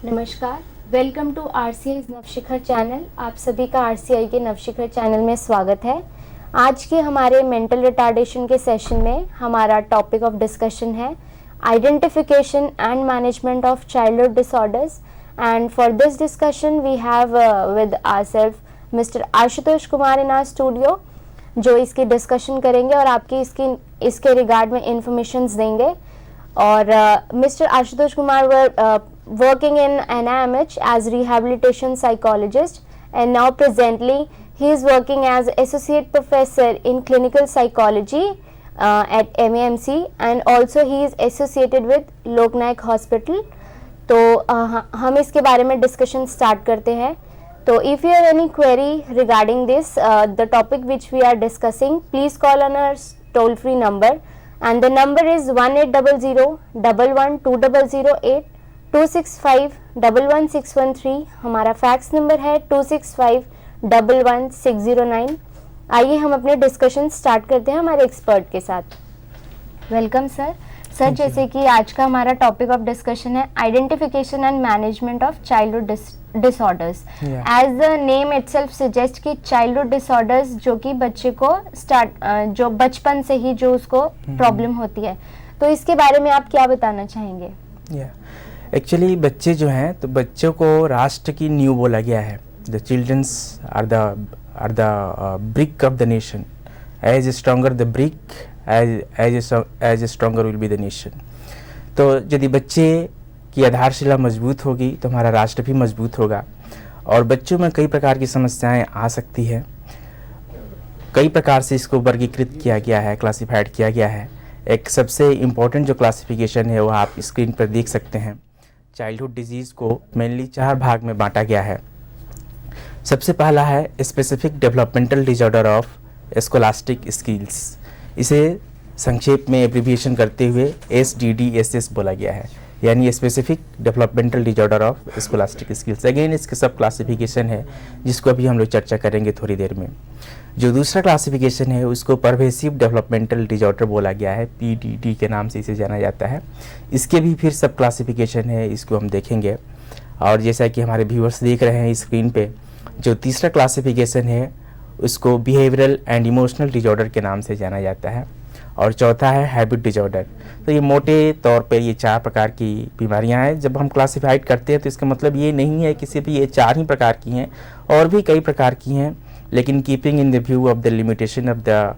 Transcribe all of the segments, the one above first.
नमस्कार, welcome to RCI नवशिखर channel. आप सभी का आरसीआई के नवशिखर चैनल में स्वागत है। आज के हमारे मेंटल रिटार्डेशन के सेशन में हमारा टॉपिक ऑफ डिस्कशन है identification and management of childhood disorders. And for this discussion we have with ourself mister Ashutosh Kumar in our studio, जो इसकी डिस्कशन करेंगे और आपकी इसके रिगार्ड में इंफॉर्मेशंस देंगे। और Mr. Ashutosh Kumar were working in NIMH as rehabilitation psychologist, and now presently he is working as associate professor in clinical psychology at MAMC, and also he is associated with Lok Nayak Hospital. तो हम इसके बारे में discussion start करते हैं। तो if you have any query regarding this the topic which we are discussing, please call on our toll free number, and the number is 1800112008 265111613। हमारा fax number है 265111609। आइए हम अपने डिस्कशन स्टार्ट करते हैं हमारे एक्सपर्ट के साथ। Welcome sir. जैसे कि आज का हमारा टॉपिक ऑफ डिस्कशन है identification and management of childhood disorders. As the name itself suggest कि चाइल्डहुड डिसऑर्डर्स जो कि बच्चे को जो बचपन से ही जो उसको प्रॉब्लम होती है, तो इसके बारे में आप क्या बताना चाहेंगे? एक्चुअली बच्चे जो हैं, तो बच्चों को राष्ट्र की नींव बोला गया है। The childrens are the brick of the nation. As stronger the brick as stronger will be the nation. तो यदि बच्चे की आधारशिला मजबूत होगी तो हमारा राष्ट्र भी मजबूत होगा। और बच्चों में कई प्रकार की समस्याएं आ सकती है, कई प्रकार से इसको वर्गीकृत किया गया है, क्लासिफाइड किया गया है। एक सबसे इम्पोर्टेंट जो क्लासिफिकेशन है वो आप स्क्रीन पर देख सकते हैं। चाइल्डहुड डिजीज़ को मेनली 4 भाग में बांटा गया है। सबसे पहला है specific developmental disorder of scholastic skills. इसे संक्षेप में एब्रीविएशन करते हुए SDDSS बोला गया है, यानी specific developmental disorder of scholastic skills. Again इसके सब क्लासिफिकेशन है जिसको अभी हम लोग चर्चा करेंगे थोड़ी देर में। जो दूसरा क्लासिफिकेशन है उसको परवेसिव डेवलपमेंटल डिसऑर्डर बोला गया है, PDD के नाम से इसे जाना जाता है। इसके भी फिर सब क्लासिफिकेशन है, इसको हम देखेंगे। और जैसा कि हमारे व्यूअर्स देख रहे हैं स्क्रीन पे, जो तीसरा क्लासिफिकेशन है उसको बिहेवियरल एंड इमोशनल डिसऑर्डर के नाम से जाना जाता है। और चौथा है हैबिट डिसऑर्डर। तो ये मोटे तौर पे ये 4 प्रकार की बीमारियां हैं। जब हम क्लासिफाइड करते हैं तो इसका मतलब ये नहीं है कि सिर्फ ये 4 ही प्रकार की हैं, और भी कई प्रकार की हैं। लेकिन keeping in the view of the limitation of the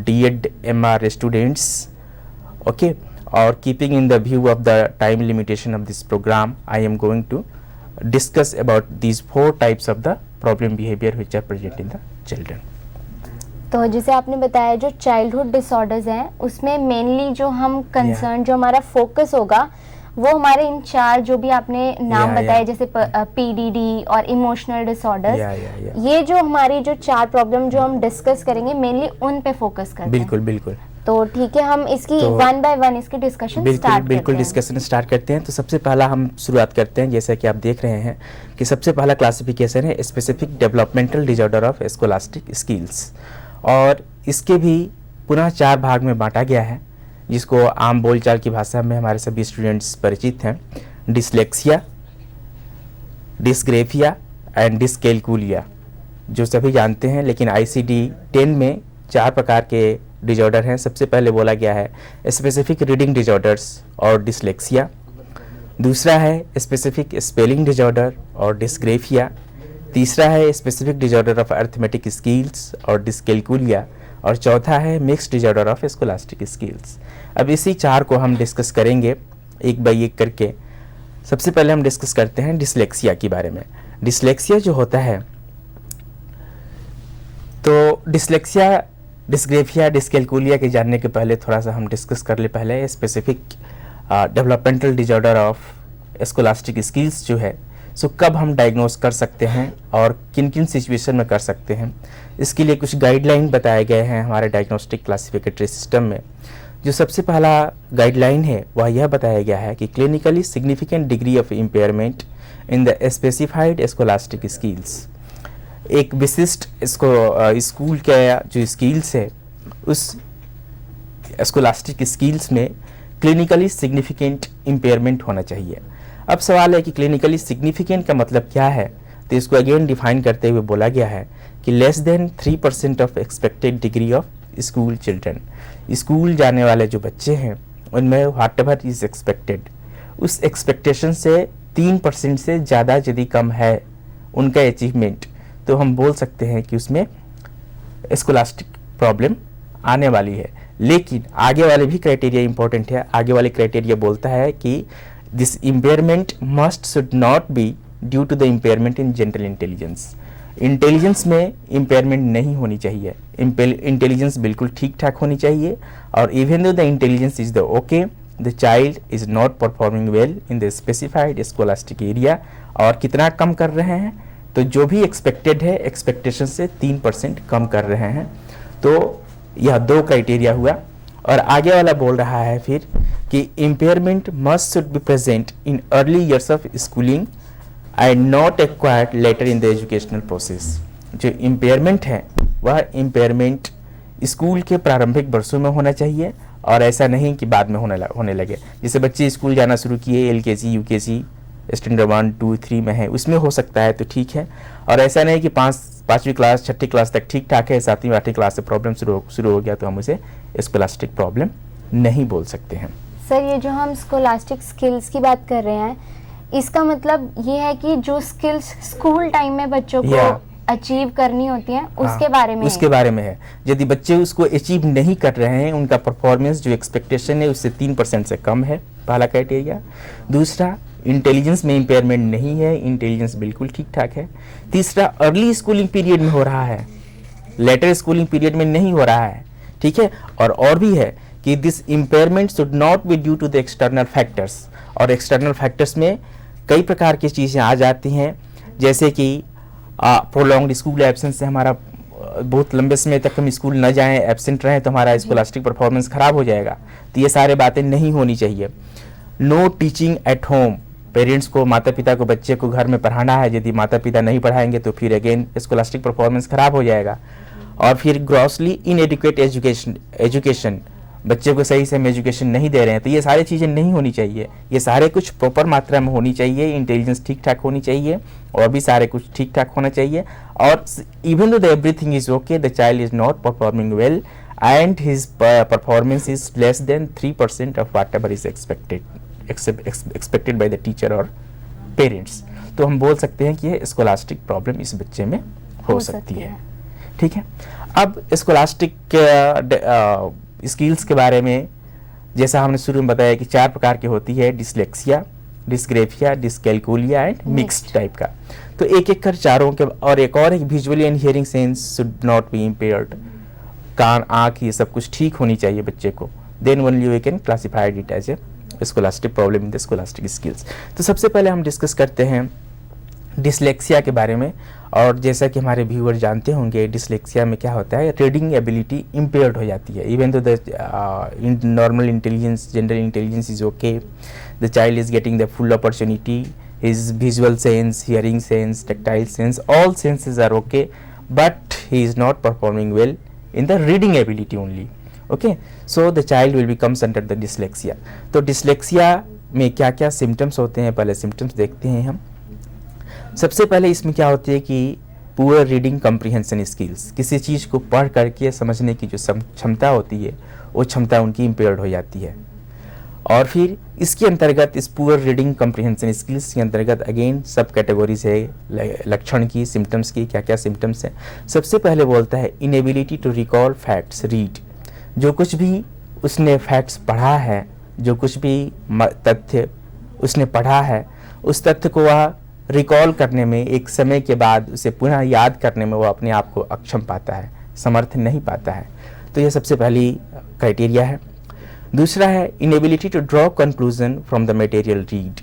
D.Ed MR students, okay, और keeping in the view of the time limitation of this program, I am going to discuss about these 4 types of the problem behaviour which are present in the children. तो जैसे आपने बताया जो childhood disorders हैं उसमें mainly जो हम concern जो हमारा फोकस होगा वो हमारे इन 4 जो भी आपने नाम बताए, जैसे PDD और इमोशनल डिसऑर्डर्स, ये जो हमारी जो 4 प्रॉब्लम जो हम डिस्कस करेंगे मेनली उन पे फोकस करते हैं। बिल्कुल। तो ठीक है, हम इसकी 1 बाय 1 इसकी डिस्कशन बिल्कुल डिस्कशन स्टार्ट करते हैं। तो सबसे पहला हम शुरुआत करते हैं, जैसा कि आप देख रहे हैं कि सबसे पहला क्लासिफिकेशन है specific developmental disorder of scholastic skills. और इसके भी पुनः 4 भाग में बांटा गया है, जिसको आम बोलचाल की भाषा में हमारे सभी स्टूडेंट्स परिचित हैं। डिसलेक्सिया, डिस्ग्रेफिया एंड डिसकैलकुलिया, जो सभी जानते हैं। लेकिन ICD-10 में 4 प्रकार के डिसऑर्डर हैं। सबसे पहले बोला गया है स्पेसिफिक रीडिंग डिसऑर्डर्स और डिसलेक्सिया। दूसरा है स्पेसिफिक स्पेलिंग डिसऑर्डर और डिस्ग्रेफिया। तीसरा है specific disorder of arithmetic skills और डिसकैलकुलिया। और चौथा है mixed disorder of scholastic skills. अब इसी 4 को हम डिस्कस करेंगे एक बाय एक करके। सबसे पहले हम डिस्कस करते हैं डिसलेक्सिया के बारे में। डिसलेक्सिया जो होता है, तो डिसलेक्सिया, डिस्ग्रेफिया, डिसकैलकुलिया के जानने के पहले थोड़ा सा हम डिस्कस कर ले पहले specific developmental disorder of scholastic skills जो है, सो कब हम डायग्नोस कर सकते हैं और किन किन सिचुएशन में कर सकते हैं। इसके लिए कुछ गाइडलाइन बताए गए हैं हमारे डायग्नोस्टिक क्लासिफिकेटरी सिस्टम में। जो सबसे पहला गाइडलाइन है वह यह बताया गया है कि clinically significant degree of impairment in the specified scholastic skills. एक विशिष्ट स्कूल के जो स्किल्स है उस स्कोलास्टिक स्किल्स में क्लिनिकली सिग्निफिकेंट इम्पेयरमेंट होना चाहिए। अब सवाल है कि क्लिनिकली सिग्निफिकेंट का मतलब क्या है, तो इसको अगेन डिफाइन करते हुए बोला गया है कि less than 3% of expected degree of school children. School जाने वाले जो बच्चे हैं उनमें व्हाट एवर इज एक्सपेक्टेड, उस एक्सपेक्टेशन से 3% से ज़्यादा यदि कम है उनका अचीवमेंट, तो हम बोल सकते हैं कि उसमें स्कॉलास्टिक प्रॉब्लम आने वाली है। लेकिन आगे वाले भी क्राइटेरिया इंपॉर्टेंट है। आगे वाले क्राइटेरिया बोलता है कि this impairment must should not be due to the impairment in general intelligence. Intelligence में इम्पेयरमेंट नहीं होनी चाहिए, इंटेलिजेंस बिल्कुल ठीक ठाक होनी चाहिए। और even though the intelligence is the okay, the child is not performing well in the specified scholastic area. और कितना कम कर रहे हैं, तो जो भी एक्सपेक्टेड है एक्सपेक्टेशन से 3% कम कर रहे हैं। तो यह 2 क्राइटेरिया हुआ। और आगे वाला बोल रहा है फिर कि impairment must should be present in early years of schooling and not acquired later in the educational process. जो इम्पेयरमेंट है वह इम्पेयरमेंट स्कूल के प्रारंभिक वर्षों में होना चाहिए और ऐसा नहीं कि बाद में होने लगे। जैसे बच्चे स्कूल जाना शुरू किए, LKG UKG स्टैंडर्ड 1 2 3 में है, उसमें हो सकता है तो ठीक है। और ऐसा नहीं कि 5वीं क्लास 6ठी क्लास तक ठीक ठाक है, 7वीं 8वीं क्लास से प्रॉब्लम शुरू हो गया तो हम उसे स्कॉलास्टिक प्रॉब्लम नहीं बोल सकते हैं। सर, ये जो हम स्कॉलास्टिक स्किल्स की बात कर रहे हैं, इसका मतलब ये है कि जो स्किल्स स्कूल टाइम में बच्चों को अचीव करनी होती हैं उसके बारे में है। यदि बच्चे उसको अचीव नहीं कर रहे हैं, उनका परफॉर्मेंस जो एक्सपेक्टेशन है उससे 3% से कम है, पहला क्राइटेरिया। दूसरा, इंटेलिजेंस में इंपेयरमेंट नहीं है, इंटेलिजेंस बिल्कुल ठीक ठाक है। तीसरा, अर्ली स्कूलिंग पीरियड में हो रहा है, लेटर स्कूलिंग पीरियड में नहीं हो रहा है, ठीक है। और भी है कि this impairment should not be due to the external factors. और एक्सटर्नल फैक्टर्स में कई प्रकार की चीज़ें आ जाती हैं, जैसे कि प्रोलॉन्ग्ड स्कूल एब्सेंस से हमारा बहुत लंबे समय तक हम स्कूल न जाएं, एब्सेंट रहें तो हमारा स्कॉलास्टिक परफॉर्मेंस खराब हो जाएगा। तो ये सारे बातें नहीं होनी चाहिए। No teaching at home, parents को, माता पिता को बच्चे को घर में पढ़ाना है, यदि माता पिता नहीं पढ़ाएंगे तो फिर अगेन स्कॉलास्टिक परफॉर्मेंस खराब हो जाएगा। और फिर ग्रॉसली इनएडिक्वेट एजुकेशन, बच्चे को सही से हम एजुकेशन नहीं दे रहे हैं, तो ये सारी चीज़ें नहीं होनी चाहिए। ये सारे कुछ प्रॉपर मात्रा में होनी चाहिए, इंटेलिजेंस ठीक ठाक होनी चाहिए और भी सारे कुछ ठीक ठाक होना चाहिए। और even though everything is okay, the child is not performing well and his performance is less than 3% of what ever is expected by the teacher और पेरेंट्स, तो हम बोल सकते हैं कि ये स्कॉलास्टिक प्रॉब्लम इस बच्चे में हो सकती है। ठीक है। अब स्कॉलास्टिक स्किल्स के बारे में जैसा हमने शुरू में बताया कि 4 प्रकार की होती है, dyslexia, dysgraphia, dyscalculia and mixed type का। तो एक एक कर चारों के, और एक और visually and hearing sense should not be impaired, कान आँख ये सब कुछ ठीक होनी चाहिए बच्चे को, then only we can classified it as a scholastic problem in the scholastic skills. तो सबसे पहले हम डिस्कस करते हैं डिसलेक्सिया के बारे में। और जैसा कि हमारे व्यूअर जानते होंगे, डिसलेक्सिया में क्या होता है, रीडिंग एबिलिटी इम्पेयर्ड हो जाती है। Even though the normal intelligence, general intelligence is okay, the child is getting the full opportunity, his visual sense, hearing sense, tactile sense, all senses are okay, but he is not performing well in the reading ability only. Okay, so the child will becomes under the dyslexia. तो dyslexia में क्या क्या symptoms होते हैं, पहले symptoms देखते हैं हम। सबसे पहले इसमें क्या होती है कि पुअर रीडिंग कम्प्रीहेंशन स्किल्स, किसी चीज़ को पढ़ करके समझने की जो क्षमता होती है वो क्षमता उनकी इम्पेयर्ड हो जाती है। और फिर इसके अंतर्गत, इस पुअर रीडिंग कम्प्रीहेंशन स्किल्स के अंतर्गत अगेन सब कैटेगरीज है लक्षण की, सिम्टम्स की, क्या क्या सिम्टम्स हैं। सबसे पहले बोलता है inability to recall facts read, जो कुछ भी उसने फैक्ट्स पढ़ा है, जो कुछ भी तथ्य उसने पढ़ा है, उस तथ्य को वह रिकॉल करने में, एक समय के बाद उसे पुनः याद करने में वो अपने आप को अक्षम पाता है, समर्थ नहीं पाता है। तो यह सबसे पहली क्राइटेरिया है। दूसरा है inability to draw conclusion from the material read,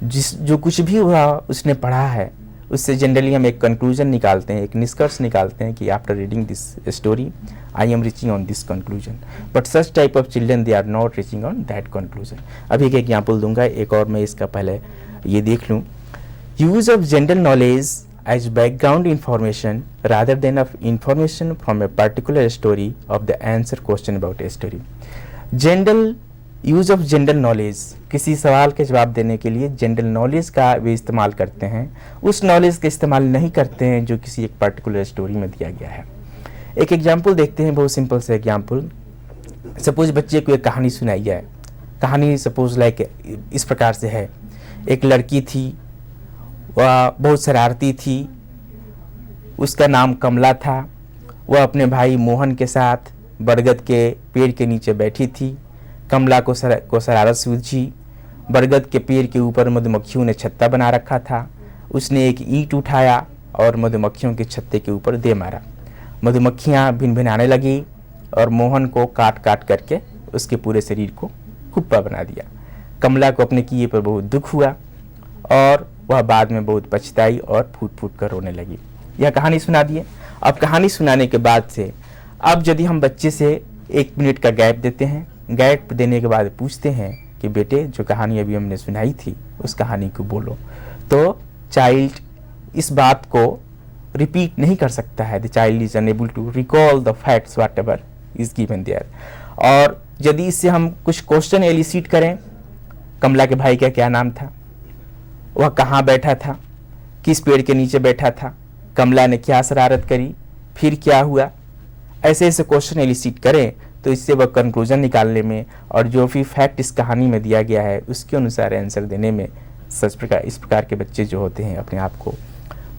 जो कुछ भी हुआ उसने पढ़ा है उससे जनरली हम एक कंक्लूजन निकालते हैं, एक निष्कर्ष निकालते हैं कि after reading this story I am reaching on this conclusion, but such type of children they are not reaching on that conclusion. अभी एक एग्जाम्पल दूंगा, एक और मैं इसका पहले ये देख लूँ। Use of general knowledge as background information rather than of information from a particular story of the answer question about a story. General use of general knowledge, किसी सवाल के जवाब देने के लिए जनरल नॉलेज का वे इस्तेमाल करते हैं, उस नॉलेज का इस्तेमाल नहीं करते हैं जो किसी एक पर्टिकुलर स्टोरी में दिया गया है। एक एग्जाम्पल देखते हैं, बहुत सिंपल सा एग्जाम्पल। सपोज बच्चे को एक कहानी सुनाई जाए। कहानी सपोज लाइक इस प्रकार से है। एक लड़की थी, वह बहुत शरारती थी, उसका नाम कमला था। वह अपने भाई मोहन के साथ बरगद के पेड़ के नीचे बैठी थी। कमला को शरारत सूझी। बरगद के पेड़ के ऊपर मधुमक्खियों ने छत्ता बना रखा था। उसने एक ईंट उठाया और मधुमक्खियों के छत्ते के ऊपर दे मारा। मधुमक्खियाँ भिनभिनाने लगी और मोहन को काट काट करके उसके पूरे शरीर को कुप्पा बना दिया। कमला को अपने किए पर बहुत दुख हुआ और वह बाद में बहुत पछताई और फूट फूट कर रोने लगी। यह कहानी सुना दिए। अब कहानी सुनाने के बाद से अब यदि हम बच्चे से 1 मिनट का गैप देते हैं, गैप देने के बाद पूछते हैं कि बेटे जो कहानी अभी हमने सुनाई थी उस कहानी को बोलो, तो चाइल्ड इस बात को रिपीट नहीं कर सकता है। The child is unable to recall the facts whatever is given there. और यदि इससे हम कुछ क्वेश्चन एलिसिट करें, कमला के भाई का क्या नाम था, वह कहाँ बैठा था, किस पेड़ के नीचे बैठा था, कमला ने क्या शरारत करी, फिर क्या हुआ, ऐसे ऐसे क्वेश्चन एलिसिट करें तो इससे वह कंक्लूजन निकालने में और जो भी फैक्ट इस कहानी में दिया गया है उसके अनुसार आंसर देने में इस प्रकार के बच्चे जो होते हैं अपने आप को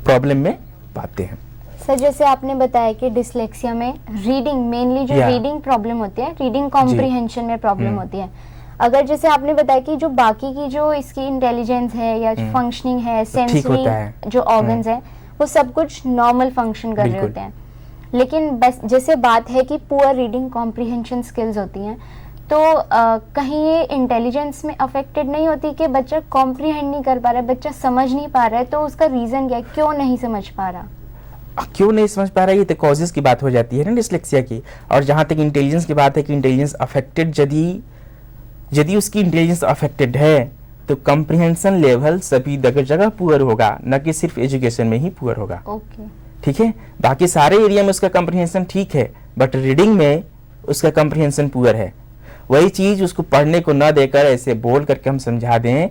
प्रॉब्लम में पाते हैं। सर जैसे आपने बताया कि डिसलेक्सिया में रीडिंग मेनली जो रीडिंग प्रॉब्लम होती है, रीडिंग कॉम्प्रिहेंशन में प्रॉब्लम होती है। अगर जैसे आपने बताया कि जो बाकी की जो इसकी इंटेलिजेंस है या फंक्शनिंग है, सेंसरी जो ऑर्गन्स है वो सब कुछ नॉर्मल फंक्शन कर रहे होते हैं, लेकिन बस जैसे बात है कि पुअर रीडिंग कॉम्प्रिहेंशन स्किल्स होती हैं, तो कहीं ये इंटेलिजेंस में अफेक्टेड नहीं होती कि बच्चा कॉम्प्रिहेंड नहीं कर पा रहा है, बच्चा समझ नहीं पा रहा है, तो उसका रीजन क्या है, क्यों नहीं समझ पा रहा? क्यों नहीं समझ पा रहा है, ये तो कॉजेस की बात हो जाती है ना डिसलेक्सिया की। और जहाँ तक इंटेलिजेंस की बात है कि इंटेलिजेंस अफेक्टेड, यदि उसकी इंटेलिजेंस अफेक्टेड है तो कॉम्प्रिहेंशन लेवल सभी जगह पुअर होगा, न कि सिर्फ एजुकेशन में ही पुअर होगा। ठीक है, बाकी सारे एरिया में उसका कॉम्प्रिहेंशन ठीक है, बट रीडिंग में उसका कॉम्प्रिहेंशन पुअर है। वही चीज उसको पढ़ने को न देकर ऐसे बोल करके हम समझा दें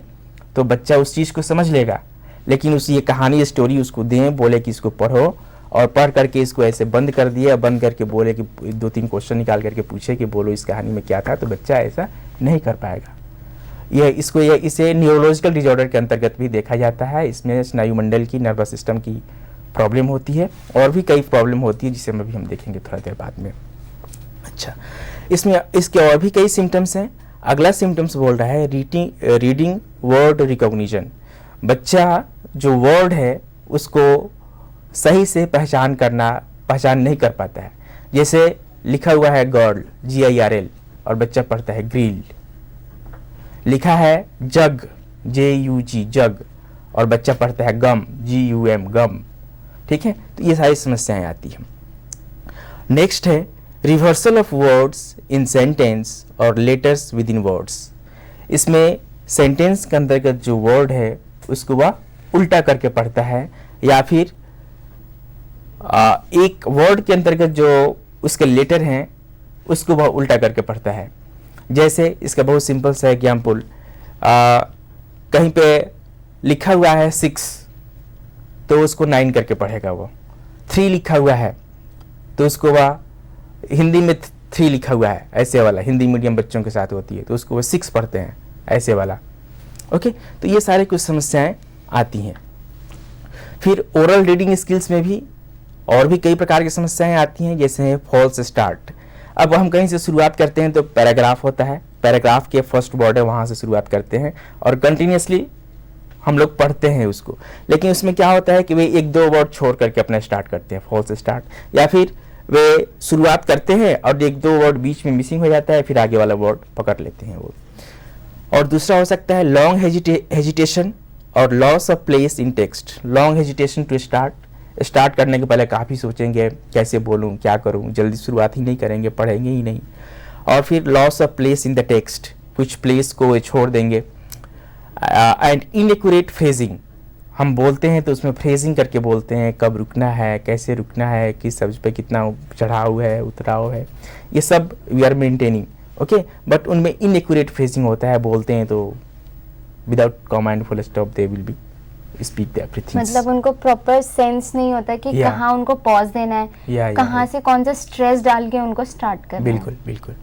तो बच्चा उस चीज को समझ लेगा, लेकिन उस ये कहानी स्टोरी उसको दें, बोले कि इसको पढ़ो और पढ़ करके इसको ऐसे बंद कर दिया, बंद करके बोले कि 2-3 क्वेश्चन निकाल करके पूछे कि बोलो इस कहानी में क्या था, तो बच्चा ऐसा नहीं कर पाएगा। इसे न्यूरोलॉजिकल डिसऑर्डर के अंतर्गत भी देखा जाता है। इसमें स्नायुमंडल की, नर्वस सिस्टम की प्रॉब्लम होती है और भी कई प्रॉब्लम होती है जिसे हम देखेंगे थोड़ा देर बाद में। अच्छा, इसके और भी कई सिम्टम्स हैं। अगला सिम्टम्स बोल रहा है रीडिंग वर्ड रिकॉग्निशन। बच्चा जो वर्ड है उसको सही से पहचान नहीं कर पाता है। जैसे लिखा हुआ है गर्ल GIRL और बच्चा पढ़ता है ग्रिल, लिखा है जग JUG जग और बच्चा पढ़ता है गम GUM गम। ठीक है, तो ये सारी समस्याएं आती हैं। नेक्स्ट है reversal of words in sentence और लेटर्स विद इन वर्ड्स। इसमें सेंटेंस के अंतर्गत जो वर्ड है उसको वह उल्टा करके पढ़ता है, या फिर एक वर्ड के अंतर्गत जो उसके लेटर हैं उसको वह उल्टा करके पढ़ता है। जैसे इसका बहुत सिंपल सा एग्जाम्पल, कहीं पे लिखा हुआ है 6 तो उसको 9 करके पढ़ेगा वो। 3 लिखा हुआ है तो उसको वह हिंदी में 3 लिखा हुआ है ऐसे वाला, हिंदी मीडियम बच्चों के साथ होती है तो उसको वह 6 पढ़ते हैं ऐसे वाला। ओके, तो ये सारे कुछ समस्याएं आती हैं। फिर ओरल रीडिंग स्किल्स में भी और भी कई प्रकार की समस्याएं आती हैं, जैसे फॉल्स स्टार्ट। अब हम कहीं से शुरुआत करते हैं तो पैराग्राफ होता है, पैराग्राफ के फर्स्ट वर्ड है वहाँ से शुरुआत करते हैं और कंटिन्यूसली हम लोग पढ़ते हैं उसको, लेकिन उसमें क्या होता है कि वे 1-2 वर्ड छोड़ करके अपना स्टार्ट करते हैं, फॉल्स स्टार्ट। या फिर वे शुरुआत करते हैं और 1-2 वर्ड बीच में मिसिंग हो जाता है, फिर आगे वाला वर्ड पकड़ लेते हैं वो। और दूसरा हो सकता है लॉन्ग हेजिटेशन और loss of place in text. Long hesitation to start करने के पहले काफ़ी सोचेंगे कैसे बोलूँ, क्या करूँ, जल्दी शुरुआत ही नहीं करेंगे, पढ़ेंगे ही नहीं। और फिर loss of place in the text, कुछ प्लेस को वे छोड़ देंगे। एंड इनएक्यूरेट फ्रेजिंग, हम बोलते हैं तो उसमें फ्रेजिंग करके बोलते हैं, कब रुकना है, कैसे रुकना है, किस सब्ज पे कितना चढ़ाव है, उतराव है, ये सब we are maintaining. Okay, but उनमें इनएक्यूरेट फ्रेजिंग होता है, बोलते हैं तो without comma and full stop they will be speak the everything. मतलब उनको प्रॉपर सेंस नहीं होता कि Yeah. कहाँ उनको पॉज देना है, कहाँ से कौन सा स्ट्रेस डाल के उनको स्टार्ट करना है। बिल्कुल बिल्कुल।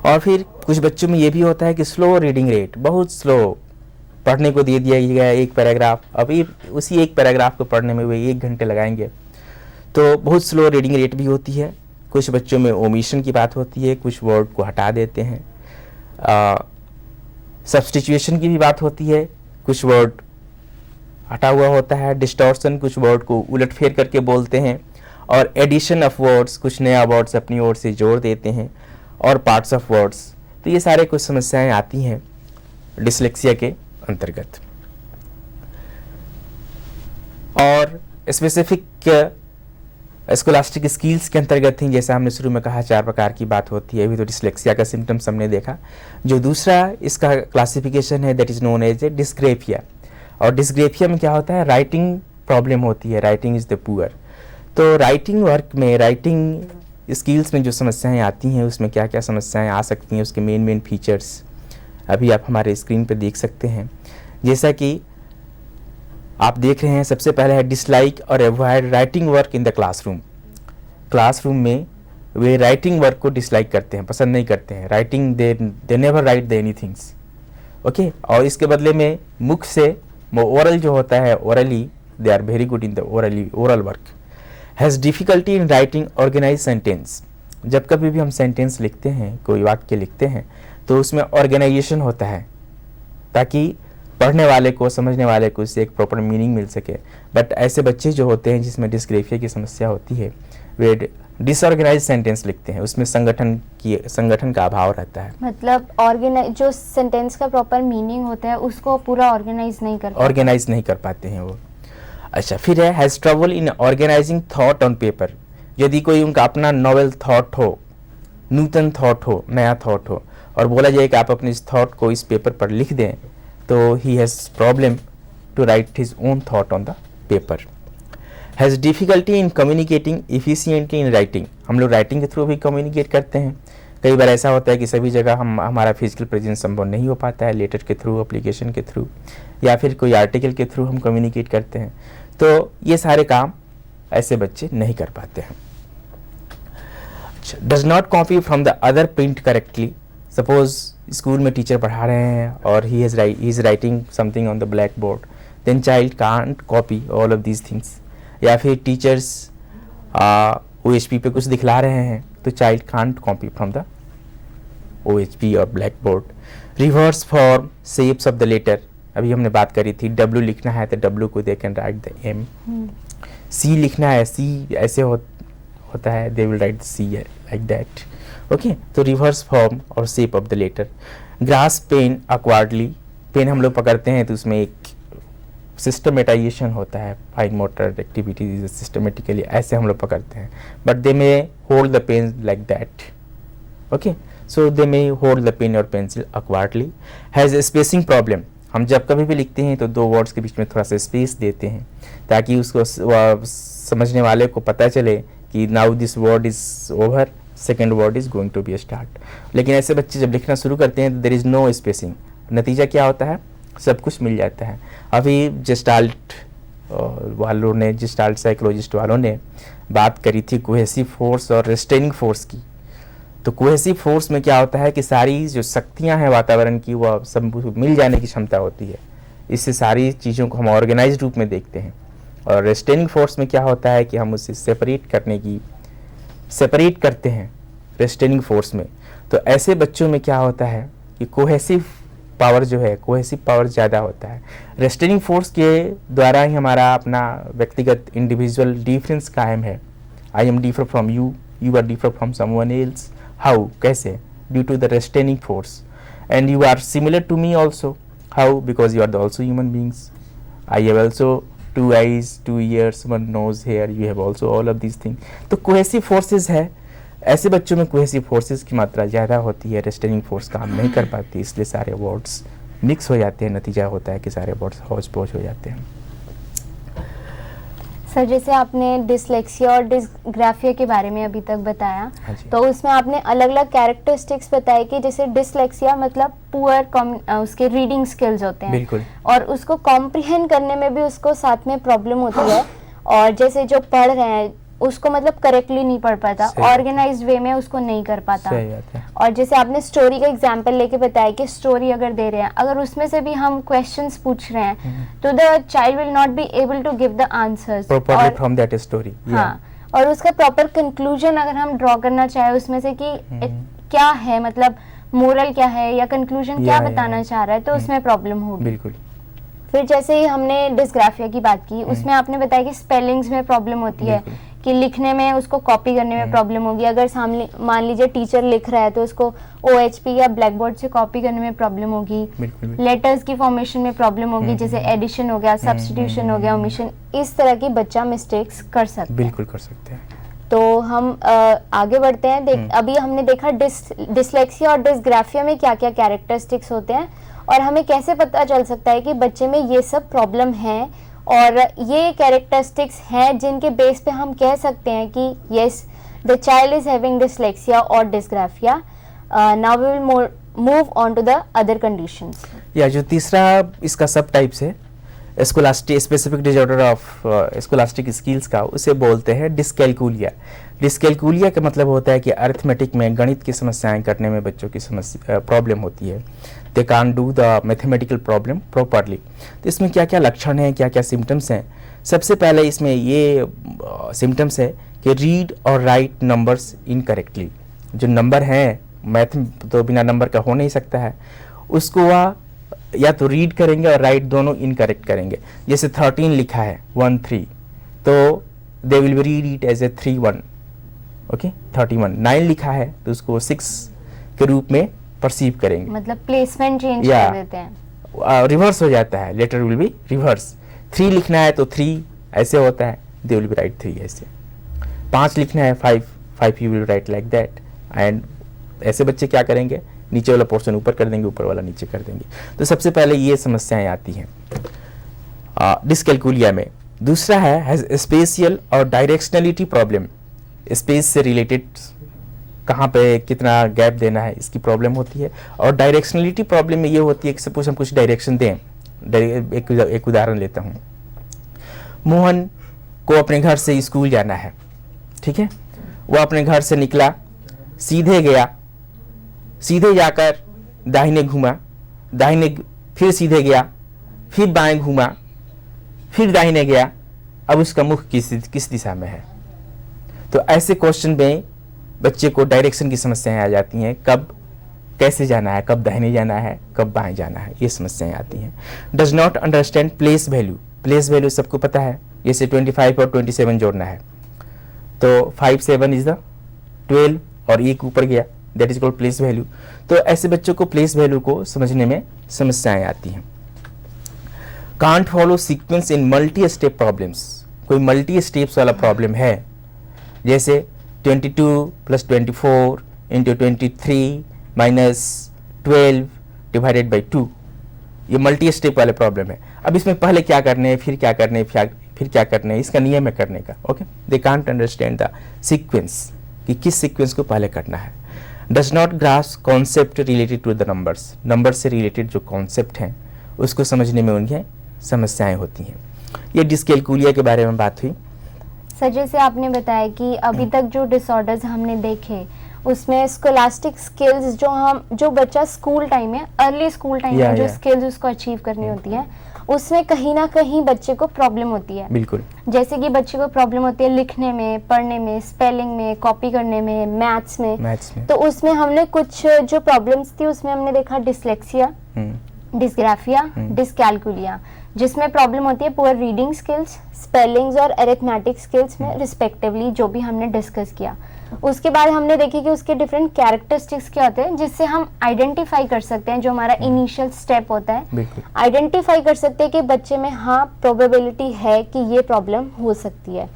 और फिर कुछ बच्चों में ये भी होता है कि स्लो रीडिंग रेट, बहुत स्लो, पढ़ने को दे दिया गया एक पैराग्राफ, अभी उसी एक पैराग्राफ को पढ़ने में वे 1 घंटे लगाएंगे, तो बहुत स्लो रीडिंग रेट भी होती है। कुछ बच्चों में ओमिशन की बात होती है, कुछ वर्ड को हटा देते हैं। सब्स्टिट्यूशन की भी बात होती है, कुछ वर्ड हटा हुआ होता है। डिस्टॉर्शन, कुछ वर्ड को उलटफेर करके बोलते हैं। और एडिशन ऑफ वर्ड्स, कुछ नया वर्ड्स अपनी ओर से जोड़ देते हैं। और पार्ट्स ऑफ वर्ड्स, तो ये सारे कुछ समस्याएं आती हैं डिसलेक्सिया के अंतर्गत। और स्पेसिफिक स्कोलास्टिक स्किल्स के अंतर्गत थी, जैसा हमने शुरू में कहा 4 प्रकार की बात होती है। अभी तो डिसलेक्सिया का सिम्टम्स हमने देखा। जो दूसरा इसका क्लासिफिकेशन है that is known as a dysgraphia. और डिस्ग्रेफिया में क्या होता है, राइटिंग प्रॉब्लम होती है, राइटिंग इज द पुअर। तो राइटिंग वर्क में, राइटिंग स्किल्स में जो समस्याएं आती हैं, उसमें क्या क्या समस्याएं आ सकती हैं, उसके मेन फीचर्स अभी आप हमारे स्क्रीन पर देख सकते हैं। जैसा कि आप देख रहे हैं, सबसे पहले है डिसलाइक और avoid writing work in the classroom. Classroom में वे राइटिंग वर्क को डिसलाइक करते हैं, पसंद नहीं करते हैं। Writing they never write the anythings, okay. और इसके बदले में मुख से ओरल जो होता है, orally they are very good in the oral work. Has difficulty in writing organize sentence. जब कभी भी हम सेंटेंस लिखते हैं, कोई वाक्य लिखते हैं, तो उसमें ऑर्गेनाइजेशन होता है ताकि पढ़ने वाले को, समझने वाले को इससे एक प्रॉपर मीनिंग मिल सके। बट ऐसे बच्चे जो होते हैं जिसमें डिस्ग्रेफिया की समस्या होती है, वे डिसऑर्गेनाइज सेंटेंस लिखते हैं, उसमें संगठन का अभाव रहता है। मतलब जो सेंटेंस का प्रॉपर मीनिंग होता है उसको पूरा ऑर्गेनाइज नहीं कर पाते हैं वो। अच्छा, फिर है has trouble in organizing thought on paper. यदि कोई उनका अपना नॉवेल थॉट हो, नूतन थॉट हो, नया थॉट हो, और बोला जाए कि आप अपने इस थॉट को इस पेपर पर लिख दें, तो he has problem to write his own thought on the paper. Has difficulty in communicating efficiently in writing. हम लोग राइटिंग के थ्रू भी कम्युनिकेट करते हैं। कई बार ऐसा होता है कि सभी जगह हमारा फिजिकल प्रेजेंस संभव नहीं हो पाता है, लेटर के थ्रू, एप्लीकेशन के थ्रू, या फिर कोई आर्टिकल के थ्रू हम कम्युनिकेट करते हैं। तो ये सारे काम ऐसे बच्चे नहीं कर पाते हैं। Does not copy from the other print correctly. Suppose school में टीचर पढ़ा रहे हैं और he is writing something on the black board, then child can't copy all of these things. या फिर टीचर्स OHP पे कुछ दिखला रहे हैं, तो child can't copy from the OHP और black board. Reverse form shapes of the letter, अभी हमने बात करी थी। W लिखना है तो W को they can write the M। C लिखना है, C ऐसे होता है, they will write C like that, okay. तो रिवर्स फॉर्म और shape of the letter. Grasp pen awkwardly, pen हम लोग पकड़ते हैं तो उसमें एक सिस्टमेटाइजेशन होता है, फाइन मोटर एक्टिविटीज सिस्टमेटिकली ऐसे हम लोग पकड़ते हैं। But they may hold the pen like that, okay. So they may hold the pen और pencil awkwardly. Has spacing problem, हम जब कभी भी लिखते हैं तो 2 वर्ड्स के बीच में थोड़ा सा स्पेस देते हैं ताकि उसको समझने वाले को पता चले कि now this word is over, second word is going to be start. लेकिन ऐसे बच्चे जब लिखना शुरू करते हैं तो देयर इज नो स्पेसिंग। नतीजा क्या होता है, सब कुछ मिल जाता है। अभी जेस्टाल्ट वालों ने, जेस्टाल्ट साइकोलॉजिस्ट वालों ने बात करी थी कोहेसिव फोर्स और रेस्ट्रेनिंग फोर्स की। तो कोहेसिव फोर्स में क्या होता है कि सारी जो शक्तियां हैं वातावरण की, वह सब मिल जाने की क्षमता होती है। इससे सारी चीज़ों को हम ऑर्गेनाइज रूप में देखते हैं। और रेस्ट्रेनिंग फोर्स में क्या होता है कि हम उसे सेपरेट करते हैं रेस्ट्रेनिंग फोर्स में। तो ऐसे बच्चों में क्या होता है कि कोहेसिव पावर जो है, कोहेसिव पावर ज़्यादा होता है। रेस्ट्रेनिंग फोर्स के द्वारा ही हमारा अपना व्यक्तिगत इंडिविजुअल डिफरेंस कायम है। I am differ from you, you are differ from someone else. How, कैसे? Due to the restraining force. And you are similar to me also. How? Because you are the also human beings. I have also 2 eyes, 2 ears, 1 nose, hair, you have also all of these things. तो cohesive forces है, ऐसे बच्चों में cohesive forces की मात्रा ज़्यादा होती है, रेस्ट्रेनिंग फोर्स काम नहीं कर पाती, इसलिए सारे वर्ड्स मिक्स हो जाते हैं। नतीजा होता है कि सारे वर्ड्स हौच पौच हो जाते हैं। सर जैसे आपने डिसलेक्सिया और डिसग्राफिया के बारे में अभी तक बताया, हाँ जी। तो उसमें आपने अलग अलग कैरेक्टरिस्टिक्स बताए कि जैसे डिसलेक्सिया मतलब पुअर उसके रीडिंग स्किल्स होते हैं, बिल्कुल। और उसको कॉम्प्रिहेंड करने में भी उसको साथ में प्रॉब्लम होती है, और जैसे जो पढ़ रहे हैं उसको मतलब करेक्टली नहीं पढ़ पाता, सही बात है। ऑर्गेनाइज्ड वे में उसको नहीं कर पाता। सही बात है। और जैसे आपने स्टोरी का एग्जांपल लेके बताया कि स्टोरी अगर दे रहे हैं, अगर उसमें से भी हम क्वेश्चंस पूछ रहे हैं तो the child will not be able to give the answers properly from that story. हाँ, और उसका प्रॉपर कंक्लूजन अगर हम ड्रॉ करना चाहे उसमें से कि क्या है, मतलब मोरल क्या है या कंक्लूजन क्या बताना चाह रहा है, तो उसमें प्रॉब्लम होगी। बिल्कुल। फिर जैसे ही हमने डिसग्राफिया की बात की, उसमें आपने बताया कि स्पेलिंग्स में प्रॉब्लम होती है, कि लिखने में उसको कॉपी करने में प्रॉब्लम होगी। अगर सामने मान लीजिए टीचर लिख रहा है तो उसको OHP या ब्लैक बोर्ड से कॉपी करने में प्रॉब्लम होगी। लेटर्स की फॉर्मेशन में प्रॉब्लम होगी, जैसे एडिशन हो गया, सब्स्टिट्यूशन हो गया, ओमिशन, इस तरह की बच्चा मिस्टेक्स कर सकता है। बिल्कुल कर सकते हैं। तो हम आगे बढ़ते हैं। अभी हमने देखा डिसलेक्सिया और डिसग्राफिया में क्या क्या कैरेक्टरिस्टिक्स होते हैं, और हमें कैसे पता चल सकता है कि बच्चे में ये सब प्रॉब्लम है, और ये कैरेक्टरिस्टिक्स हैं जिनके बेस पे हम कह सकते हैं कि yes the child is having dyslexia और dysgraphia. Now we will move on to the other conditions. या जो तीसरा इसका सब टाइप्स है scholastic specific disorder of scholastic skills का, उसे बोलते हैं डिस्कैल्कुलिया। डिस्कैल्कुलिया का मतलब होता है कि अरिथमेटिक में गणित की समस्याएं करने में बच्चों की समस्या प्रॉब्लम होती है। They can't do the mathematical problem properly. तो इसमें क्या क्या लक्षण हैं, क्या क्या सिम्टम्स हैं? सबसे पहले इसमें ये सिम्टम्स है कि रीड और राइट नंबर्स इनकरेक्टली। जो नंबर हैं, मैथ तो बिना नंबर का हो नहीं सकता है, उसको वह या तो रीड करेंगे और राइट दोनों इनकरेक्ट करेंगे। जैसे 13 लिखा है 1 3, तो they will read it as a 3 1। Okay, 31। 9 लिखा है तो उसको 6 के रूप में परसीव करेंगे, मतलब प्लेसमेंट चेंज कर देते हैं, रिवर्स हो जाता है, लेटर विल बी रिवर्स। 3 लिखना है तो 3 ऐसे होता है, दे विल बी राइट 3 ऐसे। 5 लिखना है 5 you will write like that. And ऐसे बच्चे क्या करेंगे, नीचे वाला पोर्शन ऊपर कर देंगे, ऊपर वाला नीचे कर देंगे। तो सबसे पहले ये समस्याएं आती हैं डिस्कैल्कुलिया में। दूसरा है स्पेशियल और डायरेक्शनलिटी प्रॉब्लम। स्पेस से रिलेटेड कहाँ पे कितना गैप देना है, इसकी प्रॉब्लम होती है। और डायरेक्शनलिटी प्रॉब्लम में ये होती है कि सपोज हम कुछ डायरेक्शन दें। एक उदाहरण लेता हूँ। मोहन को अपने घर से स्कूल जाना है, ठीक है। वो अपने घर से निकला, सीधे गया, सीधे जाकर दाहिने घूमा, दाहिने फिर सीधे गया, फिर बाएं घूमा, फिर दाहिने गया। अब उसका मुख किस दिशा में है? तो ऐसे क्वेश्चन में बच्चे को डायरेक्शन की समस्याएं आ जाती हैं। कब कैसे जाना है, कब दाहिने जाना है, कब बाएं जाना है, ये समस्याएं आती हैं। Does not understand place value. Place value सबको पता है, जैसे 25 और 27 जोड़ना है तो 5 7 इज द 12 और एक ऊपर गया, that is called place value. तो ऐसे बच्चों को प्लेस वैल्यू को समझने में समस्याएं आती हैं। Can't follow sequence in multi step problems. कोई मल्टी स्टेप्स वाला प्रॉब्लम है, जैसे 22 + 24 × 23 - 12 डिवाइडेड बाई 2। ये मल्टी स्टेप वाले प्रॉब्लम है। अब इसमें पहले क्या करने, फिर क्या करने, फिर क्या करने, इसका नियम है करने का। Okay, they can't understand the sequence, कि किस सीक्वेंस को पहले करना है। Does not grasp concept related to the numbers. Number से रिलेटेड जो कॉन्सेप्ट हैं उसको समझने में उन्हें समस्याएं होती हैं। ये डिस्कैल्कुलिया के बारे में बात हुई। सर जैसे आपने बताया कि अभी तक जो डिसऑर्डर्स हमने देखे उसमें स्कोलास्टिक स्किल्स जो बच्चा स्कूल टाइम में, अर्ली स्कूल टाइम में जो स्किल्स उसको अचीव करनी होती है, उसमें कहीं ना कहीं बच्चे को प्रॉब्लम होती है। बिल्कुल। जैसे कि बच्चे को प्रॉब्लम होती है लिखने में, पढ़ने में, स्पेलिंग में, कॉपी करने में, मैथ्स में। तो उसमें हमने कुछ जो प्रॉब्लम्स थी उसमें हमने देखा डिसलेक्सिया, डिसग्राफिया, डिस्कैल्कुलिया, जिसमें प्रॉब्लम होती है पुअर रीडिंग स्किल्स, स्पेलिंग्स और अरिथमेटिक स्किल्स में रिस्पेक्टिवली, जो भी हमने डिस्कस किया। उसके बाद हमने देखी कि उसके डिफरेंट कैरेक्टरिस्टिक्स क्या होते हैं, जिससे हम आइडेंटिफाई कर सकते हैं, जो हमारा इनिशियल स्टेप होता है, आइडेंटिफाई कर सकते हैं कि बच्चे में हाँ प्रोबेबिलिटी है कि ये प्रॉब्लम हो सकती है।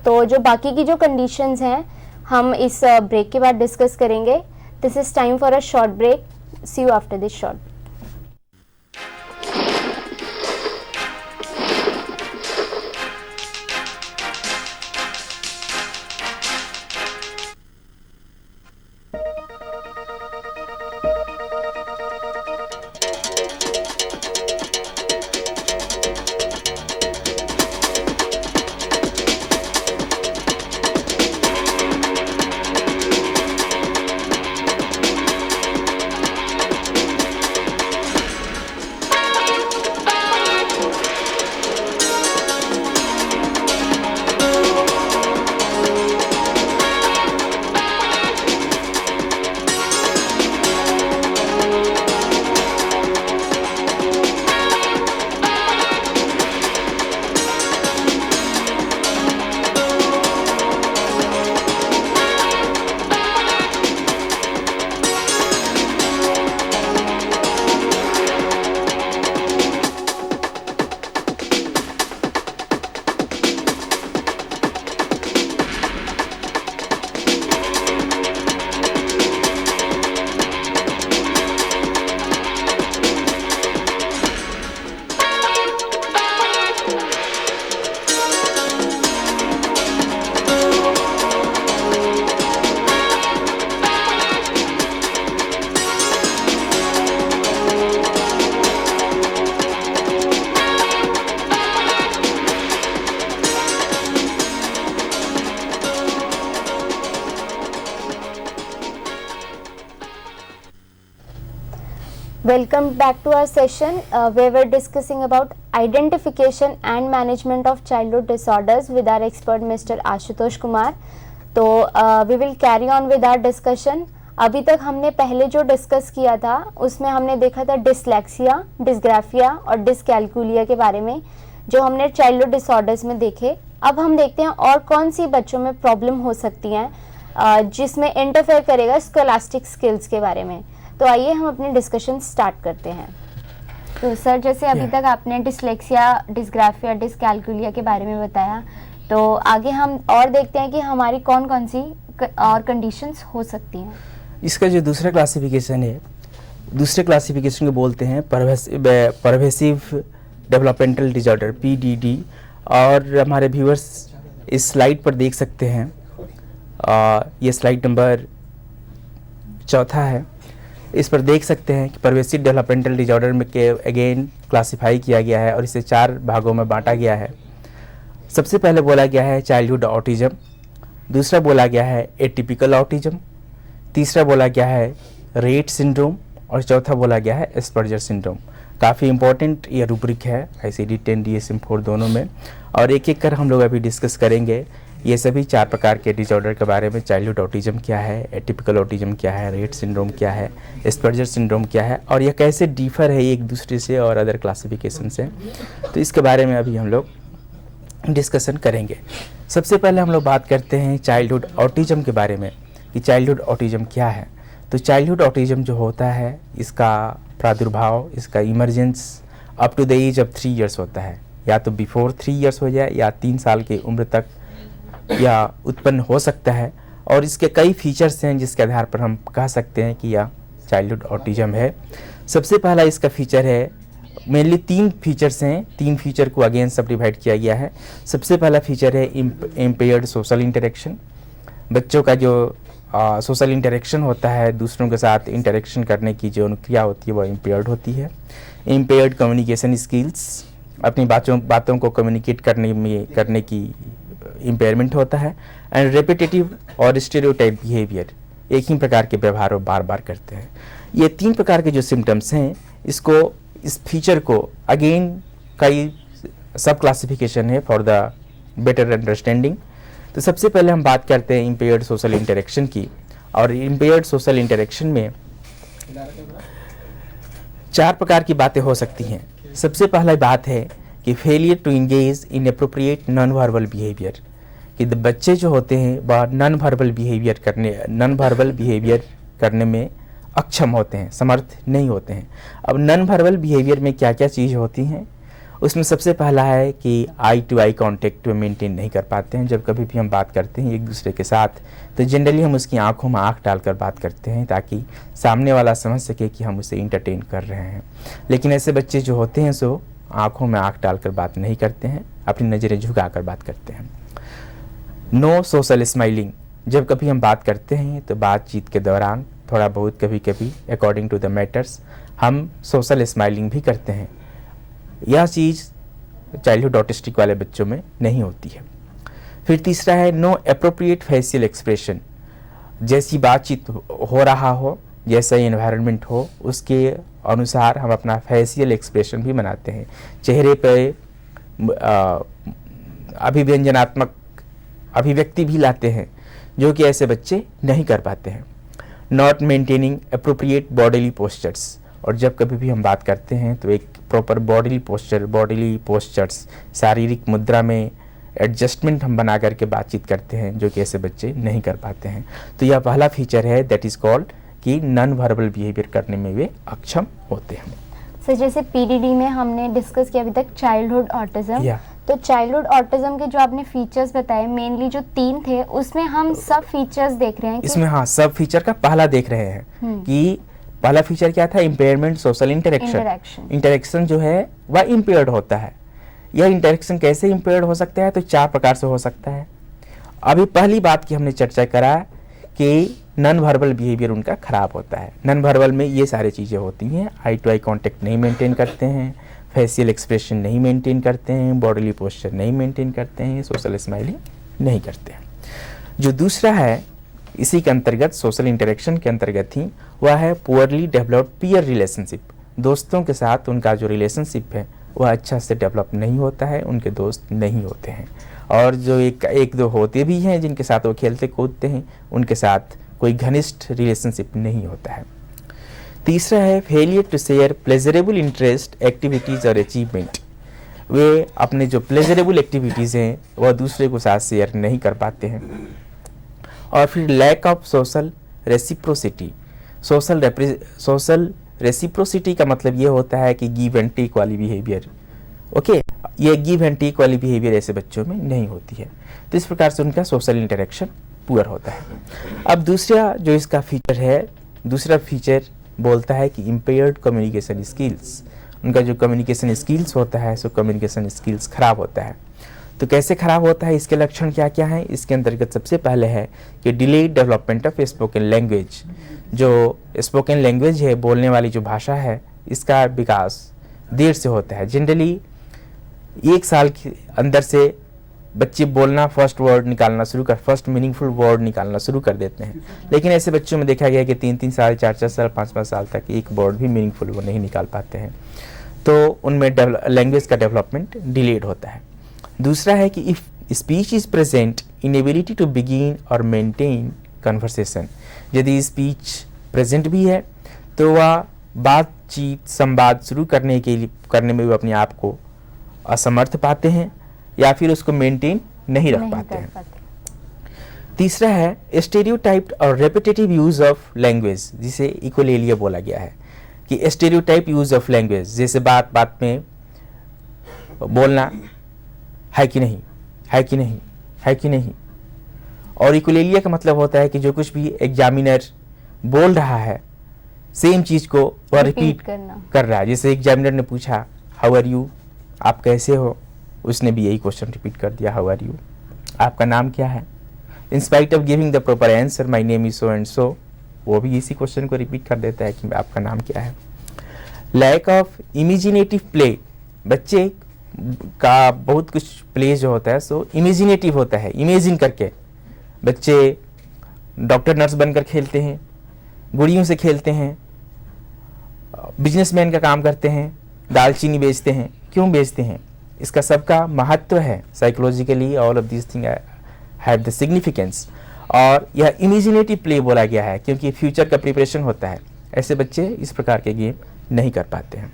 तो जो बाकी की जो कंडीशंस हैं हम इस ब्रेक के बाद डिस्कस करेंगे। This is time for a short break. See you after this short. Welcome back to our session where we're discussing about identification and management of childhood disorders with our expert Mr. Ashutosh Kumar. तो we will carry on with our discussion. अभी तक हमने पहले जो discuss किया था उसमें हमने देखा था डिसलेक्सिया, डिसग्राफिया और डिसकैल्कुलिया के बारे में, जो हमने चाइल्डहुड डिसऑर्डर्स में देखे. अब हम देखते हैं और कौन सी बच्चों में प्रॉब्लम हो सकती हैं जिसमें इंटरफेयर करेगा स्कॉलास्टिक स्किल्स के बारे में. तो आइए हम अपनी डिस्कशन स्टार्ट करते हैं. तो सर, जैसे अभी तक आपने डिसलेक्सिया, डिसग्राफिया, डिसकैल्कुलिया के बारे में बताया, तो आगे हम और देखते हैं कि हमारी कौन कौन सी और कंडीशंस हो सकती हैं. इसका जो दूसरा क्लासिफिकेशन है, दूसरे क्लासिफिकेशन को बोलते हैं परवेसिव डेवलपमेंटल डिसऑर्डर, PDD. और हमारे व्यूअर्स इस स्लाइड पर देख सकते हैं, ये स्लाइड नंबर 4 है. इस पर देख सकते हैं कि परवेसिव डेवलपमेंटल डिसऑर्डर में के अगेन क्लासिफाई किया गया है और इसे 4 भागों में बांटा गया है. सबसे पहले बोला गया है चाइल्डहुड ऑटिज्म, दूसरा बोला गया है एटिपिकल ऑटिज्म, तीसरा बोला गया है रेट सिंड्रोम और चौथा बोला गया है एस्पर्जर सिंड्रोम. काफ़ी इंपॉर्टेंट ये रूब्रिक है ICD-10 DSM-4 दोनों में, और एक एक कर हम लोग अभी डिस्कस करेंगे ये सभी 4 प्रकार के डिसऑर्डर के बारे में. चाइल्डहुड ऑटिज्म क्या है, एटिपिकल ऑटिज्म क्या है, रेट सिंड्रोम क्या है, एस्पर्जर सिंड्रोम क्या है, और यह कैसे डिफर है एक दूसरे से और अदर क्लासिफिकेशन से. तो इसके बारे में अभी हम लोग डिस्कशन करेंगे. सबसे पहले हम लोग बात करते हैं चाइल्डहुड ऑटिज्म के बारे में कि चाइल्डहुड ऑटिज्म क्या है. तो चाइल्डहुड ऑटिज्म जो होता है, इसका प्रादुर्भाव, इसका emergence up to the age of 3 years होता है. या तो बिफोर 3 इयर्स हो जाए या 3 साल की उम्र तक या उत्पन्न हो सकता है. और इसके कई फीचर्स हैं जिसके आधार पर हम कह सकते हैं कि यह चाइल्डहुड ऑटिज्म है. सबसे पहला इसका फीचर है, मेनली 3 फीचर्स हैं, 3 फीचर को अगेन सब डिवाइड किया गया है. सबसे पहला फीचर है इम्पेयर्ड सोशल इंटरेक्शन. बच्चों का जो सोशल इंटरेक्शन होता है, दूसरों के साथ इंटरेक्शन करने की जो अनुक्रिया होती है वह इम्पेयर्ड होती है. इम्पेयर्ड कम्युनिकेशन स्किल्स, अपनी बातों को कम्युनिकेट करने की इम्पेयरमेंट होता है. एंड रेपिटेटिव और स्टेरियोटाइप बिहेवियर, एक ही प्रकार के व्यवहार बार बार करते हैं. ये 3 प्रकार के जो सिम्टम्स हैं, इस फीचर को अगेन कई सब क्लासिफिकेशन है फॉर द बेटर अंडरस्टैंडिंग. तो सबसे पहले हम बात करते हैं इम्पेयर्ड सोशल इंटरेक्शन की. और इम्पेयर्ड सोशल इंटरेक्शन में 4 प्रकार की बातें हो सकती हैं. सबसे पहला बात है कि failure to engage in appropriate non verbal behaviour, कि बच्चे जो होते हैं वह नॉन वर्बल बिहेवियर करने में अक्षम होते हैं, समर्थ नहीं होते हैं. अब नॉन वर्बल बिहेवियर में क्या क्या चीज़ होती हैं, उसमें सबसे पहला है कि आई टू आई कॉन्टेक्ट मेंटेन नहीं कर पाते हैं. जब कभी भी हम बात करते हैं एक दूसरे के साथ, तो जनरली हम उसकी आंखों में आंख डालकर बात करते हैं ताकि सामने वाला समझ सके कि हम उसे इंटरटेन कर रहे हैं. लेकिन ऐसे बच्चे जो होते हैं सो आंखों में आंख डालकर बात नहीं करते हैं, अपनी नज़रें झुकाकर बात करते हैं. नो सोशल स्माइलिंग, जब कभी हम बात करते हैं तो बातचीत के दौरान थोड़ा बहुत कभी कभी अकॉर्डिंग टू द मैटर्स हम सोशल स्माइलिंग भी करते हैं. यह चीज़ चाइल्डहुड ऑटिस्टिक वाले बच्चों में नहीं होती है. फिर तीसरा है नो एप्रोप्रिएट फेशियल एक्सप्रेशन, जैसी बातचीत हो रहा हो, जैसा एनवायरनमेंट हो, उसके अनुसार हम अपना फेशियल एक्सप्रेशन भी बनाते हैं. चेहरे पे अभिव्यंजनात्मक अभिव्यक्ति भी लाते हैं, जो कि ऐसे बच्चे नहीं कर पाते हैं. Not maintaining appropriate bodily postures, और जब कभी भी हम बात करते हैं तो एक प्रॉपर बॉडीली पोस्चर्स, शारीरिक मुद्रा में एडजस्टमेंट हम बना करके बातचीत करते हैं, जो कि ऐसे बच्चे नहीं कर पाते हैं. तो यह पहला फीचर है, दैट इज़ कॉल्ड कि नॉन वर्बल बिहेवियर करने में वे अक्षम होते हैं. सर, जैसे PDD में हमने डिस्कस किया अभी तक चाइल्डहुड ऑटिज्म, तो चाइल्डहुड ऑटिज्म के जो आपने फीचर्स बताए, मेनली जो 3 थे, उसमें हम सब फीचर्स देख रहे हैं इसमें. हाँ, सब फीचर का पहला देख रहे हैं कि पहला फीचर क्या था, इम्पेयरमेंट सोशल इंटरेक्शन जो है वह इम्पेयर्ड होता है. यह इंटरेक्शन कैसे इम्पेयर्ड हो सकता है, तो 4 प्रकार से हो सकता है. अभी पहली बात की हमने चर्चा करा कि नॉन वर्बल बिहेवियर उनका खराब होता है. नॉन वर्बल में ये सारी चीज़ें होती हैं, आई टू आई कॉन्टेक्ट नहीं मेंटेन करते हैं, फेशियल एक्सप्रेशन नहीं मेंटेन करते हैं, बॉडीली पोस्चर नहीं मेंटेन करते हैं, सोशल स्माइलिंग नहीं करते हैं. जो दूसरा है, इसी के अंतर्गत, सोशल इंटरेक्शन के अंतर्गत थी, वह है पुअरली डेवलप्ड पीयर रिलेशनशिप। दोस्तों के साथ उनका जो रिलेशनशिप है वह अच्छा से डेवलप नहीं होता है, उनके दोस्त नहीं होते हैं, और जो एक दो होते भी हैं जिनके साथ वो खेलते कूदते हैं, उनके साथ कोई घनिष्ठ रिलेशनशिप नहीं होता है। तीसरा है failure to share pleasurable interest activities और अचीवमेंट। वे अपने जो प्लेजरेबल एक्टिविटीज़ हैं वह दूसरे को साथ शेयर नहीं कर पाते हैं। और फिर lack of social reciprocity. Social reciprocity का मतलब ये होता है कि गिव एंड टेक वाली बिहेवियर, ओके, ये गिव एंड टेक वाली बिहेवियर ऐसे बच्चों में नहीं होती है, तो इस प्रकार से उनका सोशल इंटरेक्शन पुअर होता है। अब दूसरा जो इसका फीचर है, दूसरा फीचर बोलता है कि इम्पेयर्ड कम्युनिकेशन स्किल्स। उनका जो कम्युनिकेशन स्किल्स होता है सो कम्युनिकेशन स्किल्स खराब होता है। तो कैसे खराब होता है, इसके लक्षण क्या क्या हैं? इसके अंतर्गत सबसे पहले है कि delayed development of spoken language. जो स्पोकन लैंग्वेज है, बोलने वाली जो भाषा है, इसका विकास देर से होता है। जनरली 1 साल के अंदर से बच्चे बोलना, फर्स्ट मीनिंगफुल वर्ड निकालना शुरू कर देते हैं, लेकिन ऐसे बच्चों में देखा गया कि 3-3 साल, 4-4 साल, 5-5 साल तक एक वर्ड भी मीनिंगफुल वो नहीं निकाल पाते हैं, तो उनमें लैंग्वेज का डेवलपमेंट डिलेड होता है। दूसरा है कि if speech is present, inability to begin और मेंटेन कन्वर्सेशन। यदि स्पीच प्रेजेंट भी है तो वह बातचीत, संवाद शुरू करने में भी अपने आप को असमर्थ पाते हैं या फिर उसको मेंटेन नहीं रख पाते हैं। तीसरा है स्टेरियोटाइप्ड और रेपिटेटिव यूज ऑफ लैंग्वेज, जिसे इकोलेलिया बोला गया है कि स्टेरियोटाइप यूज ऑफ लैंग्वेज, जैसे बात बात में बोलना है कि नहीं, है कि नहीं, है कि नहीं। और इकोलेलिया का मतलब होता है कि जो कुछ भी एग्जामिनर बोल रहा है सेम चीज को वह रिपीट कर रहा है। जैसे एग्जामिनर ने पूछा हाउ आर यू, आप कैसे हो, उसने भी यही क्वेश्चन रिपीट कर दिया, हाउ आर यू, आपका नाम क्या है। इन spite of giving the proper answer, my name is so and so, वो भी इसी क्वेश्चन को रिपीट कर देता है कि आपका नाम क्या है। Lack of imaginative play. बच्चे का बहुत कुछ प्ले जो होता है सो इमेजिनेटिव होता है, इमेजिन करके बच्चे डॉक्टर नर्स बनकर खेलते हैं, गुड़ियों से खेलते हैं, बिजनेसमैन का काम करते हैं, दालचीनी बेचते हैं। क्यों बेचते हैं? इसका सबका महत्व है psychologically, all of this thing have the significance. और यह इमेजिनेटिव प्ले बोला गया है क्योंकि फ्यूचर का प्रिपरेशन होता है। ऐसे बच्चे इस प्रकार के गेम नहीं कर पाते हैं,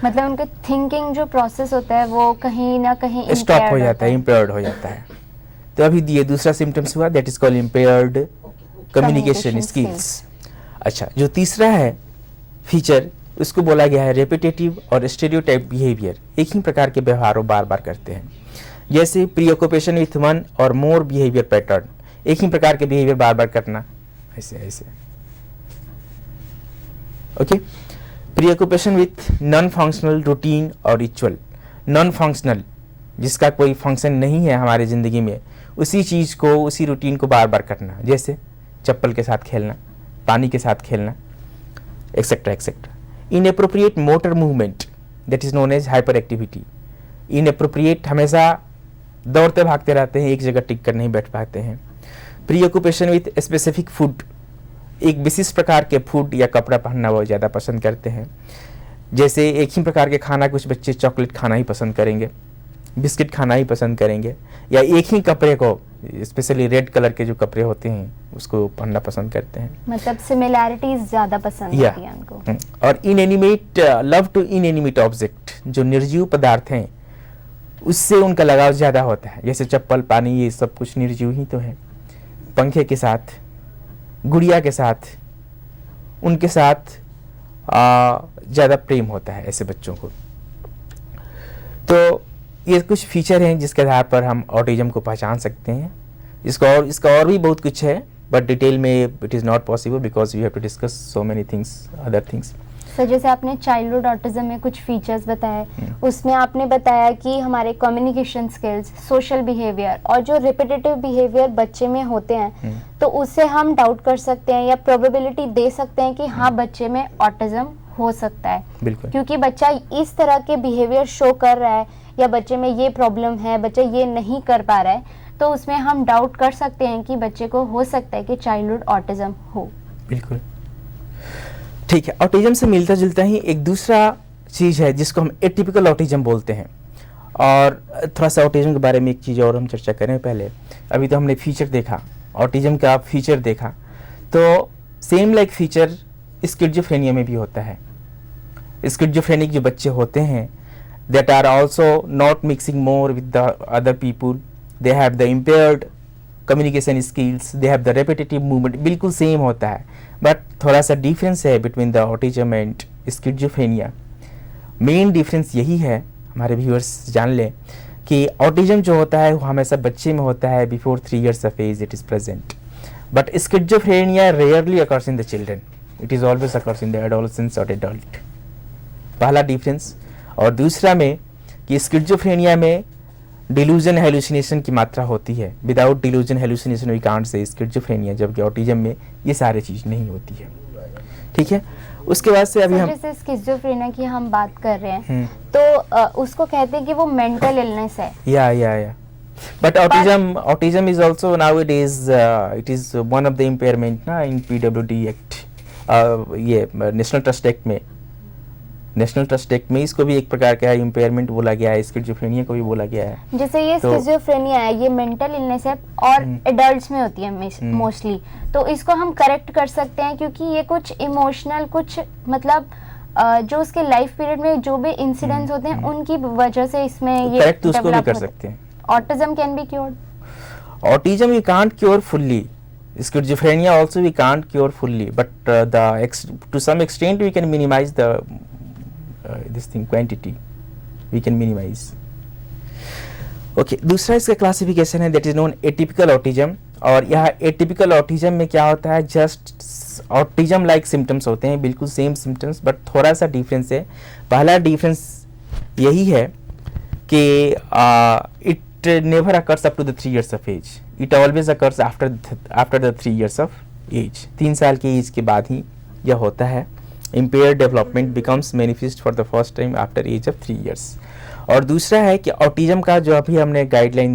मतलब उनके थिंकिंग जो प्रोसेस होता है वो कहीं ना कहीं स्टॉप हो जाता है, इम्पेयर्ड हो जाता है। तो अभी ये दूसरा सिम्टम्स हुआ, that is called impaired communication skills. अच्छा, जो तीसरा है फीचर, उसको बोला गया है रेपिटेटिव और स्टेरियोटाइप बिहेवियर। एक ही प्रकार के व्यवहारों बार बार करते हैं, जैसे प्रीऑक्यूपेशन विथ वन और मोर बिहेवियर पैटर्न। एक ही प्रकार के बिहेवियर बार बार करना, ऐसे ऐसे, okay. प्रीऑक्यूपेशन with non functional routine और रिचुअल। नॉन फंक्शनल, जिसका कोई फंक्शन नहीं है हमारे ज़िंदगी में, उसी चीज़ को, उसी रूटीन को बार बार करना, जैसे चप्पल के साथ खेलना, पानी के साथ खेलना, etcetera etcetera. Inappropriate motor movement, that is known as hyperactivity. Inappropriate, हमेशा दौड़ते भागते रहते हैं, एक जगह टिक कर नहीं बैठ पाते हैं। प्रीऑक्यूपेशन विथ स्पेसिफिक फूड, एक विशिष्ट प्रकार के फूड या कपड़ा पहनना वो ज़्यादा पसंद करते हैं। जैसे एक ही प्रकार के खाना, कुछ बच्चे चॉकलेट खाना ही पसंद करेंगे, बिस्किट खाना ही पसंद करेंगे, या एक ही कपड़े को, स्पेशली रेड कलर के जो कपड़े होते हैं उसको पहनना पसंद करते हैं। मतलब सिमिलैरिटीज ज़्यादा पसंद होती हैं उनको। और inanimate, love to inanimate object, जो निर्जीव पदार्थ हैं उससे उनका लगाव ज़्यादा होता है। जैसे चप्पल, पानी, ये सब कुछ निर्जीव ही तो है। पंखे के साथ, गुड़िया के साथ, उनके साथ ज़्यादा प्रेम होता है ऐसे बच्चों को। तो ये कुछ फीचर हैं जिसके आधार पर हम ऑटिज्म को पहचान सकते हैं। इसका और भी बहुत कुछ है, बट डिटेल में it is not possible because we have to discuss so many things, other things. Sir, जैसे आपने चाइल्डहुड ऑटिज्म में कुछ फीचर्स बताए, उसमें आपने बताया कि हमारे कम्युनिकेशन स्किल्स, सोशल बिहेवियर और जो रिपीटेटिव बिहेवियर बच्चे में होते हैं, तो उससे हम डाउट कर सकते हैं या प्रोबेबिलिटी दे सकते हैं कि हाँ, बच्चे में ऑटिज्म हो सकता है। बिल्कुल, क्योंकि बच्चा इस तरह के बिहेवियर शो कर रहा है या बच्चे में ये प्रॉब्लम है, बच्चा ये नहीं कर पा रहा है, तो उसमें हम डाउट कर सकते हैं कि बच्चे को हो सकता है कि चाइल्डहुड ऑटिज्म हो। बिल्कुल ठीक है। ऑटिज्म से मिलता जुलता ही एक दूसरा चीज़ है जिसको हम एटिपिकल ऑटिज्म बोलते हैं। और थोड़ा सा ऑटिज्म के बारे में एक चीज़ और हम चर्चा करें पहले। अभी तो हमने फीचर देखा, ऑटिज्म का फीचर देखा, तो सेम लाइक फीचर स्किज़ोफ्रेनिया में भी होता है। स्किज़ोफ्रेनिक जो बच्चे होते हैं that are also not mixing more with the other people, they have the impaired communication skills, they have the repetitive movement, बिल्कुल सेम होता है, बट थोड़ा सा डिफरेंस है between the autism and schizophrenia. Main difference यही है, हमारे viewers जान लें कि ऑटिज्म जो होता है वो हमेशा बच्चे में होता है, before 3 years of age it is present, but schizophrenia rarely occurs in the children, it is always occurs in the adolescents or adult। पहला डिफरेंस। और दूसरा में कि स्किज़ोफ्रेनिया में डिल्यूजन हेलुसिनेशन की मात्रा होती है, without delusion hallucination we can't say schizophrenia, जबकि ऑटिज्म में ये सारी चीज़ नहीं होती है। ठीक है, उसके बाद से अभी हम जैसे स्किज़ोफ्रेनिया की हम बात कर रहे हैं तो उसको कहते हैं कि वो मेंटल इलनेस है। या but autism is also nowadays it is one of the impairment ना इन पीडब्ल्यूडी एक्ट, ये नेशनल ट्रस्ट एक्ट में इसको भी एक प्रकार का इम्पेयरमेंट बोला गया है, स्किज़ोफ्रेनिया को भी बोला गया है। जैसे ये स्किज़ोफ्रेनिया है, ये मेंटल इलनेस है और एडल्ट्स में होती है मोस्टली, तो इसको हम करेक्ट कर सकते हैं क्योंकि ये कुछ इमोशनल, कुछ मतलब जो उसके लाइफ पीरियड में जो भी इंसिडेंट्स होते हैं उनकी वजह से इसमें ये करेक्ट उसको भी कर सकते हैं। Autism can be cured, autism we can't cure fully, schizophrenia also we can't cure fully, but to some extent we can minimize the this thing quantity, we can minimize। okay, दूसरा इसका classification है that is known atypical autism. और यह atypical autism में क्या होता है, just autism like symptoms होते हैं, बिल्कुल सेम सिम्टम्स, बट थोड़ा सा डिफरेंस है। पहला डिफरेंस यही है कि it never occurs up to the 3 years of age, it always occurs after the 3 years of age, 3 साल की एज के बाद ही यह होता है। impaired development becomes manifest for the first time after age of 3 years। और दूसरा है कि ऑटिज्म का जो अभी हमने गाइडलाइन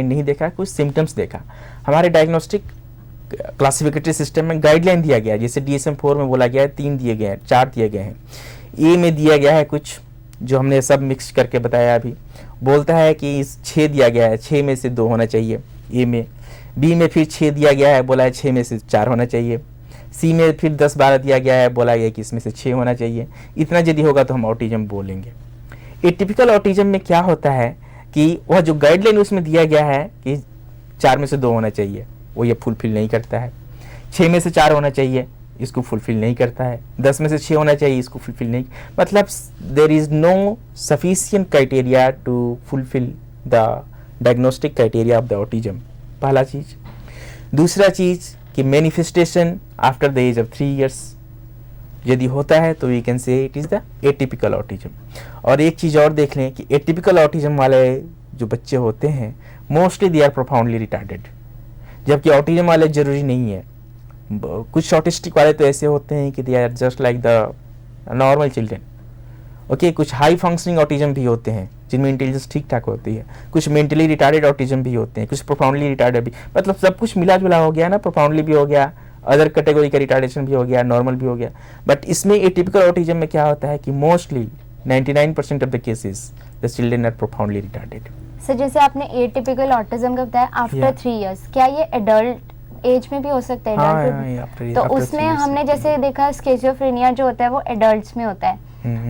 नहीं देखा, कुछ सिम्टम्स देखा। हमारे डायग्नोस्टिक क्लासिफिकेटरी सिस्टम में गाइडलाइन दिया गया है, जैसे DSM-4 में बोला गया है 3 दिए गए हैं, 4 दिए गए हैं। ए में दिया गया है कुछ जो हमने सब मिक्स करके बताया, अभी बोलता है कि 6 दिया गया है, 6 में से 2 होना चाहिए ए में। बी में फिर 6 दिया गया है, बोला है 6 में से 4 होना चाहिए। सी में फिर 10-12 दिया गया है, बोला गया कि इसमें से 6 होना चाहिए। इतना यदि होगा तो हम ऑटिज्म बोलेंगे। एटिपिकल ऑटिज्म में क्या होता है कि वह जो गाइडलाइन उसमें दिया गया है कि 4 में से 2 होना चाहिए, वो ये फुलफिल नहीं करता है। 6 में से 4 होना चाहिए, इसको फुलफिल नहीं करता है। 10 में से 6 होना चाहिए, इसको फुलफिल नहीं, मतलब there is no sufficient criteria to fulfil the diagnostic criteria of the autism, पहला चीज। दूसरा चीज कि manifestation after the age of 3 years यदि होता है तो we can say it is the atypical autism. और एक चीज़ और देख लें कि एटिपिकल ऑटिज्म वाले जो बच्चे होते हैं mostly they are profoundly retarded, जबकि ऑटिज्म वाले जरूरी नहीं है। कुछ ऑटिस्टिक वाले तो ऐसे होते हैं कि they are just like the normal children. Okay, कुछ हाई फंक्शनिंग ऑटिज्म भी होते हैं जिनमें इंटेलिजेंस ठीक ठाक होती है, कुछ मेंटली रिटार्डेड ऑटिज्म भी होते हैं, कुछ प्रोफाउंडली रिटार्डेड भी, मतलब सब कुछ मिला जुला हो गया ना, प्रोफाउंडली भी हो गया, अदर कैटेगरी का रिटार्डेशन भी हो गया, नॉर्मल भी हो गया। बट इसमें एटिपिकल ऑटिज्म में क्या होता है कि mostly 99% of the cases the children are profoundly retarded. Sir जैसे आपने एटिपिकल ऑटिज्म का बताया आफ्टर 3 years, क्या ये एडल्ट एज में भी हो सकता है? हाँ, तो उसमें हमने जैसे देखा स्किज़ोफ्रेनिया जो होता है वो एडल्ट्स में होता है,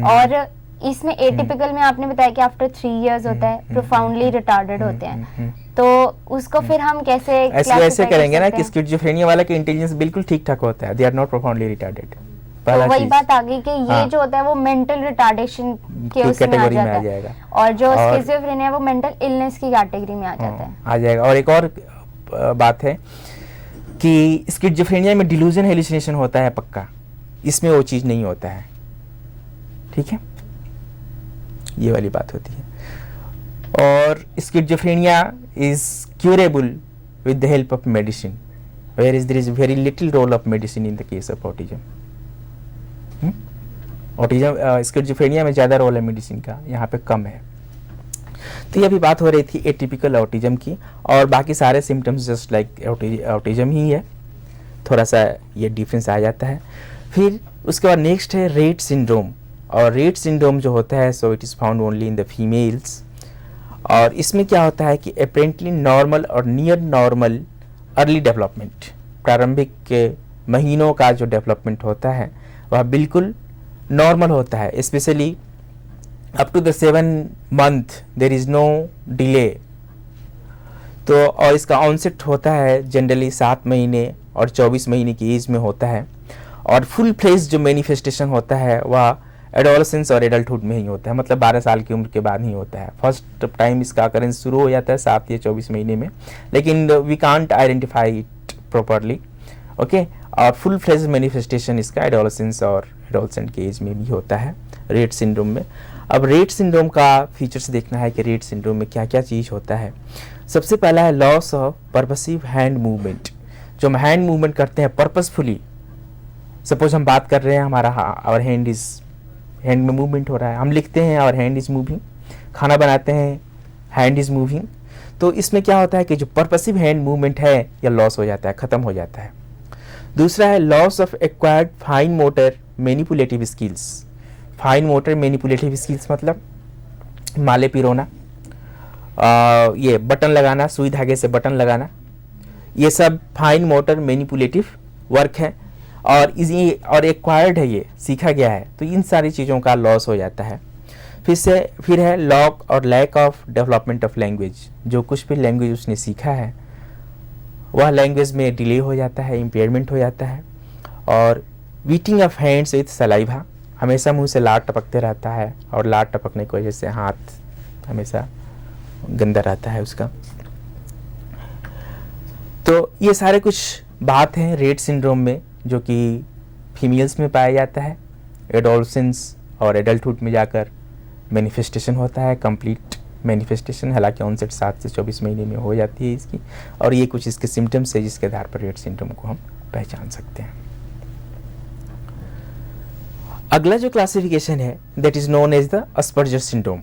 और इसमें एटिपिकल में आपने बताया कि आफ्टर 3 years होता है, प्रोफाउंडली रिटार्डेड होते हैं, तो उसको फिर हम कैसे ऐसे करेंगे ना कि स्किज़ोफ्रेनिया वाला का इंटेलिजेंस बिल्कुल ठीक ठाक होता है, they are not profoundly retarded. तो वही बात आ गई कि ये जो होता है वो मेंटल रिटार्डेशन के उसमें आ जाता है, और जो स्किज़ोफ्रेनिया वो मेंटल इलनेस की कैटेगरी में आ जाता है, आ जाएगा। और एक और बात है कि स्किज़ोफ्रेनिया में डिल्यूजन हेलुसिनेशन होता है पक्का, इसमें वो चीज़ नहीं होता है। ठीक है, ये वाली बात होती है। और schizophrenia is curable with the help of medicine, where is there is very little role of medicine in the case of autism. Autism schizophrenia में ज़्यादा रोल है मेडिसिन का, यहाँ पे कम है। तो ये अभी बात हो रही थी एटिपिकल ऑटिज्म की, और बाकी सारे सिम्टम्स जस्ट लाइक ऑटिज्म ही है, थोड़ा सा ये डिफरेंस आ जाता है। फिर उसके बाद नेक्स्ट है रेट सिंड्रोम, और रेट सिंड्रोम जो होता है सो it is found only in the females. और इसमें क्या होता है कि अपेरेंटली नॉर्मल और नियर नॉर्मल अर्ली डेवलपमेंट, प्रारंभिक के महीनों का जो डेवलपमेंट होता है वह बिल्कुल नॉर्मल होता है, specially up to the 7 month there is no delay. तो और इसका ऑनसेट होता है जनरली 7 महीने और 24 महीने की एज में होता है, और फुल फ्लेज जो मैनिफेस्टेशन होता है वह एडोलसेंस और एडल्टहुड में ही होता है, मतलब 12 साल की उम्र के बाद ही होता है। फर्स्ट टाइम इसका अकरेंस शुरू हो जाता है 7 या 24 महीने में, लेकिन we can't identify it properly, okay. और फुल फ्लेज मैनिफेस्टेशन इसका एडोलसेंस और एडोलसेंट के एज में भी होता है रेट सिंड्रोम में। अब रेट सिंड्रोम का फीचर्स देखना है कि रेट सिंड्रोम में क्या क्या चीज़ होता है। सबसे पहला है loss of purposive hand movement. जो हम हैंड मूवमेंट करते हैं पर्पसफुली, सपोज हम बात कर रहे हैं, हमारा आवर हैंड में मूवमेंट हो रहा है, हम लिखते हैं आवर हैंड इज मूविंग, खाना बनाते हैं हैंड इज मूविंग, तो इसमें क्या होता है कि जो पर्पसिव हैंड मूवमेंट है यह लॉस हो जाता है, ख़त्म हो जाता है। दूसरा है loss of acquired fine motor manipulative skills. Fine motor manipulative skills मतलब माले पिरोना, ये बटन लगाना, सुई धागे से बटन लगाना, ये सब फाइन मोटर मैनिपुलेटिव वर्क है, और एक्वायर्ड है, ये सीखा गया है, तो इन सारी चीज़ों का लॉस हो जाता है। फिर है लॉक और lack of development of language. जो कुछ भी लैंग्वेज उसने सीखा है वह लैंग्वेज में डिले हो जाता है, इम्पेयरमेंट हो जाता है। और beating of hands with saliva, हमेशा मुंह से लार टपकते रहता है, और लार टपकने की वजह से हाथ हमेशा गंदा रहता है उसका। तो ये सारे कुछ बात हैं रेट सिंड्रोम में जो कि फीमेल्स में पाया जाता है। एडोलसेंस और एडल्टहुड में जाकर मैनिफेस्टेशन होता है, कंप्लीट मैनिफेस्टेशन, हालांकि ऑनसेट 7 से 24 महीने में हो जाती है इसकी। और ये कुछ इसके सिम्टम्स है जिसके आधार पर रेट सिंड्रोम को हम पहचान सकते हैं। अगला जो क्लासिफिकेशन है that is known as the Asperger syndrome.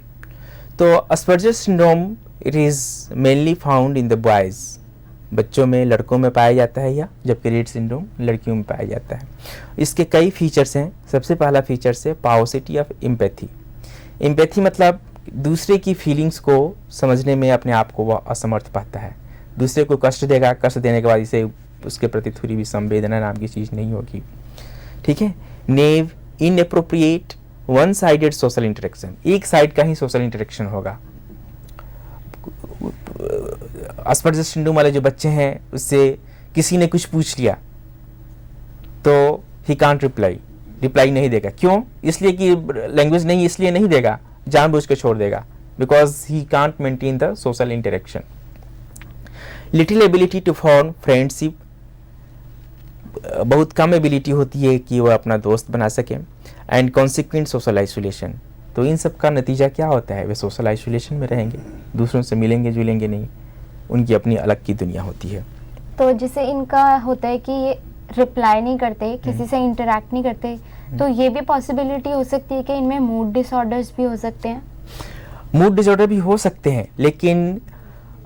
तो Asperger syndrome it is mainly found in the boys, बच्चों में, लड़कों में पाया जाता है, या जबकि रेट सिंड्रोम लड़कियों में पाया जाता है। इसके कई फीचर्स हैं। सबसे पहला फीचर्स है पाओसिटी ऑफ एम्पैथी। एम्पैथी मतलब दूसरे की फीलिंग्स को समझने में अपने आप को वह असमर्थ पाता है। दूसरे को कष्ट देगा, कष्ट देने के बाद इसे उसके प्रति थोड़ी भी संवेदना नाम की चीज़ नहीं होगी, ठीक है। Naive inappropriate one sided social interaction, एक साइड का ही सोशल इंटरेक्शन होगा। अस्पर्जर सिंड्रोम वाले जो बच्चे हैं उससे किसी ने कुछ पूछ लिया तो ही कांट रिप्लाई नहीं देगा। क्यों? इसलिए कि लैंग्वेज नहीं, इसलिए नहीं देगा, जानबूझ के छोड़ देगा, because he can't maintain the social interaction. Little ability to form friendship, बहुत कम एबिलिटी होती है कि वह अपना दोस्त बना सके। एंड कॉन्सिक्वेंट सोशल आइसोलेशन, तो इन सब का नतीजा क्या होता है, वे सोशल आइसोलेशन में रहेंगे, दूसरों से मिलेंगे जुलेंगे नहीं, उनकी अपनी अलग की दुनिया होती है। तो जैसे इनका होता है कि ये रिप्लाई नहीं करते, किसी से इंटरेक्ट नहीं करते, तो ये भी पॉसिबिलिटी हो सकती है कि इनमें मूड डिसऑर्डर्स भी हो सकते हैं। मूड डिसऑर्डर भी हो सकते हैं, लेकिन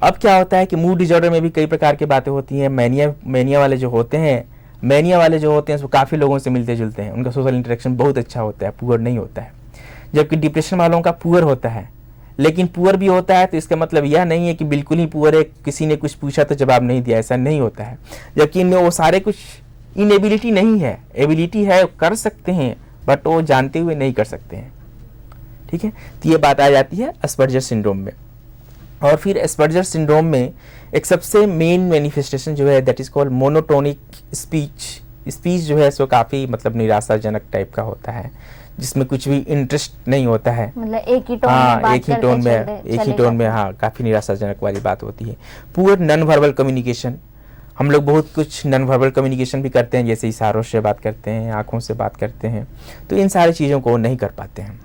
अब क्या होता है कि मूड डिसऑर्डर में भी कई प्रकार की बातें होती हैं। मैनिया वाले जो होते हैं वो काफ़ी लोगों से मिलते जुलते हैं, उनका सोशल इंटरेक्शन बहुत अच्छा होता है, पुअर नहीं होता है। जबकि डिप्रेशन वालों का पुअर होता है, लेकिन पुअर भी होता है तो इसका मतलब यह नहीं है कि बिल्कुल ही पुअर है, किसी ने कुछ पूछा तो जवाब नहीं दिया, ऐसा नहीं होता है। जबकि इनमें वो सारे कुछ इनएबिलिटी नहीं है, एबिलिटी है, कर सकते हैं, बट वो जानते हुए नहीं कर सकते हैं, ठीक है। तो ये बात आ जाती है अस्पर्जर सिंड्रोम में। और फिर अस्पर्जर सिंड्रोम में एक सबसे मेन मैनिफेस्टेशन जो है that is called monotonic speech जो है सो काफ़ी मतलब निराशाजनक टाइप का होता है, जिसमें कुछ भी इंटरेस्ट नहीं होता है, मतलब एक ही टोन में हाँ काफ़ी निराशाजनक वाली बात होती है। पुअर नॉन वर्बल कम्युनिकेशन, हम लोग बहुत कुछ नॉन वर्बल कम्युनिकेशन भी करते हैं, जैसे इशारों से बात करते हैं, आँखों से बात करते हैं, तो इन सारी चीज़ों को नहीं कर पाते हैं।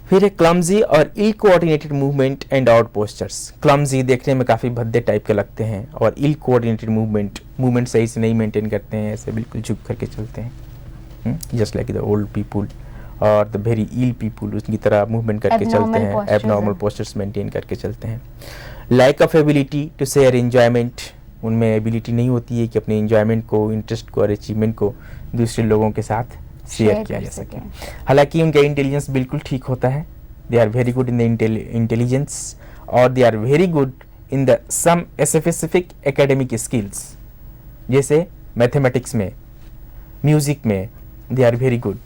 फिर है क्लमजी और ill coordinated movement and out postures. Clumsy देखने में काफ़ी भद्दे टाइप के लगते हैं, और इल कोऑर्डिनेटेड मूवमेंट सही से नहीं मेंटेन करते हैं, ऐसे बिल्कुल झुक करके चलते हैं, just like the old people और द वेरी इल पीपुल उसकी तरह मूवमेंट करके चलते हैं, postures एबनॉर्मल हैं। पोस्चर्स मेंटेन करके चलते हैं। Lack of ability to share enjoyment, उनमें एबिलिटी नहीं होती है कि अपने एंजॉयमेंट को, इंटरेस्ट को और अचीवमेंट को दूसरे लोगों के साथ शेयर किया जा सके। हालांकि उनका इंटेलिजेंस बिल्कुल ठीक होता है, they are very good in the intelligence और they are very good in the some specific academic skills, जैसे मैथमेटिक्स में, म्यूजिक में दे आर वेरी गुड।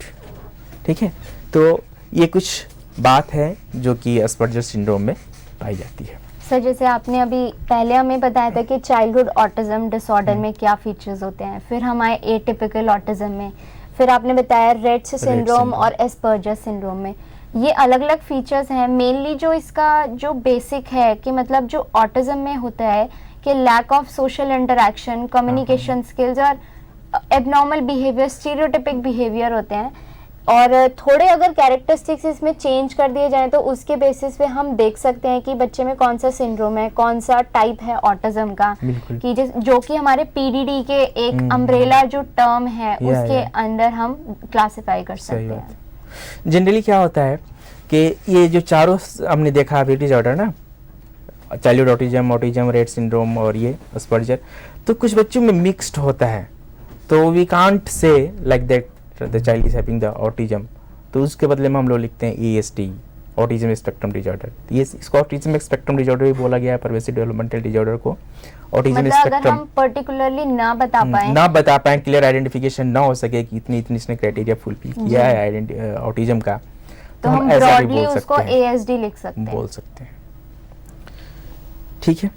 ठीक है, तो ये कुछ बात है जो कि अस्पर्जर सिंड्रोम में पाई जाती है। सर जैसे आपने अभी पहले हमें बताया था कि चाइल्डहुड ऑटिज्म डिसऑर्डर में क्या फीचर्स होते हैं, फिर हम आए एटिपिकल ऑटिज्म में, फिर आपने बताया रेट्स सिंड्रोम और एस्पर्जर सिंड्रोम में। ये अलग अलग फीचर्स हैं। मेनली जो इसका जो बेसिक है कि मतलब जो ऑटिज्म में होता है कि lack of social interaction, communication skills और एबनॉर्मल बिहेवियर, स्टीरियोटिपिक बिहेवियर होते हैं। और थोड़े अगर कैरेक्टरिस्टिक्स इसमें चेंज कर दिए जाएं तो उसके बेसिस पे हम देख सकते हैं कि बच्चे में कौन सा सिंड्रोम है, कौन सा टाइप है ऑटिज्म का, कि जो कि हमारे पीडीडी के एक अम्ब्रेला जो टर्म है उसके अंदर हम क्लासिफाई कर सकते हैं। जनरली क्या होता है कि ये जो चारों हमने देखा डिसऑर्डर ना, चाइल्डहुड ऑटिज्म, रेट सिंड्रोम और ये अस्पर्जर, तो कुछ बच्चों में मिक्स्ड होता है, तो we can't say like that the child is having the autism, तो उसके बदले में हम लोग लिखते हैं ASD, ऑटिज्म स्पेक्ट्रम डिसऑर्डर। ये इसको ऑटिज्म स्पेक्ट्रम डिसऑर्डर भी बोला गया है, परवेसिव डेवलपमेंटल डिसऑर्डर को ऑटिज्म मतलब स्पेक्ट्रम। अगर हम पर्टिकुलरली ना बता पाएं, क्लियर आइडेंटिफिकेशन ना हो सके कि इतनी इसने क्राइटेरिया फुलफिल किया है ऑटिज्म का, तो हम ऐसा भी ब्रॉडली बोल उसको सकते हैं, ASD लिख सकते हैं। बोल सकते हैं। ठीक है,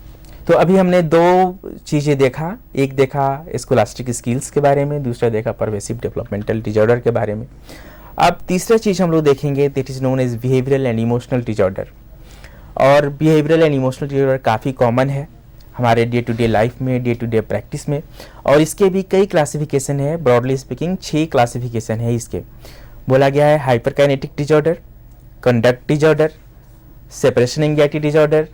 तो अभी हमने दो चीज़ें देखा, एक देखा स्कोलास्टिक स्किल्स के बारे में, दूसरा देखा परवेसिव डेवलपमेंटल डिसऑर्डर के बारे में। अब तीसरा चीज़ हम लोग देखेंगे that is known as behavioural and emotional disorder. और बिहेवियरल एंड इमोशनल डिसऑर्डर काफ़ी कॉमन है हमारे डे टू डे लाइफ में, डे टू डे प्रैक्टिस में, और इसके भी कई क्लासिफिकेशन है। ब्रॉडली स्पीकिंग 6 क्लासिफिकेशन है इसके। बोला गया है hyperkinetic disorder, conduct disorder, separation anxiety disorder,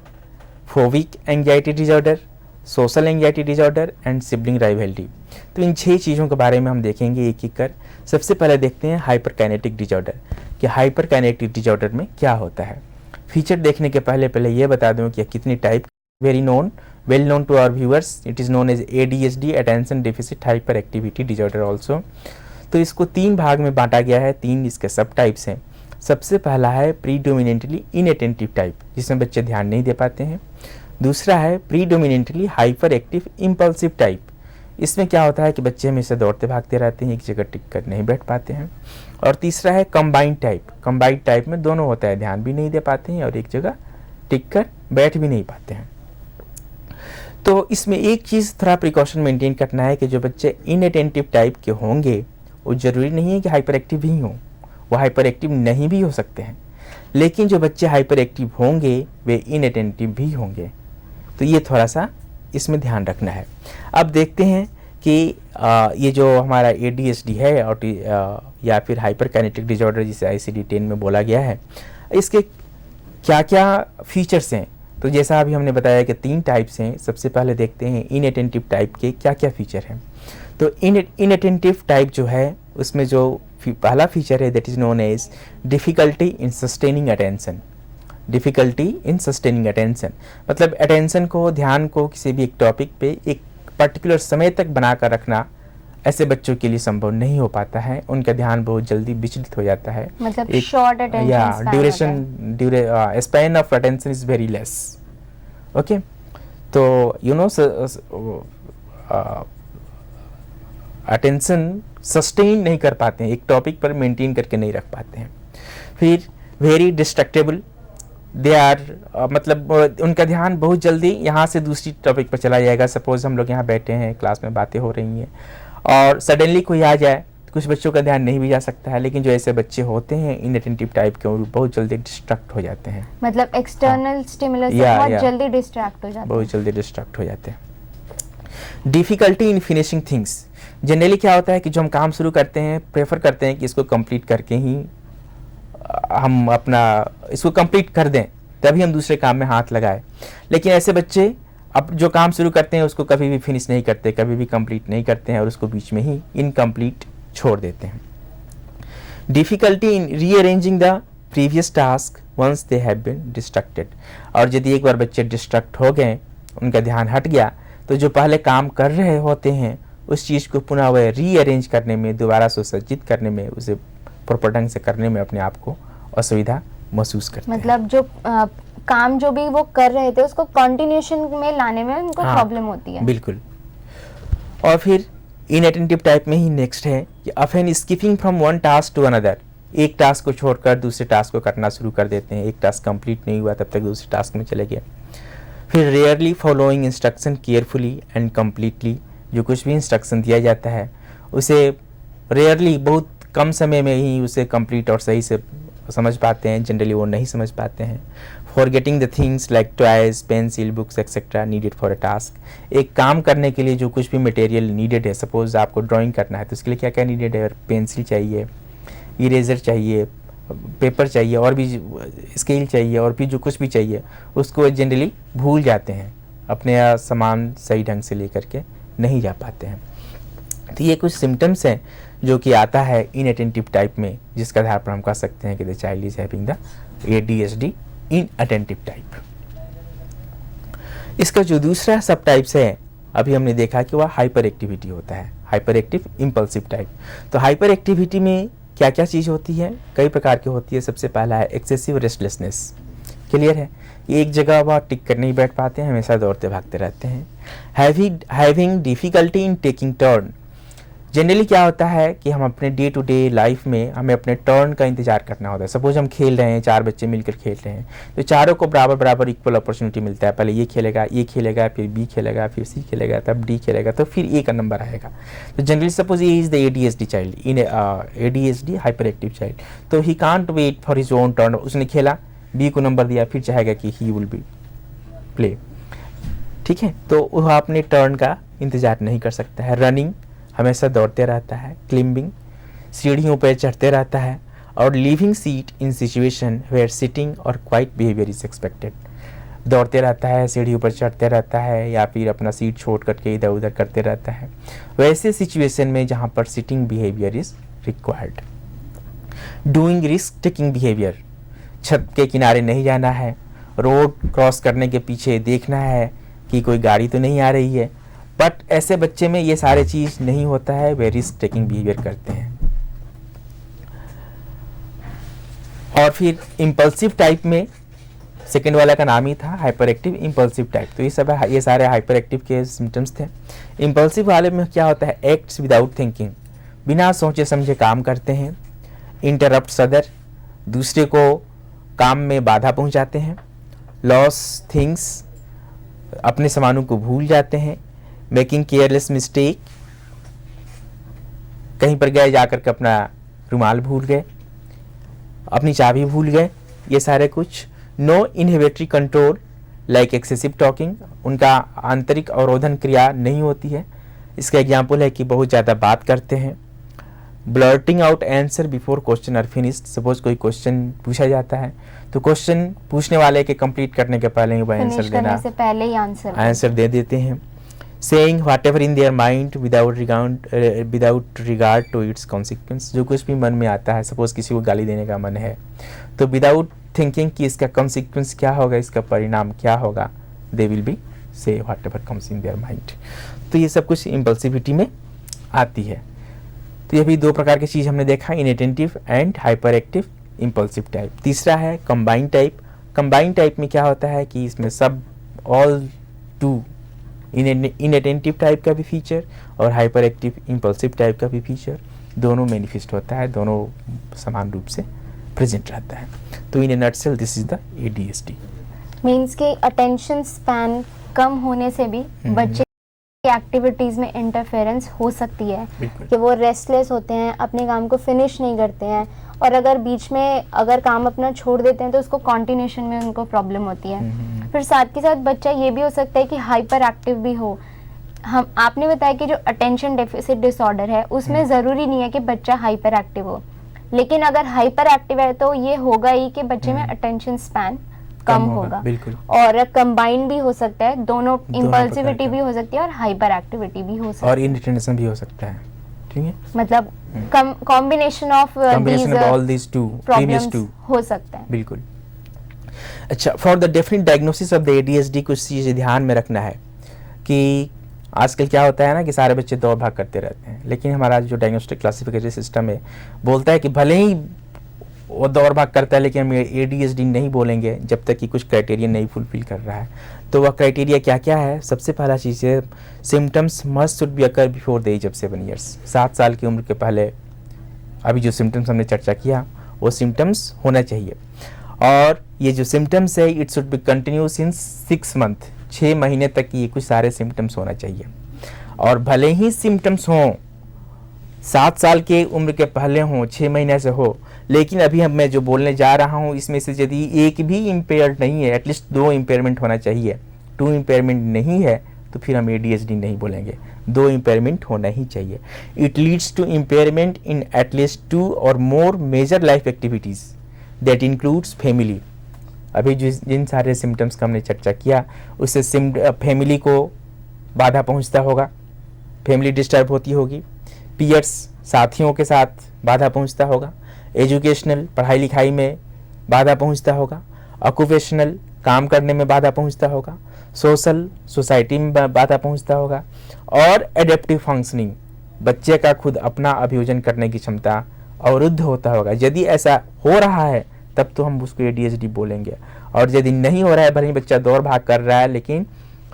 phobic anxiety disorder, social anxiety disorder and sibling rivalry. तो इन 6 चीज़ों के बारे में हम देखेंगे एक एक कर। सबसे पहले देखते हैं हाइपरकाइनेटिक डिसऑर्डर कि हाइपरकाइनेटिक डिसऑर्डर में क्या होता है। फीचर देखने के पहले ये बता दूं कि कितनी type, well known to our viewers, it is known as ADHD, attention deficit hyper activity disorder also. तो इसको 3 भाग में बांटा गया है, 3 इसके सब टाइप्स हैं। सबसे पहला है प्रीडोमिनेंटली इनअटेंटिव टाइप, जिसमें बच्चे ध्यान नहीं दे पाते हैं। दूसरा है predominantly hyper active impulsive type, इसमें क्या होता है कि बच्चे हमेशा दौड़ते भागते रहते हैं, एक जगह टिक कर नहीं बैठ पाते हैं। और तीसरा है कंबाइंड टाइप। कंबाइंड टाइप में दोनों होता है, ध्यान भी नहीं दे पाते हैं और एक जगह टिक कर बैठ भी नहीं पाते हैं। तो इसमें एक चीज़ थोड़ा प्रिकॉशन मेंटेन करना है कि जो बच्चे इनअटेंटिव टाइप के होंगे वो ज़रूरी नहीं है कि हाइपर एक्टिव ही हों, वो हाइपर एक्टिव नहीं भी हो सकते हैं। लेकिन जो बच्चे हाइपर एक्टिव होंगे वे इनअटेंटिव भी होंगे, तो ये थोड़ा सा इसमें ध्यान रखना है। अब देखते हैं कि ये जो हमारा ADHD है या फिर हाइपरकाइनेटिक डिसऑर्डर जिसे ICD-10 में बोला गया है, इसके क्या क्या फीचर्स हैं। तो जैसा अभी हमने बताया कि 3 टाइप्स हैं। सबसे पहले देखते हैं इनअटेंटिव टाइप के क्या क्या फीचर हैं। तो इनअटेंटिव टाइप जो है उसमें जो पहला फीचर है that is known as difficulty in sustaining attention. Difficulty in sustaining attention मतलब अटेंशन को, ध्यान को किसी भी एक टॉपिक पे एक पर्टिकुलर समय तक बना कर रखना ऐसे बच्चों के लिए संभव नहीं हो पाता है। उनका ध्यान बहुत जल्दी विचलित हो जाता है। मतलब short attention span of attention is very less. Okay, तो यू नो अटेंशन सस्टेन नहीं कर पाते हैं, एक टॉपिक पर मेंटेन करके नहीं रख पाते हैं। फिर वेरी डिस्ट्रैक्टेबल, दे आर मतलब उनका ध्यान बहुत जल्दी यहाँ से दूसरी टॉपिक पर चला जाएगा। सपोज हम लोग यहाँ बैठे हैं, क्लास में बातें हो रही हैं और सडनली कोई आ जाए, कुछ बच्चों का ध्यान नहीं भी जा सकता है, लेकिन जो ऐसे बच्चे होते हैं इनअटेंटिव टाइप के, वो बहुत जल्दी डिस्ट्रैक्ट हो जाते हैं। मतलब एक्सटर्नल स्टिमुलस से बहुत जल्दी डिस्ट्रैक्ट हो जाते हैं, बहुत जल्दी डिस्ट्रैक्ट हो जाते हैं। डिफिकल्टी इन फिनिशिंग थिंग्स, जनरली क्या होता है कि जो हम काम शुरू करते हैं प्रेफर करते हैं कि इसको कंप्लीट करके ही हम अपना इसको कंप्लीट कर दें, तभी हम दूसरे काम में हाथ लगाएं। लेकिन ऐसे बच्चे अब जो काम शुरू करते हैं उसको कभी भी फिनिश नहीं करते, कभी भी कंप्लीट नहीं करते हैं और उसको बीच में ही इनकम्प्लीट छोड़ देते हैं। Difficulty in rearranging the previous task once they have been distracted, और यदि एक बार बच्चे डिस्ट्रक्ट हो गए, उनका ध्यान हट गया, तो जो पहले काम कर रहे होते हैं उस चीज़ को पुनः वह रीअरेंज करने में, दोबारा सुसज्जित करने में, उसे प्रॉपर ढंग से करने में अपने आप को असुविधा महसूस करते हैं। मतलब जो काम जो भी वो कर रहे थे उसको कंटिन्यूएशन में लाने में उनको प्रॉब्लम होती है। बिल्कुल। और फिर इनअटेंटिव टाइप में ही नेक्स्ट है कि often skipping from one task to another, एक टास्क को छोड़कर दूसरे टास्क को करना शुरू कर देते हैं, एक टास्क कंप्लीट नहीं हुआ तब तक दूसरे टास्क में चले गए। फिर rarely following instruction carefully and completely, जो कुछ भी इंस्ट्रक्शन दिया जाता है उसे रेयरली, बहुत कम समय में ही उसे कंप्लीट और सही से समझ पाते हैं, जनरली वो नहीं समझ पाते हैं। Forgetting the things like toys, pencil, books etcetera needed for a task, एक काम करने के लिए जो कुछ भी मटेरियल नीडेड है, सपोज आपको ड्राइंग करना है तो उसके लिए क्या क्या नीडेड है, पेंसिल चाहिए, इरेजर चाहिए, पेपर चाहिए, और भी स्केल चाहिए, और भी जो कुछ भी चाहिए उसको जनरली भूल जाते हैं, अपने सामान सही ढंग से लेकर के नहीं जा पाते हैं। तो ये कुछ सिम्टम्स हैं जो कि आता है इनअटेंटिव टाइप में, जिसके आधार पर हम कह सकते हैं कि the child is having the ADHD inattentive type. इसका जो दूसरा सब टाइप्स है, अभी हमने देखा कि वह हाइपर एक्टिविटी होता है, हाइपर एक्टिव इम्पल्सिव टाइप। तो हाइपर एक्टिविटी में क्या क्या चीज़ होती है, कई प्रकार की होती है। सबसे पहला है एक्सेसिव रेस्टलेसनेस, क्लियर है, एक जगह वह टिक कर नहीं बैठ पाते हैं, हमेशा दौड़ते भागते रहते हैं। Having difficulty in taking turn, generally क्या होता है कि हम अपने डे टू डे लाइफ में हमें अपने टर्न का इंतजार करना होता है। सपोज हम खेल रहे हैं, 4 बच्चे मिलकर खेल रहे हैं, तो चारों को बराबर बराबर इक्वल अपॉर्चुनिटी मिलता है। पहले ये खेलेगा, फिर बी खेलेगा, फिर सी खेलेगा, तब डी खेलेगा, तो फिर ए का नंबर आएगा। तो generally suppose a is the ADHD child, in ADHD hyper active child, तो he can't wait for his own turn. उसने खेला, बी को नंबर दिया, फिर चाहेगा कि ही विल बी प्ले, ठीक है, तो वह अपने टर्न का इंतजार नहीं कर सकता है। रनिंग, हमेशा दौड़ते रहता है। क्लिम्बिंग, सीढ़ियों पर चढ़ते रहता है। और leaving seat in situation where sitting और क्वाइट बिहेवियर इज एक्सपेक्टेड, दौड़ते रहता है, सीढ़ियों पर चढ़ते रहता है, या फिर अपना सीट छोड़ करके इधर उधर करते रहता है, वैसे सिचुएशन में जहाँ पर sitting behaviour is required. Doing risk taking behaviour, छत के किनारे नहीं जाना है, रोड क्रॉस करने के पीछे देखना है कि कोई गाड़ी तो नहीं आ रही है, बट ऐसे बच्चे में ये सारे चीज नहीं होता है, वे रिस्क टेकिंग बिहेवियर करते हैं। और फिर इम्पल्सिव टाइप में सेकेंड वाला का नाम ही था हाइपर एक्टिव इम्पल्सिव टाइप, तो ये सारे हाइपर एक्टिव के सिम्टम्स थे। इम्पल्सिव वाले में क्या होता है, एक्ट्स विदाउट थिंकिंग, बिना सोचे समझे काम करते हैं। इंटरप्ट अदर, दूसरे को काम में बाधा पहुंचाते हैं। लॉस थिंग्स, अपने सामानों को भूल जाते हैं। मेकिंग केयरलेस मिस्टेक, कहीं पर गए जाकर के अपना रुमाल भूल गए, अपनी चाबी भूल गए, ये सारे कुछ। No inhibitory control like excessive talking, उनका आंतरिक अवरोधन क्रिया नहीं होती है। इसका एग्जाम्पल है कि बहुत ज़्यादा बात करते हैं। Blurting out answer before question are finished, suppose कोई क्वेश्चन पूछा जाता है तो क्वेश्चन पूछने वाले के कंप्लीट करने के पहले ही वह आंसर देना, से पहले ही आंसर दे देते हैं। Saying whatever in their mind without regard to its consequence, जो कुछ भी मन में आता है, सपोज किसी को गाली देने का मन है तो विदाउट थिंकिंग कि इसका consequence क्या होगा, इसका परिणाम क्या होगा, they will be say whatever comes in their mind। तो ये सब कुछ इम्पल्सिविटी में आती है। तो ये भी 2 प्रकार की चीज़ हमने देखा, inattentive and hyper active impulsive type. तीसरा है कंबाइन टाइप। कंबाइन टाइप में क्या होता है कि इसमें सब ऑल टू, इनअटेंटिव टाइप का भी फीचर और हाइपर एक्टिव इम्पल्सिव टाइप का भी फीचर दोनों मैनिफेस्ट होता है, दोनों समान रूप से प्रेजेंट रहता है। तो in a nutshell this is the ADHD। Means के अटेंशन स्पैन कम होने से भी बच्चे की एक्टिविटीज में इंटरफेरेंस हो सकती है कि वो रेस्टलेस होते हैं, अपने काम को फिनिश नहीं करते हैं, और अगर बीच में अगर काम अपना छोड़ देते हैं तो उसको कंटिन्यूएशन में उनको प्रॉब्लम होती है। फिर साथ के साथ बच्चा ये भी हो सकता है कि हाइपर एक्टिव भी हो। हम आपने बताया कि जो अटेंशन डेफिसिट डिसऑर्डर है उसमें ज़रूरी नहीं है कि बच्चा हाइपर एक्टिव हो, लेकिन अगर हाइपर एक्टिव है तो ये होगा ही कि बच्चे में अटेंशन स्पैन कम होगा। और कंबाइन भी हो सकता है, दोनों इम्पल्सिविटी भी हो सकती है और हाइपर एक्टिविटी भी हो सकती है, और इनअटेंशन भी हो सकता है। ठीक है, मतलब combination of all these two previous two हो सकता है। बिल्कुल। अच्छा, for the definite diagnosis of the ADHD कुछ चीज़ें ध्यान में रखना है कि आजकल क्या होता है ना कि सारे बच्चे दौड़ भाग करते रहते हैं, लेकिन हमारा जो डायग्नोस्टिक क्लासिफिकेशन सिस्टम है बोलता है कि भले ही वो दौड़ भाग करता है लेकिन हम ADHD नहीं बोलेंगे जब तक कि कुछ क्राइटेरिया नहीं फुलफिल कर रहा है। तो वह क्राइटेरिया क्या क्या है? सबसे पहला चीज़ है, symptoms must should be occur before the age of 7 years. 7 साल की उम्र के पहले अभी जो सिम्टम्स हमने चर्चा किया वो सिम्टम्स होना चाहिए। और ये जो सिम्टम्स है it should be continuous in 6 month, 6 महीने तक ये कुछ सारे सिम्टम्स होना चाहिए। और भले ही सिम्टम्स हों 7 साल के उम्र के पहले हों, 6 महीने से हो, लेकिन अभी मैं जो बोलने जा रहा हूँ इसमें से यदि एक भी इम्पेयर्ड नहीं है, एटलीस्ट 2 इम्पेयरमेंट होना चाहिए, 2 इम्पेयरमेंट नहीं है तो फिर हम ADHD नहीं बोलेंगे, 2 इम्पेयरमेंट होना ही चाहिए। It leads to impairment in at least 2 और more major life activities that includes family. अभी जिन सारे सिम्टम्स का हमने चर्चा किया उससे फैमिली को बाधा पहुंचता होगा, फैमिली डिस्टर्ब होती होगी, पीयर्स साथियों के साथ बाधा पहुंचता होगा, एजुकेशनल पढ़ाई लिखाई में बाधा पहुंचता होगा, ऑक्यूपेशनल काम करने में बाधा पहुंचता होगा, सोशल सोसाइटी में बाधा पहुंचता होगा, और एडेप्टिव फंक्शनिंग बच्चे का खुद अपना अभियोजन करने की क्षमता अवरुद्ध होता होगा। यदि ऐसा हो रहा है तब तो हम उसको ADHD बोलेंगे, और यदि नहीं हो रहा है, भले ही बच्चा दौड़ भाग कर रहा है लेकिन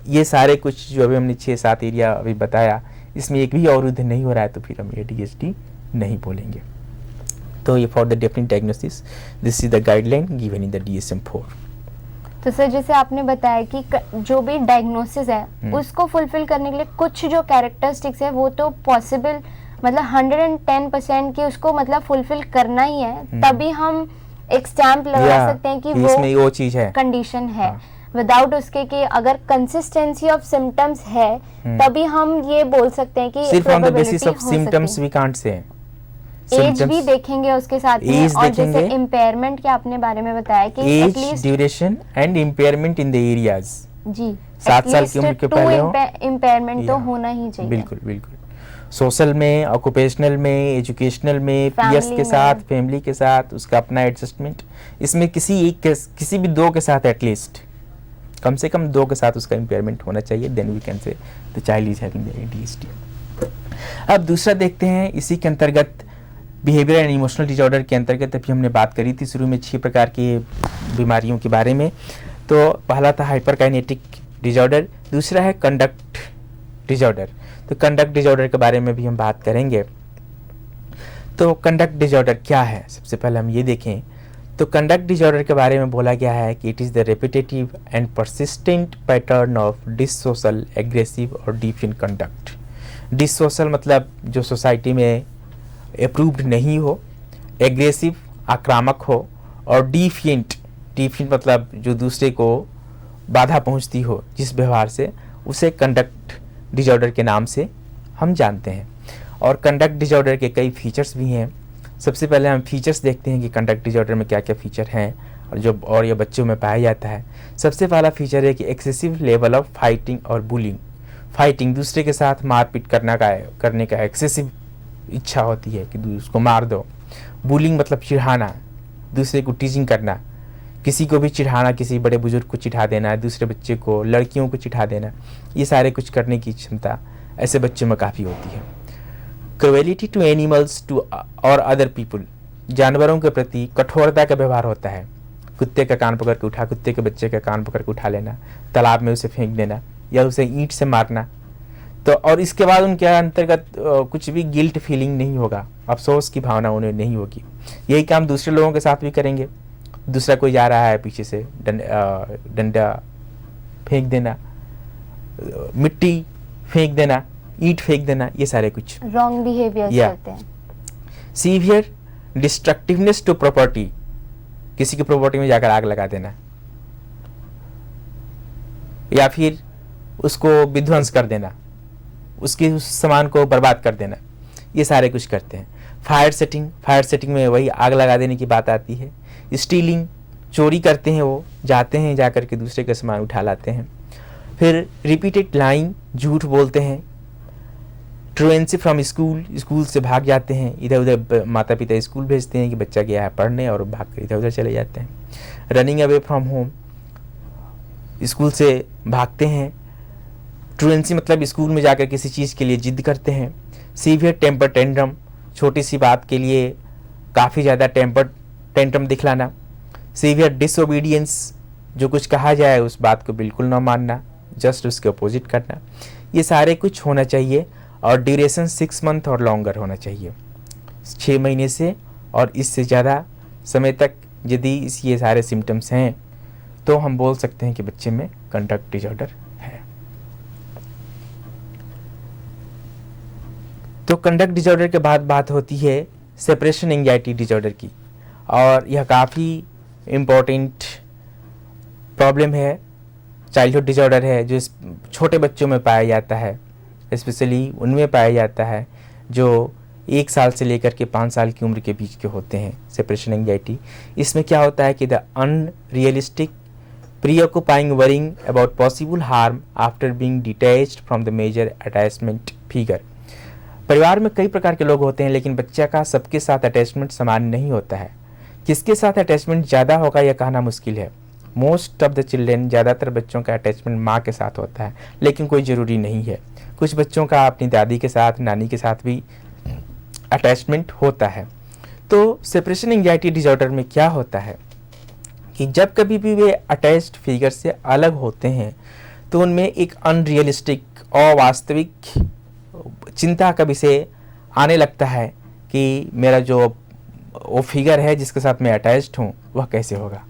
ये सारे कुछ जो अभी हमने 6-7 एरिया अभी बताया इसमें एक भी अवरुद्ध नहीं हो रहा है तो फिर हम ADHD नहीं बोलेंगे। तो ये for the definite diagnosis this is the guideline given in the DSM-4। तो सर जैसे आपने बताया कि जो भी डायग्नोसिस है उसको फुलफिल करने के लिए कुछ जो कैरेक्टरिस्टिक्स है वो तो पॉसिबल, मतलब 110% की उसको मतलब फुलफिल करना ही है, तभी हम एक स्टैंप लगा सकते हैं कि वो चीज है, कंडीशन है। विदाउट उसके कि अगर कंसिस्टेंसी ऑफ सिम्टम्स है तभी हम ये बोल सकते हैं कि सिर्फ on the basis of symptoms we can't say. Age भी देखेंगे उसके साथ में, और जैसे इम्पेयरमेंट के आपने बारे में बताया कि age, duration and impairment in the areas. जी, 7 साल की उम्र के पहले इम्पेयरमेंट तो होना ही चाहिए। बिल्कुल बिल्कुल। सोशल में, ऑक्यूपेशनल में, एजुकेशनल में, पीएस के साथ, फैमिली के साथ उसका अपना एडजस्टमेंट, इसमें किसी भी 2 के साथ एटलीस्ट कम से कम 2 के साथ उसका इम्पेयरमेंट होना चाहिए, then we can say the child is having the ADHD। अब दूसरा देखते हैं इसी के अंतर्गत बिहेवियर एंड इमोशनल डिजॉर्डर के अंतर्गत अभी हमने बात करी थी शुरू में 6 प्रकार की बीमारियों के बारे में। तो पहला था हाइपरकाइनेटिक डिजॉर्डर, दूसरा है कंडक्ट डिजॉर्डर। तो कंडक्ट डिजॉर्डर के बारे में भी हम बात करेंगे। तो कंडक्ट डिजॉर्डर क्या है, सबसे पहले हम ये देखें। तो कंडक्ट डिजॉर्डर के बारे में बोला गया है कि it is the repetitive and persistent pattern of dissocial, aggressive और डिफिएंट कंडक्ट। डिसोशल मतलब जो सोसाइटी में अप्रूव्ड नहीं हो, एग्रेसिव आक्रामक हो, और डिफिएंट मतलब जो दूसरे को बाधा पहुंचती हो जिस व्यवहार से, उसे कंडक्ट डिजॉर्डर के नाम से हम जानते हैं। और कंडक्ट डिजॉर्डर के कई फीचर्स भी हैं। सबसे पहले हम फीचर्स देखते हैं कि कंडक्ट डिजॉर्डर में क्या क्या फीचर हैं और ये बच्चों में पाया जाता है। सबसे पहला फीचर है कि एक्सेसिव लेवल ऑफ फाइटिंग और बुलिंग। फाइटिंग, दूसरे के साथ मारपीट करने का एक्सेसिव इच्छा होती है कि उसको मार दो। बुलिंग मतलब चिढ़ाना, दूसरे को टीजिंग करना, किसी को भी चिढ़ाना, किसी बड़े बुजुर्ग को चिढ़ा देना, दूसरे बच्चे को, लड़कियों को चिढ़ा देना, ये सारे कुछ करने की क्षमता ऐसे बच्चों में काफ़ी होती है। क्रुएलिटी टू एनिमल्स टू और अदर पीपल, जानवरों के प्रति कठोरता का व्यवहार होता है। कुत्ते का कान पकड़ के कुत्ते के बच्चे का कान पकड़ के उठा लेना, तालाब में उसे फेंक देना या उसे ईंट से मारना। तो और इसके बाद उनके अंतर्गत कुछ भी गिल्ट फीलिंग नहीं होगा, अफसोस की भावना उन्हें नहीं होगी। यही काम दूसरे लोगों के साथ भी करेंगे। दूसरा कोई जा रहा है पीछे से डंडा फेंक देना, मिट्टी फेंक देना, ईंट फेंक देना, ये सारे कुछ रॉन्ग बिहेवियर करते हैं। सीवियर डिस्ट्रक्टिवनेस टू प्रॉपर्टी, किसी की प्रॉपर्टी में जाकर आग लगा देना या फिर उसको विध्वंस कर देना, उसके उस सामान को बर्बाद कर देना, ये सारे कुछ करते हैं। फायर सेटिंग में वही आग लगा देने की बात आती है। स्टीलिंग, चोरी करते हैं, वो जाते हैं जाकर के दूसरे का सामान उठा लाते हैं। फिर रिपीटेड लाइंग, झूठ बोलते हैं। ट्रुएंसी फ्रॉम स्कूल, स्कूल से भाग जाते हैं, इधर उधर माता पिता स्कूल भेजते हैं कि बच्चा गया है पढ़ने और भाग कर इधर उधर चले जाते हैं। Running away from home, school से भागते हैं। ट्रुएंसी मतलब स्कूल में जाकर किसी चीज़ के लिए जिद करते हैं। सीवियर टेम्पर टेंट्रम, छोटी सी बात के लिए काफ़ी ज़्यादा टेम्पर टेंट्रम दिखलाना। सीवियर डिसओबीडियंस, जो कुछ कहा जाए उस बात को बिल्कुल ना मानना, जस्ट उसके अपोजिट करना। ये सारे कुछ होना चाहिए और ड्यूरेशन 6 मंथ और लॉन्गर होना चाहिए, 6 महीने से और इससे ज़्यादा समय तक यदि ये सारे सिम्टम्स हैं तो हम बोल सकते हैं कि बच्चे में कंडक्ट डिसऑर्डर है। तो कंडक्ट डिसऑर्डर के बाद बात होती है सेपरेशन एंजाइटी डिसऑर्डर की, और यह काफ़ी इम्पोर्टेंट प्रॉब्लम है, चाइल्डहुड डिसऑर्डर है, जो छोटे बच्चों में पाया जाता है, स्पेशली उनमें पाया जाता है जो 1 साल से लेकर के 5 साल की उम्र के बीच के होते हैं। सेपरेशन एंजाइटी, इसमें क्या होता है कि the unrealistic preoccupying worrying about possible harm after being detached from the major attachment figure. परिवार में कई प्रकार के लोग होते हैं, लेकिन बच्चा का सबके साथ अटैचमेंट समान नहीं होता है। किसके साथ अटैचमेंट ज़्यादा होगा यह कहना मुश्किल है। मोस्ट ऑफ द चिल्ड्रेन, ज़्यादातर बच्चों का अटैचमेंट माँ के साथ होता है, लेकिन कोई ज़रूरी नहीं है। कुछ बच्चों का अपनी दादी के साथ, नानी के साथ भी अटैचमेंट होता है। तो सेपरेशन एंजाइटी डिसऑर्डर में क्या होता है कि जब कभी भी वे अटैच्ड फिगर से अलग होते हैं तो उनमें एक अनरियलिस्टिक, अवास्तविक चिंता का विषय आने लगता है कि मेरा जो वो फिगर है जिसके साथ मैं अटैच्ड हूँ वह कैसे होगा।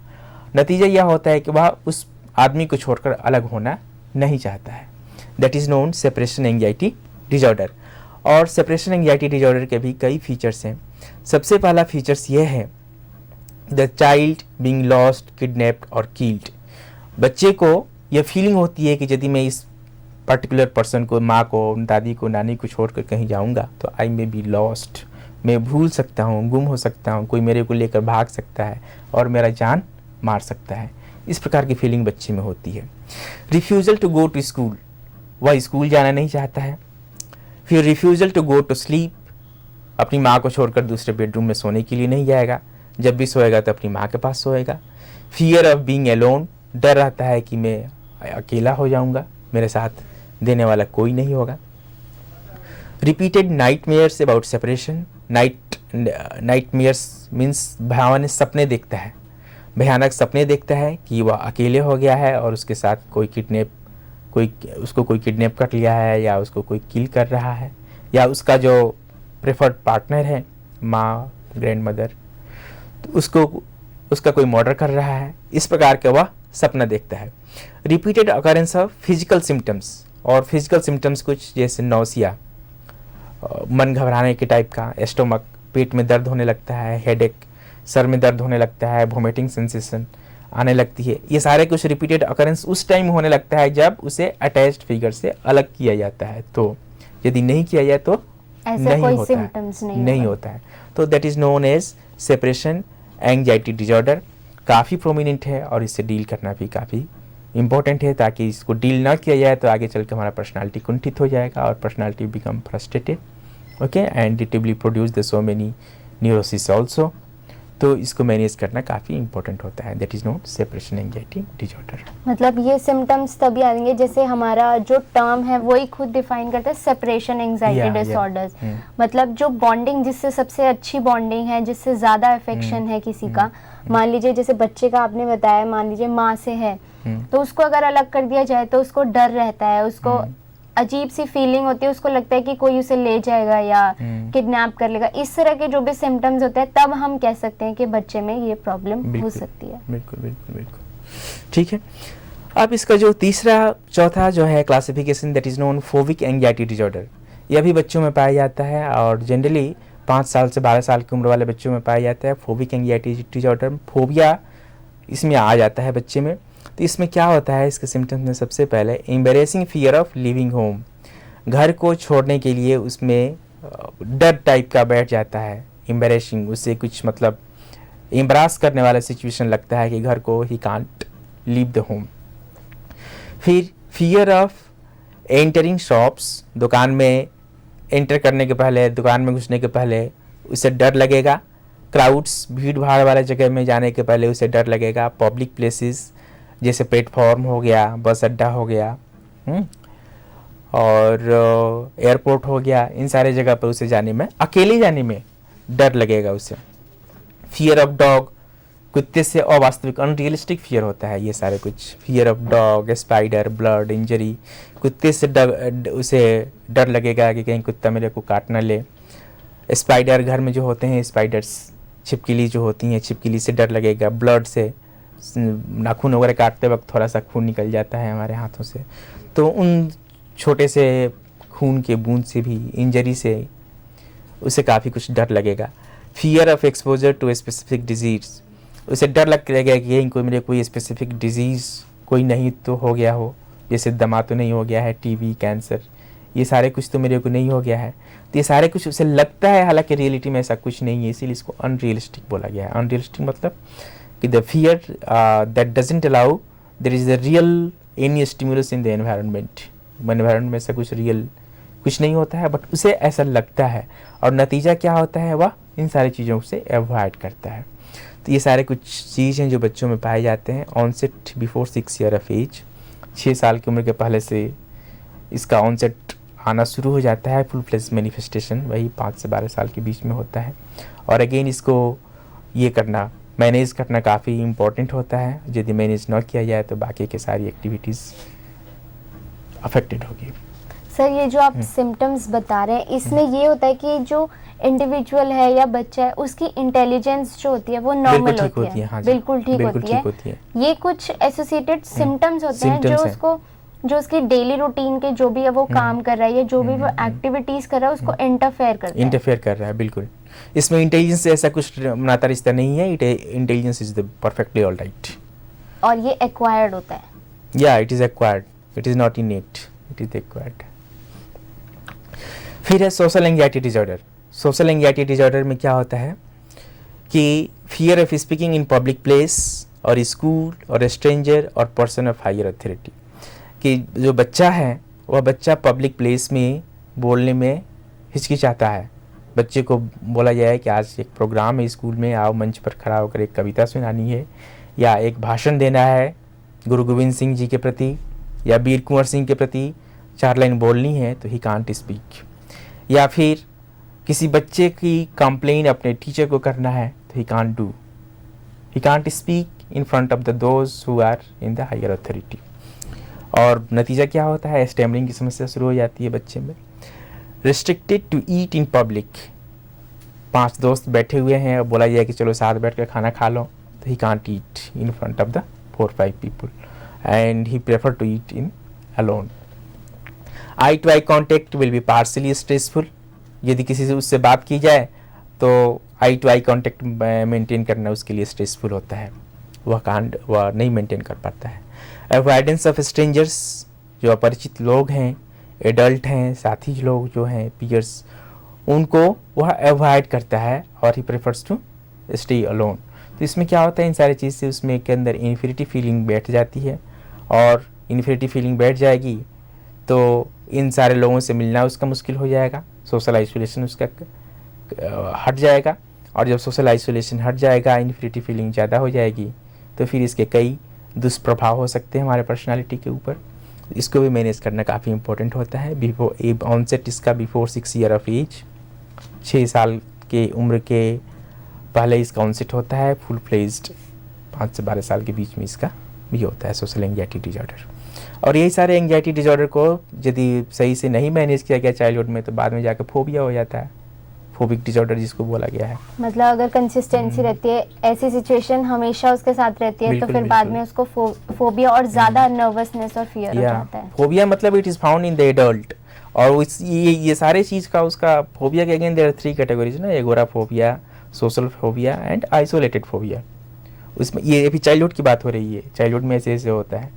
नतीजा यह होता है कि वह उस आदमी को छोड़कर अलग होना नहीं चाहता है। That is known separation anxiety disorder. और सेपरेशन एंजाइटी डिसऑर्डर के भी कई फीचर्स हैं। सबसे पहला फीचर्स ये है the child being lost, kidnapped और किल्ड। बच्चे को यह फीलिंग होती है कि यदि मैं इस पर्टिकुलर पर्सन को, माँ को, दादी को, नानी को छोड़कर कहीं जाऊँगा तो आई मे बी लॉस्ट, मैं भूल सकता हूँ, गुम हो सकता हूँ, कोई मेरे को लेकर भाग सकता है और मेरा जान मार सकता है। इस प्रकार की फीलिंग बच्चे में होती है। Refusal to go to school, वह स्कूल जाना नहीं चाहता है। फिर refusal to go to sleep, अपनी माँ को छोड़कर दूसरे बेडरूम में सोने के लिए नहीं जाएगा, जब भी सोएगा तो अपनी माँ के पास सोएगा। फियर ऑफ बीइंग अलोन, डर रहता है कि मैं अकेला हो जाऊँगा, मेरे साथ देने वाला कोई नहीं होगा। Repeated nightmares about separation, nightmares means भयानक सपने देखता है, भयानक सपने देखता है कि वह अकेले हो गया है और उसके साथ कोई किडनैप कर लिया है, या उसको कोई किल कर रहा है, या उसका जो प्रेफर्ड पार्टनर है, माँ, ग्रैंड मदर, तो उसका कोई मर्डर कर रहा है। इस प्रकार का वह सपना देखता है। Repeated occurrence of physical symptoms, और फिजिकल सिम्टम्स कुछ जैसे नौसिया, मन घबराने के टाइप का, एस्टोमक, पेट में दर्द होने लगता है, हेडेक, सर में दर्द होने लगता है, वोमिटिंग सेंसेशन आने लगती है। ये सारे कुछ रिपीटेड अकरेंस उस टाइम होने लगता है जब उसे अटैच्ड फिगर से अलग किया जाता है। तो यदि नहीं किया जाए तो नहीं होता है। तो that is known as separation anxiety disorder. काफ़ी प्रोमिनेंट है और इससे डील करना भी काफ़ी इम्पोर्टेंट है, ताकि इसको डील ना किया जाए तो आगे चल के हमारा पर्सनालिटी कुंठित हो जाएगा और personality become frustrated, okay, and it will produce the so many neurosis also. तो इसको मैनेज करना काफ़ी इंपॉर्टेंट होता है। That is not separation anxiety disorder. मतलब ये सिम्टम्स तभी आएंगे जैसे हमारा जो टर्म है वही खुद डिफाइन करता है, सेपरेशन एंजाइटी डिसऑर्डर्स। मतलब जो बॉन्डिंग, जिससे सबसे अच्छी बॉन्डिंग है, जिससे ज़्यादा अफेक्शन है किसी का, मान लीजिए जैसे बच्चे का आपने बताया, मान लीजिए माँ से है, तो उसको अगर अलग कर दिया जाए तो उसको डर रहता है, उसको अजीब सी फीलिंग होती है, उसको लगता है कि कोई उसे ले जाएगा या किडनैप कर लेगा। इस तरह के जो भी सिम्टम्स होते हैं तब हम कह सकते हैं कि बच्चे में ये प्रॉब्लम हो सकती है। बिल्कुल बिल्कुल बिल्कुल, ठीक है। अब इसका जो चौथा जो है classification, that is known phobic anxiety disorder. यह भी बच्चों में पाया जाता है और जनरली 5 साल से 12 साल की उम्र वाले बच्चों में पाया जाता है। फोबिक एंजाइटी डिसऑर्डर, फोबिया इसमें आ जाता है बच्चे में। तो इसमें क्या होता है, इसके सिम्टम्स में सबसे पहले embarrassing fear of living home, घर को छोड़ने के लिए उसमें डर टाइप का बैठ जाता है। एम्बैरेसिंग, उससे कुछ मतलब एम्ब्रास करने वाला सिचुएशन लगता है कि घर को he can't leave the home. फिर फियर ऑफ एंटरिंग शॉप्स, दुकान में एंटर करने के पहले, दुकान में घुसने के पहले उसे डर लगेगा। क्राउड्स, भीड़ भाड़ वाले जगह में जाने के पहले उसे डर लगेगा। पब्लिक प्लेसेस जैसे प्लेटफॉर्म हो गया, बस अड्डा हो गया, और एयरपोर्ट हो गया, इन सारे जगह पर उसे जाने में, अकेले जाने में डर लगेगा उसे। फियर ऑफ डॉग, कुत्ते से अवास्तविक अनरियलिस्टिक फियर होता है ये सारे कुछ। Fear of dog, spider, blood, injury, कुत्ते से उसे डर लगेगा कि कहीं कुत्ता मेरे को काट ना ले। स्पाइडर, घर में जो होते हैं स्पाइडर्स, छिपकली जो होती हैं, छिपकली से डर लगेगा। ब्लड से, नाखून वगैरह काटते वक्त थोड़ा सा खून निकल जाता है हमारे हाथों से, तो उन छोटे से खून के बूंद से भी, इंजरी से उसे काफ़ी कुछ डर लगेगा। Fear of exposure to a specific disease, उसे डर लगेगा कि कहीं कोई मेरे कोई स्पेसिफिक डिजीज़ कोई नहीं तो हो गया हो, जैसे दमा तो नहीं हो गया है, टीबी, कैंसर, ये सारे कुछ तो मेरे को नहीं हो गया है। तो ये सारे कुछ उसे लगता है, हालांकि रियलिटी में ऐसा कुछ नहीं है, इसीलिए इसको अनरियलिस्टिक बोला गया है। अनरियलिस्टिक मतलब कि the fear that doesn't allow there is the real any stimulus in the environment. Environment में ऐसा कुछ रियल कुछ नहीं होता है, बट उसे ऐसा लगता है, और नतीजा क्या होता है, वह इन सारी चीज़ों से अवॉइड करता है। तो ये सारे कुछ चीज़ हैं जो बच्चों में पाए जाते हैं। Onset before 6 year of age, 6 साल की उम्र के पहले से इसका ऑनसेट आना शुरू हो जाता है। फुल फ्लेज मैनिफेस्टेशन वही 5 से 12 साल के बीच में होता है। और अगेन इसको ये करना, मैनेज करना काफ़ी इम्पोर्टेंट होता है। यदि मैनेज ना किया जाए तो बाकी के सारी एक्टिविटीज़ अफेक्टेड होगी। सर, ये जो आप सिम्टम्स बता रहे हैं, इसमें ये होता है कि जो इंडिविजुअल है या बच्चा है, उसकी इंटेलिजेंस जो होती है वो नॉर्मल होती है, हाँ, बिल्कुल ठीक होती है। ये कुछ एसोसिएटेड सिम्टम्स होते हैं जो उसको, जो उसकी डेली रूटीन के जो भी है वो काम कर रहा है या जो भी वो एक्टिविटीज कर रहा है उसको इंटरफेयर कर रहा है। बिल्कुल, इसमें इंटेलिजेंस से ऐसा कुछ नाता रिश्ता नहीं है। Intelligence is the perfectly all right, और ये एक्वायर्ड होता है। या it is acquired, it is not इनेट, it is acquired. फिर है social anxiety disorder. Social anxiety disorder में क्या होता है कि fear of speaking in public place और स्कूल और स्ट्रेंजर और पर्सन ऑफ हायर अथॉरिटी, कि जो बच्चा है वह बच्चा पब्लिक प्लेस में बोलने में हिचकिचाता है। बच्चे को बोला जाए कि आज एक प्रोग्राम है स्कूल में, आओ मंच पर खड़ा होकर एक कविता सुनानी है या एक भाषण देना है गुरु गोविंद सिंह जी के प्रति या वीर कुंवर सिंह के प्रति, 4 लाइन बोलनी है, तो ही कांट स्पीक। या फिर किसी बच्चे की कंप्लेन अपने टीचर को करना है तो he can't speak in front of the those who are in the higher authority. और नतीजा क्या होता है, स्टैमरिंग की समस्या शुरू हो जाती है बच्चे में। Restricted to eat in public, 5 दोस्त बैठे हुए हैं और बोला जाए कि चलो साथ बैठ कर खाना खा लो, तो he can't eat in front of the 4-5 people and he prefer to eat in alone. Eye to eye contact will be partially stressful, यदि किसी से उससे बात की जाए तो eye to eye contact maintain करना उसके लिए स्ट्रेसफुल होता है, वह नहीं मेंटेन कर पाता है। अवॉइडेंस ऑफ स्ट्रेंजर्स, जो अपरिचित लोग हैं, एडल्ट हैं, साथी लोग जो हैं, पीयर्स, उनको वह अवॉइड करता है और he prefers to stay alone. तो इसमें क्या होता है, इन सारी चीज़ से उसमें के अंदर इन्फीरिटी फीलिंग बैठ जाती है, और इन्फीरिटी फीलिंग बैठ जाएगी तो इन सारे लोगों से मिलना उसका मुश्किल हो जाएगा, सोशल आइसोलेशन उसका हट जाएगा। और जब सोशल आइसोलेशन हट जाएगा, इन्फीरिटी फीलिंग ज़्यादा हो जाएगी, तो फिर इसके कई दुष्प्रभाव हो सकते हैं हमारे पर्सनालिटी के ऊपर। इसको भी मैनेज करना काफ़ी इंपॉर्टेंट होता है। बिफोर ऑनसेट इसका बिफोर 6 ईयर ऑफ एज, 6 साल के उम्र के पहले इसका ऑनसेट होता है। फुल फ्लेज्ड 5 से 12 साल के बीच में इसका भी होता है सोशल एंग्जाइटी डिसऑर्डर। और यही सारे एंग्जाइटी डिसऑर्डर को यदि सही से नहीं मैनेज किया गया चाइल्डहुड में, तो बाद में जाकर फोबिया हो जाता है, फोबिक डिसऑर्डर जिसको बोला गया है। मतलब अगर कंसिस्टेंसी रहती है, ऐसी सिचुएशन हमेशा उसके साथ रहती है, तो फिर बाद में उसको फोबिया और ज़्यादा नर्वसनेस और फियर हो जाता है। फोबिया मतलब it is found in the adult, और ये सारे चीज़ का उसका फोबिया के अगेन देयर आर 3 कैटेगरीज ना, agoraphobia, social phobia and isolated phobia. उसमें ये अभी चाइल्डहुड की बात हो रही है, चाइल्डहुड में ऐसे होता है।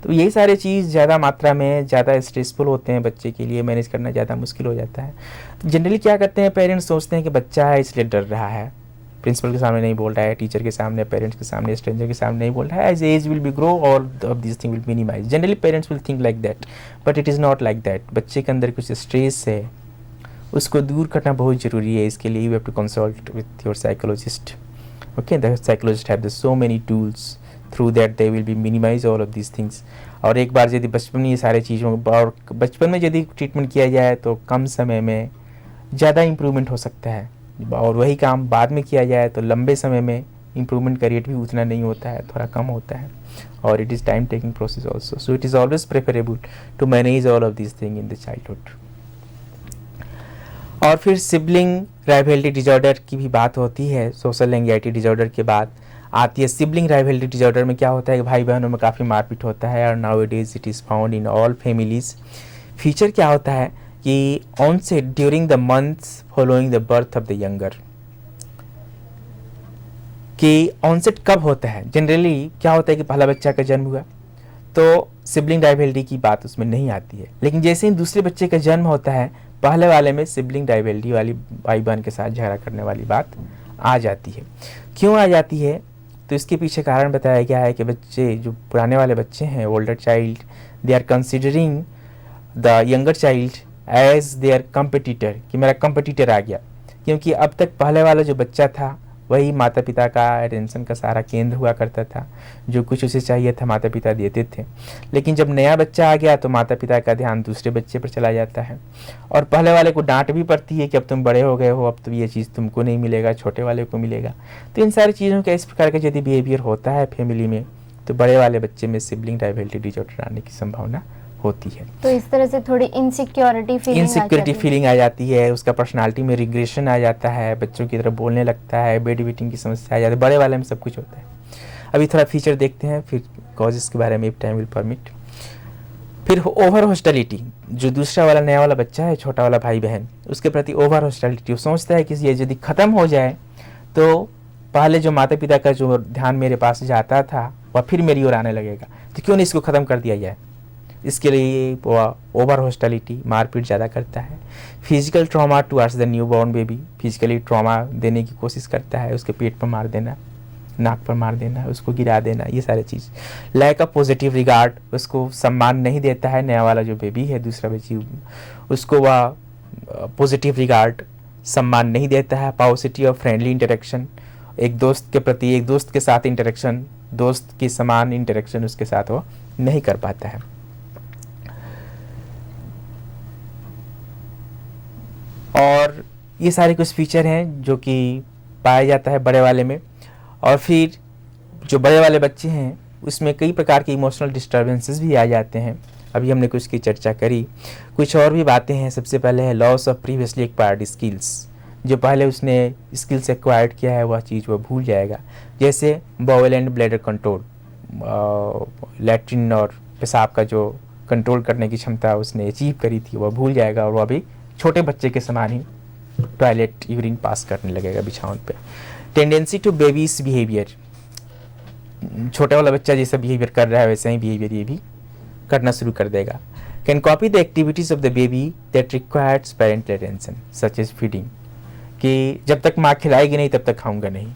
तो यही सारे चीज़ ज़्यादा मात्रा में ज़्यादा स्ट्रेसफुल होते हैं बच्चे के लिए, मैनेज करना ज़्यादा मुश्किल हो जाता है। तो जनरली क्या करते हैं, पेरेंट्स सोचते हैं कि बच्चा है इसलिए डर रहा है, प्रिंसिपल के सामने नहीं बोल रहा है, टीचर के सामने, पेरेंट्स के सामने, स्ट्रेंजर के सामने नहीं बोल रहा है, age age will be grow all of this thing will minimize. Generally parents will think like that, but it is not like that. बच्चे के अंदर कुछ स्ट्रेस है, उसको दूर करना बहुत ज़रूरी है। इसके लिए you have to consult with your psychologist. Okay, the psychologist have the so many tools through that they will be minimize all of these things. और एक बार यदि बचपन में ये सारे चीज़ों और बचपन में यदि ट्रीटमेंट किया जाए तो कम समय में ज़्यादा इम्प्रूवमेंट हो सकता है, और वही काम बाद में किया जाए तो लंबे समय में इम्प्रूवमेंट का रेट भी उतना नहीं होता है, थोड़ा कम होता है, और it is time taking process also. So it is always preferable to manage all of this thing in the childhood. और फिर सिबलिंग राइवलरी डिजॉर्डर की भी बात होती है। सोशल एंग्जाइटी डिजॉर्डर के बाद आती है सिबलिंग राइवलरी डिजॉर्डर में क्या होता है कि भाई बहनों में काफ़ी मारपीट होता है, और now it is found in all families. Feature क्या होता है कि onset during the months following the birth of the younger, कि ऑनसेट कब होता है। जनरली क्या होता है कि पहला बच्चा का जन्म हुआ तो सिबलिंग राइवलरी की बात उसमें नहीं आती है, लेकिन जैसे ही दूसरे बच्चे का जन्म होता है पहले वाले में सिबलिंग राइवलरी वाली भाई बहन के साथ झगड़ा करने वाली बात आ जाती है। क्यों आ जाती है? तो इसके पीछे कारण बताया गया है कि बच्चे जो पुराने वाले बच्चे हैं, older child, they are considering the younger child as their competitor, कि मेरा कंपटीटर आ गया, क्योंकि अब तक पहले वाला जो बच्चा था वही माता पिता का अटेंशन का सारा केंद्र हुआ करता था, जो कुछ उसे चाहिए था माता पिता देते थे। लेकिन जब नया बच्चा आ गया तो माता पिता का ध्यान दूसरे बच्चे पर चला जाता है, और पहले वाले को डांट भी पड़ती है कि अब तुम बड़े हो गए हो, अब तो ये चीज़ तुमको नहीं मिलेगा, छोटे वाले को मिलेगा। तो इन सारी चीज़ों का इस प्रकार का यदि बिहेवियर होता है फैमिली में तो बड़े वाले बच्चे में सिबलिंग राइवलरी डिसऑर्डर आने की संभावना होती है। तो इस तरह से थोड़ी इनसिक्योरिटी फीलिंग आ जाती है, उसका पर्सनालिटी में रिग्रेशन आ जाता है, बच्चों की तरफ बोलने लगता है, बेड वेटिंग की समस्या आ जाती है। बड़े वाले में सब कुछ होता है। अभी थोड़ा फीचर देखते हैं, फिर कॉजेस के बारे में इफ टाइम विल परमिट। फिर ओवर हॉस्टिलिटी, जो दूसरा वाला नया वाला बच्चा है, छोटा वाला भाई बहन, उसके प्रति ओवर हॉस्टिलिटी, वो सोचता है कि ये यदि ख़त्म हो जाए तो पहले जो माता पिता का जो ध्यान मेरे पास जाता था वह फिर मेरी ओर आने लगेगा, तो क्यों नहीं इसको ख़त्म कर दिया जाए। इसके लिए ओवर हॉस्टिलिटी, मारपीट ज़्यादा करता है। Physical trauma towards the new born baby, physically trauma देने की कोशिश करता है, उसके पेट पर मार देना, नाक पर मार देना, उसको गिरा देना, ये सारी चीज़। लैक ऑफ पॉजिटिव रिगार्ड, उसको सम्मान नहीं देता है नया वाला जो बेबी है, दूसरा बेबी, उसको वह पॉजिटिव रिगार्ड, सम्मान नहीं देता है। पाउसिटी ऑफ फ्रेंडली इंटरेक्शन, एक दोस्त के प्रति, एक दोस्त के साथ इंटरेक्शन, दोस्त की समान इंटरेक्शन उसके साथ वो नहीं कर पाता है। और ये सारे कुछ फीचर हैं जो कि पाया जाता है बड़े वाले में। और फिर जो बड़े वाले बच्चे हैं उसमें कई प्रकार के इमोशनल डिस्टर्बेंसेस भी आ जाते हैं। अभी हमने कुछ की चर्चा करी, कुछ और भी बातें हैं। सबसे पहले है loss of previously acquired skills, जो पहले उसने स्किल्स एक्वायर्ड किया है वह चीज़ वह भूल जाएगा। जैसे bowel and bladder control, latrine और पेशाब का जो कंट्रोल करने की क्षमता उसने अचीव करी थी वह भूल जाएगा, और वह भी छोटे बच्चे के समान ही टॉयलेट यूरिन पास करने लगेगा बिछावन पे। टेंडेंसी टू बेबीज बिहेवियर, छोटा वाला बच्चा जैसा बिहेवियर कर रहा है वैसा ही बिहेवियर ये भी करना शुरू कर देगा। Can copy the activities of the baby that requires parental attention such as feeding, कि जब तक माँ खिलाएगी नहीं तब तक खाऊंगा नहीं,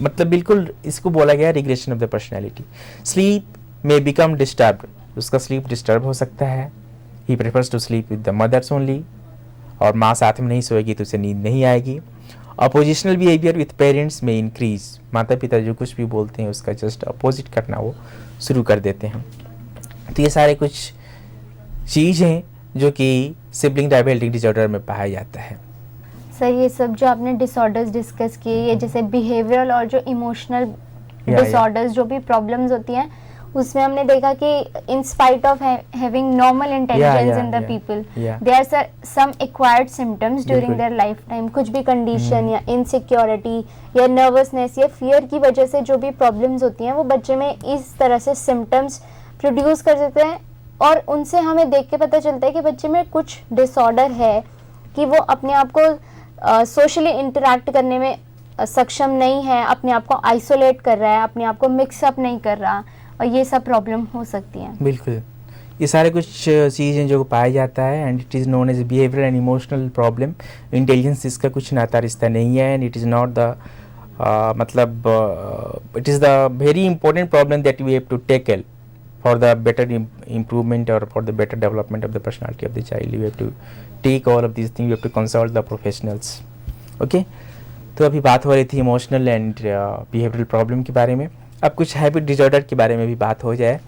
मतलब बिल्कुल इसको बोला गया regression of the personality. Sleep में बिकम डिस्टर्ब्ड, उसका स्लीप डिस्टर्ब हो सकता है। He prefers to sleep with the mothers only, और माँ साथ में नहीं सोएगी तो उसे नींद नहीं आएगी। अपोजिशनल बिहेवियर विथ पेरेंट्स में इंक्रीज, माता पिता जो कुछ भी बोलते हैं उसका जस्ट अपोजिट करना वो शुरू कर देते हैं। तो ये सारे कुछ चीज़ हैं जो कि सिबलिंग राइवलरी डिसऑर्डर में पाया जाता है। सर, ये सब जो आपने डिसऑर्डर्स डिस्कस किए, ये जैसे बिहेवियरल और जो इमोशनल डिसऑर्डर्स जो भी प्रॉब्लम्स होती हैं, उसमें हमने देखा कि in spite of having normal intelligence in the people, there are some acquired symptoms during their life time. कुछ भी कंडीशन या इनसिक्योरिटी या नर्वसनेस या फियर की वजह से जो भी प्रॉब्लम्स होती हैं वो बच्चे में इस तरह से सिम्टम्स प्रोड्यूस कर देते हैं, और उनसे हमें देख के पता चलता है कि बच्चे में कुछ डिसऑर्डर है, कि वो अपने आप को सोशली इंटरैक्ट करने में सक्षम नहीं है, अपने आप को आइसोलेट कर रहा है, अपने आप को मिक्सअप नहीं कर रहा, और ये सब प्रॉब्लम हो सकती हैं। बिल्कुल, ये सारे कुछ चीज़ें जो पाया जाता है, and it is known as behaviour and emotional problem. Intelligence इसका कुछ नाता रिश्ता नहीं है, and it is not the मतलब it is the very important problem that we have to tackle for the better improvement or for the better development of the personality of the child, you have to take all of these things, you have to consult the professionals. Okay, तो अभी बात हो रही थी emotional and behavioural problem के बारे में. अब कुछ हैबिट डिजॉर्डर के बारे में भी बात हो जाए.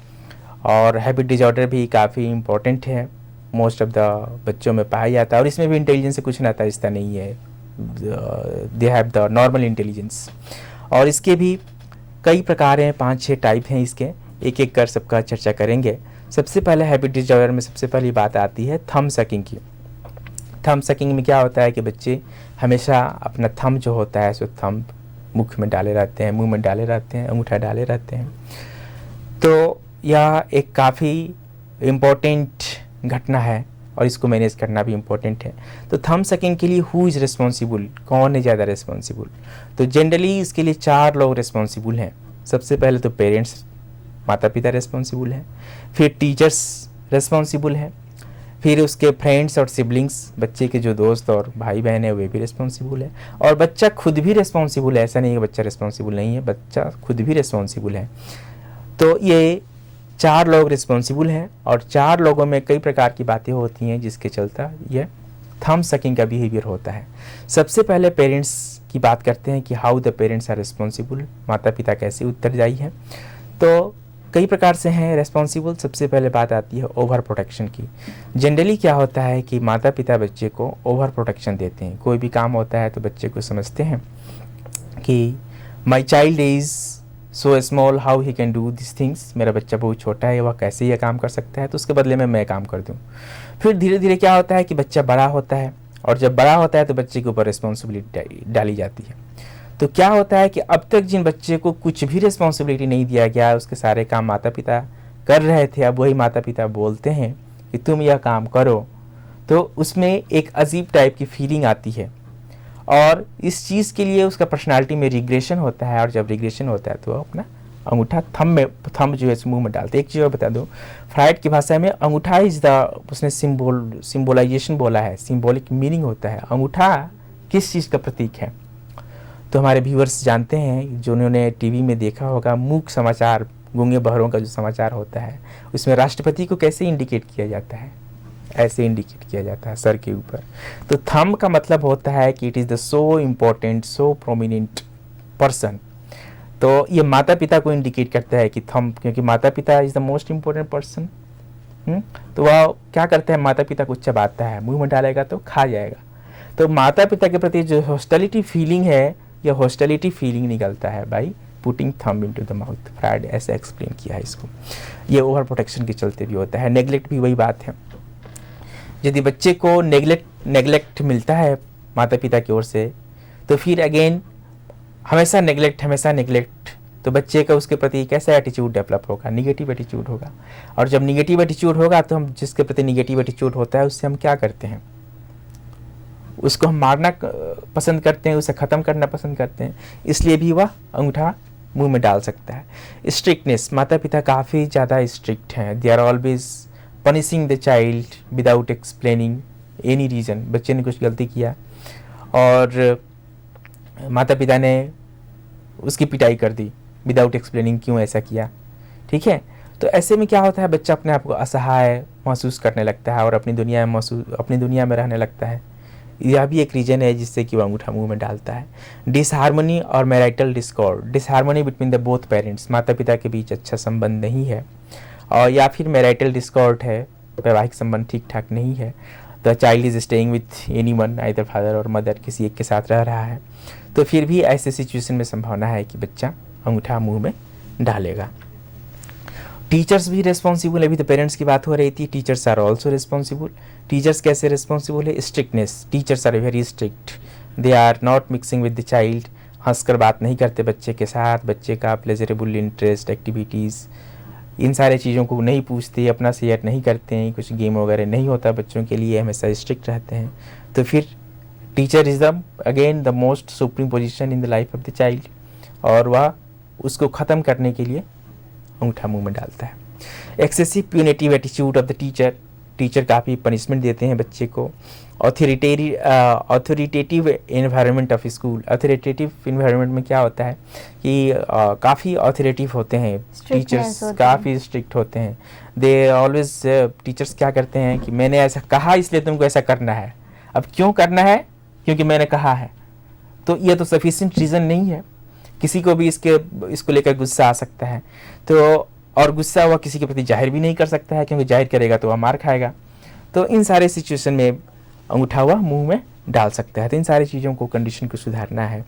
और हैबिट डिजॉर्डर भी काफ़ी इम्पोर्टेंट है, मोस्ट ऑफ द बच्चों में पाया जाता है. और इसमें भी इंटेलिजेंस से कुछ नाता रिश्ता नहीं है, they have the normal intelligence. और इसके भी कई प्रकार हैं, 5-6 टाइप हैं इसके, एक एक कर सबका चर्चा करेंगे. सबसे पहले हैबिट डिजॉर्डर में सबसे पहली बात आती है थंब सकिंग की. थंब सकिंग में क्या होता है कि बच्चे हमेशा अपना थंब जो होता है सो थंब मुख में डाले रहते हैं, मुंह में डाले रहते हैं, अंगूठा डाले रहते हैं. तो यह एक काफ़ी इम्पोर्टेंट घटना है और इसको मैनेज करना भी इम्पोर्टेंट है. तो थंब सकिंग के लिए हु इज़ रिस्पॉन्सिबल, कौन है ज़्यादा रिस्पॉन्सिबल? तो जनरली इसके लिए 4 लोग रिस्पॉन्सिबल हैं. सबसे पहले तो पेरेंट्स, माता पिता रिस्पॉन्सिबल हैं, फिर टीचर्स रिस्पॉन्सिबल हैं, फिर उसके फ्रेंड्स और सिबलिंग्स, बच्चे के जो दोस्त और भाई बहन है वे भी रिस्पॉन्सिबल है, और बच्चा खुद भी रिस्पॉन्सिबल है. ऐसा नहीं है कि बच्चा रिस्पॉन्सिबल नहीं है, बच्चा खुद भी रिस्पॉन्सिबल है. तो ये 4 लोग रिस्पॉन्सिबल हैं और 4 लोगों में कई प्रकार की बातें होती हैं जिसके चलता ये थंब सकिंग का बिहेवियर होता है. सबसे पहले पेरेंट्स की बात करते हैं कि how the parents are responsible, माता पिता कैसे उत्तरदायी हैं. तो कई प्रकार से हैं रिस्पॉन्सिबल. सबसे पहले बात आती है ओवर प्रोटेक्शन की. जनरली क्या होता है कि माता पिता बच्चे को ओवर प्रोटेक्शन देते हैं. कोई भी काम होता है तो बच्चे को समझते हैं कि my child is so small, how he can do this things, मेरा बच्चा बहुत छोटा है, वह कैसे यह काम कर सकता है, तो उसके बदले में मैं काम कर दूँ. फिर धीरे धीरे क्या होता है कि बच्चा बड़ा होता है, और जब बड़ा होता है तो बच्चे के ऊपर रिस्पॉन्सिबिलिटी डाली जाती है. तो क्या होता है कि अब तक जिन बच्चे को कुछ भी रिस्पॉन्सिबिलिटी नहीं दिया गया, उसके सारे काम माता पिता कर रहे थे, अब वही माता पिता बोलते हैं कि तुम यह काम करो, तो उसमें एक अजीब टाइप की फीलिंग आती है. और इस चीज़ के लिए उसका पर्सनालिटी में रिग्रेशन होता है, और जब रिग्रेशन होता है तो वो अपना अंगूठा थंब जो है मुंह में डालते हैं. एक चीज़ और बता दूं, फ्राइड की भाषा में अंगूठा इज द, उसने सिम्बोलाइजेशन बोला है, सिम्बॉलिक मीनिंग होता है. अंगूठा किस चीज़ का प्रतीक है? तो हमारे व्यूअर्स जानते हैं, जो उन्होंने टीवी में देखा होगा मूक समाचार, गूंगे बहरों का जो समाचार होता है, उसमें राष्ट्रपति को कैसे इंडिकेट किया जाता है, ऐसे इंडिकेट किया जाता है सर के ऊपर. तो थंब का मतलब होता है कि it is the so important, so prominent person. तो ये माता पिता को इंडिकेट करता है कि थंब, क्योंकि माता पिता is the most important person. तो वह क्या करता है, माता पिता को चबाता है, मुंह में डालेगा तो खा जाएगा. तो माता पिता के प्रति जो हॉस्टिलिटी फीलिंग है, यह हॉस्टिलिटी फीलिंग निकलता है by putting thumb into the mouth. Fried ऐसे एक्सप्लेन किया है इसको. ये ओवर प्रोटेक्शन के चलते भी होता है. नेग्लेक्ट भी वही बात है. यदि बच्चे को नेग्लेक्ट मिलता है माता पिता की ओर से, तो फिर अगेन हमेशा नेग्लेक्ट, तो बच्चे का उसके प्रति कैसा एटीट्यूड डेवलप होगा, निगेटिव एटीट्यूड होगा. और जब निगेटिव एटीट्यूड होगा तो हम जिसके प्रति निगेटिव एटीट्यूड होता है उससे हम क्या करते हैं, उसको हम मारना पसंद करते हैं, उसे ख़त्म करना पसंद करते हैं. इसलिए भी वह अंगूठा मुंह में डाल सकता है. स्ट्रिक्टनेस, माता पिता काफ़ी ज़्यादा स्ट्रिक्ट हैं. They are always punishing the child without explaining any reason. बच्चे ने कुछ गलती किया और माता पिता ने उसकी पिटाई कर दी विदाउट एक्सप्लेनिंग क्यों ऐसा किया. ठीक है, तो ऐसे में क्या होता है, बच्चा अपने आप को असहाय महसूस करने लगता है और अपनी दुनिया में रहने लगता है. यह भी एक रीज़न है जिससे कि वो अंगूठा मुंह में डालता है. डिसहार्मनी और marital Discord, disharmony between the both parents, माता पिता के बीच अच्छा संबंध नहीं है, और या फिर मैरिटल डिस्कॉर्ड है, वैवाहिक संबंध ठीक ठाक नहीं है. The child is staying with any one, either father और मदर, किसी एक के साथ रह रहा है, तो फिर भी ऐसे सिचुएशन में संभावना है कि बच्चा अंगूठा मुंह में डालेगा. टीचर्स भी रिस्पॉन्सिबल, अभी तो पेरेंट्स की बात हो रही थी, teachers are also responsible. Teachers कैसे रिस्पॉन्सिबल है? Strictness, teachers are very strict. They are not mixing with the child, हंसकर बात नहीं करते बच्चे के साथ, बच्चे का प्लेजरेबल इंटरेस्ट एक्टिविटीज़, इन सारे चीज़ों को नहीं पूछते, अपना शेयर नहीं करते हैं, कुछ गेम वगैरह नहीं होता बच्चों के लिए, हमेशा स्ट्रिक्ट रहते हैं. तो फिर teacher is the again the most supreme position in the life of the child, और वह उसको ख़त्म करने के लिए अंगूठा मुंह में डालता है. Excessive punitive attitude of the teacher, teacher काफ़ी पनिशमेंट देते हैं बच्चे को, authoritative environment of school. Authoritative environment में क्या होता है कि काफ़ी ऑथोरिटेटिव होते हैं, टीचर्स काफ़ी स्ट्रिक्ट होते हैं। दे ऑलवेज, टीचर्स क्या करते हैं कि मैंने ऐसा कहा इसलिए तुमको ऐसा करना है। अब क्यों करना है? क्योंकि मैंने कहा है। तो ये तो सफिशिएंट रीज़न नहीं है। किसी को भी इसको लेकर गुस्सा आ सकता है, तो और गुस्सा वह किसी के प्रति जाहिर भी नहीं कर सकता है, क्योंकि जाहिर करेगा तो वह मार खाएगा। तो इन सारे सिचुएशन में अंगूठा हुआ मुंह में डाल सकता है। तो इन सारी चीज़ों को, कंडीशन को सुधारना है।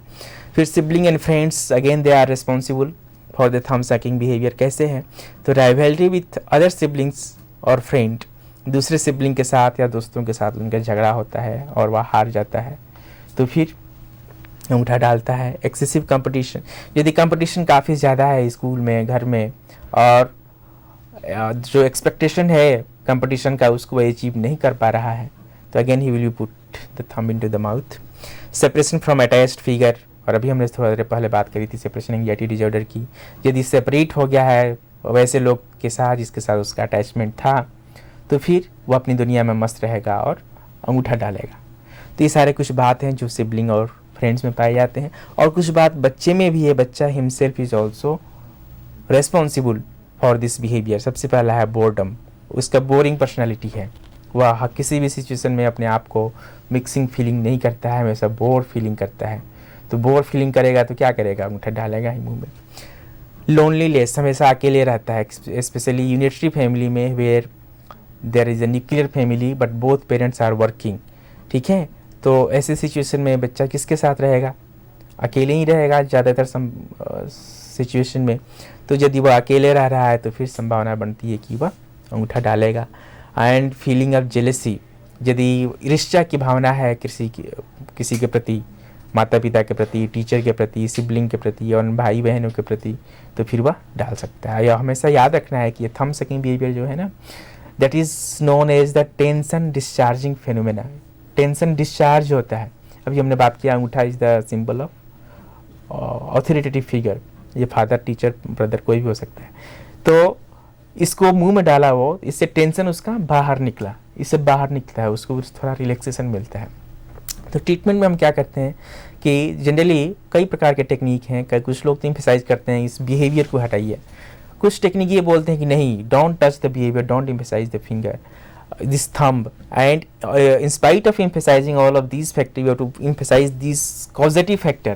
फिर sibling and friends, again they are responsible for the thumb sucking behaviour. कैसे हैं? तो राइवलरी विथ अदर सिबलिंग्स और फ्रेंड, दूसरे सिबलिंग के साथ या दोस्तों के साथ उनका झगड़ा होता है और वह हार जाता है तो फिर अंगूठा डालता है। एक्सेसिव कंपटीशन, यदि कंपटीशन काफ़ी ज़्यादा है स्कूल में, घर में, और जो एक्सपेक्टेशन है कंपटीशन का उसको वो अचीव नहीं कर पा रहा है, तो again he will you put the thumb into the mouth. Separation from attached figure, और अभी हमने थोड़ा देर पहले बात करी थी सेपरेशन एंग्जाइटी डिसऑर्डर की। यदि सेपरेट हो गया है वैसे लोग के साथ जिसके साथ उसका अटैचमेंट था, तो फिर वो अपनी दुनिया में मस्त रहेगा और अंगूठा डालेगा। तो ये सारे कुछ बात हैं जो सिबलिंग और फ्रेंड्स में पाए जाते हैं। और कुछ बात बच्चे में भी है। बच्चा himself is also responsible for this behaviour. सबसे पहला है बोर्डम, उसका बोरिंग पर्सनालिटी है, वह किसी भी सिचुएशन में अपने आप को मिक्सिंग फीलिंग नहीं करता है, हमेशा बोर फीलिंग करता है। तो बोर फीलिंग करेगा तो क्या करेगा? अंगूठा डालेगा ही मुंह में। लोनलीनेस, हमेशा अकेले रहता है, स्पेशली यूनिटरी फैमिली में where there is a nuclear family but both parents are working. ठीक है, तो ऐसे सिचुएशन में बच्चा किसके साथ रहेगा? अकेले ही रहेगा ज़्यादातर सिचुएशन में। तो यदि वह अकेले रह रहा है तो फिर संभावना बनती है कि वह अंगूठा डालेगा। एंड फीलिंग ऑफ जेलसी, यदि ईर्ष्या की भावना है किसी के प्रति, माता पिता के प्रति, टीचर के प्रति, सिबलिंग के प्रति और भाई बहनों के प्रति, तो फिर वह डाल सकता है। यह हमेशा याद रखना है कि ये थंब सकिंग बिहेवियर जो है ना, that is known as the tension discharging phenomena. Tension discharge होता है। अभी हमने बात किया अंगूठा is the symbol of authoritative figure. ये फादर, टीचर, ब्रदर कोई भी हो सकता है। तो इसको मुंह में डाला वो, इससे टेंशन उसका बाहर निकला, इससे बाहर निकलता है, उसको थोड़ा रिलैक्सेशन मिलता है। तो ट्रीटमेंट में हम क्या करते हैं कि जनरली कई प्रकार के टेक्निक हैं। कुछ लोग तो एम्फसाइज करते हैं इस बिहेवियर को हटाइए, कुछ टेक्निक ये बोलते हैं कि नहीं, don't touch the behaviour, don't emphasise the finger, this thumb, and in spite of emphasizing all of these factors, you have to emphasize this causative factor,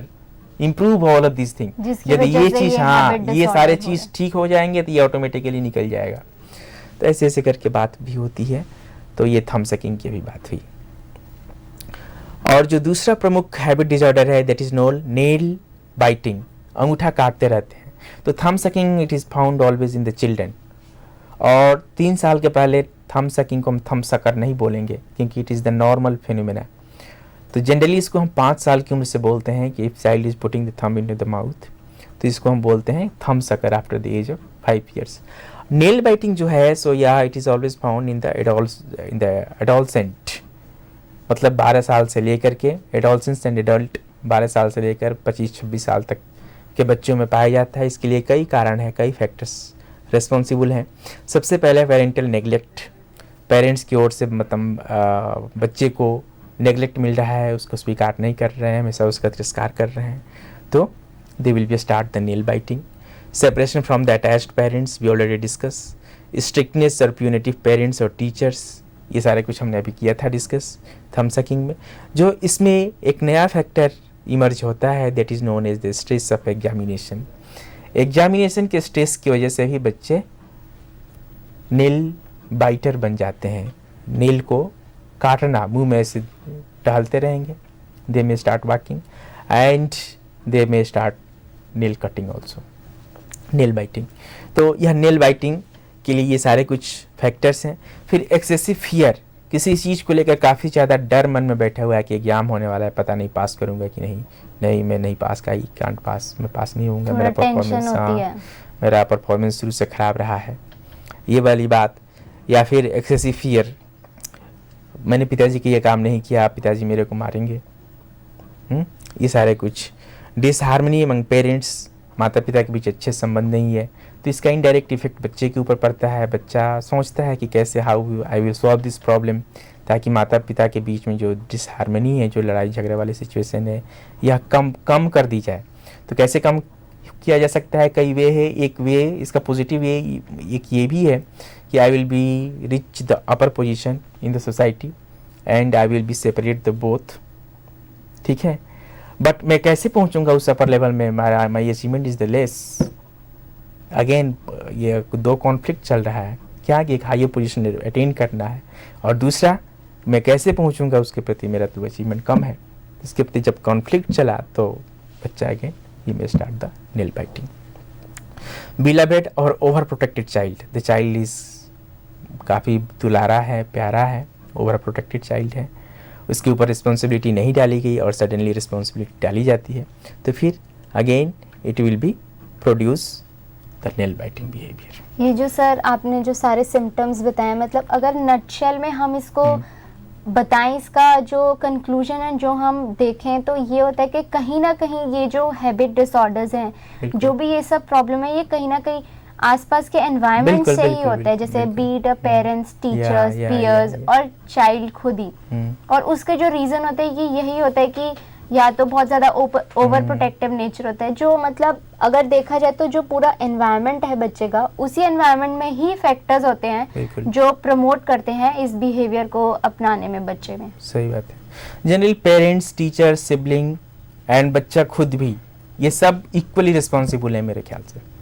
improve all of these things. यदि ये चीज़, हाँ, ये सारे चीज़ ठीक हो जाएंगे तो ये ऑटोमेटिकली निकल जाएगा। तो ऐसे ऐसे करके बात भी होती है। तो ये थंब सकिंग की भी बात हुई। और जो दूसरा प्रमुख हैबिट डिसऑर्डर है that is known nail biting, अंगूठा काटते रहते हैं। तो thumb sucking it is found always in the children. और 3 साल के पहले थंब सकिंग को हम थंब सकर नहीं बोलेंगे क्योंकि it is the normal phenomena. तो जनरली इसको हम 5 साल की उम्र से बोलते हैं कि if child is putting the thumb into the mouth, तो इसको हम बोलते हैं thumb sucker after the age of 5 years। Nail biting जो है सो या it is always found in the adolescent, मतलब 12 साल से लेकर के एडोलसेंस एंड एडल्ट 12 साल से लेकर 25-26 साल तक के बच्चों में पाया जाता है। इसके लिए कई कारण हैं, कई फैक्टर्स रिस्पॉन्सिबल हैं। सबसे पहले पेरेंटल नेगलेक्ट, पेरेंट्स की ओर से मतलब बच्चे को नेगलेक्ट मिल रहा है, उसको स्वीकार नहीं कर रहे हैं, हमेशा उसका तिरस्कार कर रहे हैं, तो they will be start the nail biting. Separation from the attached parents we already discuss. Strictness और प्यूनिटिव पेरेंट्स और टीचर्स, ये सारे कुछ हमने अभी किया था डिस्कस थंब सकिंग में। जो इसमें एक नया फैक्टर इमर्ज होता है that is known as the stress of examination. Examination के स्ट्रेस की वजह से ही बच्चे नेल बाइटर बन जाते हैं। नेल को काटना, मुंह में ऐसे डालते रहेंगे, they may start walking and they may start nail cutting also, nail biting. तो यह नेल बाइटिंग के लिए ये सारे कुछ फैक्टर्स हैं। फिर एक्सेसिव फियर, किसी चीज़ को लेकर काफ़ी ज़्यादा डर मन में बैठा हुआ है कि एग्जाम होने वाला है, पता नहीं पास करूँगा कि नहीं मैं नहीं पास का, कांट पास, मैं पास नहीं होऊंगा, मेरा परफॉर्मेंस शुरू से ख़राब रहा है, ये वाली बात। या फिर एक्सेसिव फियर, मैंने पिताजी के ये काम नहीं किया, पिताजी मेरे को मारेंगे, ये सारे कुछ। डिसहार्मनी अमंग पेरेंट्स, माता पिता के बीच अच्छे संबंध नहीं है, तो इसका इनडायरेक्ट इफेक्ट बच्चे के ऊपर पड़ता है। बच्चा सोचता है कि कैसे how I will solve this problem, ताकि माता पिता के बीच में जो डिसहार्मनी है, जो लड़ाई झगड़े वाली सिचुएशन है, यह कम कर दी जाए। तो कैसे कम किया जा सकता है? कई वे है। एक वे इसका पॉजिटिव वे एक ये भी है कि I will be rich the upper position in the society and I will be separate the both. ठीक है, बट मैं कैसे पहुंचूंगा उस अपर लेवल में? माई achievement is the less. Again ये दो कॉन्फ्लिक्ट चल रहा है, क्या कि एक हायर पोजीशन अटेन करना है, और दूसरा मैं कैसे पहुंचूंगा उसके प्रति मेरा तो अचीवमेंट कम है। इसके प्रति जब कॉन्फ्लिक्ट चला तो बच्चा अगेन ही may start the nail biting. Beloved और over protected child, the child is काफ़ी दुलारा है, प्यारा है, ओवर प्रोटेक्टेड चाइल्ड है, उसके ऊपर रिस्पॉन्सिबिलिटी नहीं डाली गई और सडनली रिस्पॉन्सिबिलिटी डाली जाती है, तो फिर again it will be produce the nail biting behaviour. ये जो सर आपने जो सारे सिम्टम्स बताए, मतलब अगर नटशेल में हम इसको बताएं, इसका जो कंक्लूजन है जो हम देखें तो ये होता है कि कहीं ना कहीं ये जो हैबिट डिसऑर्डर्स हैं, जो भी ये सब प्रॉब्लम है, ये कहीं ना कहीं आसपास के एनवायरनमेंट से ही होता है, जैसे बीट पेरेंट्स, टीचर्स, पीयर्स और चाइल्ड खुद ही। और उसके जो रीजन होते हैं ये यही होता है कि या तो बहुत ज़्यादा ओवर प्रोटेक्टिव नेचर होता है, जो मतलब अगर देखा जाए तो जो पूरा एनवायरनमेंट है बच्चे का, उसी एनवायरनमेंट में ही फैक्टर्स होते हैं जो प्रमोट करते हैं इस बिहेवियर को अपनाने में बच्चे में। सही बात है। Generally parents, teacher, sibling and बच्चा खुद भी, ये सब इक्वली रिस्पॉन्सिबल है मेरे ख्याल से।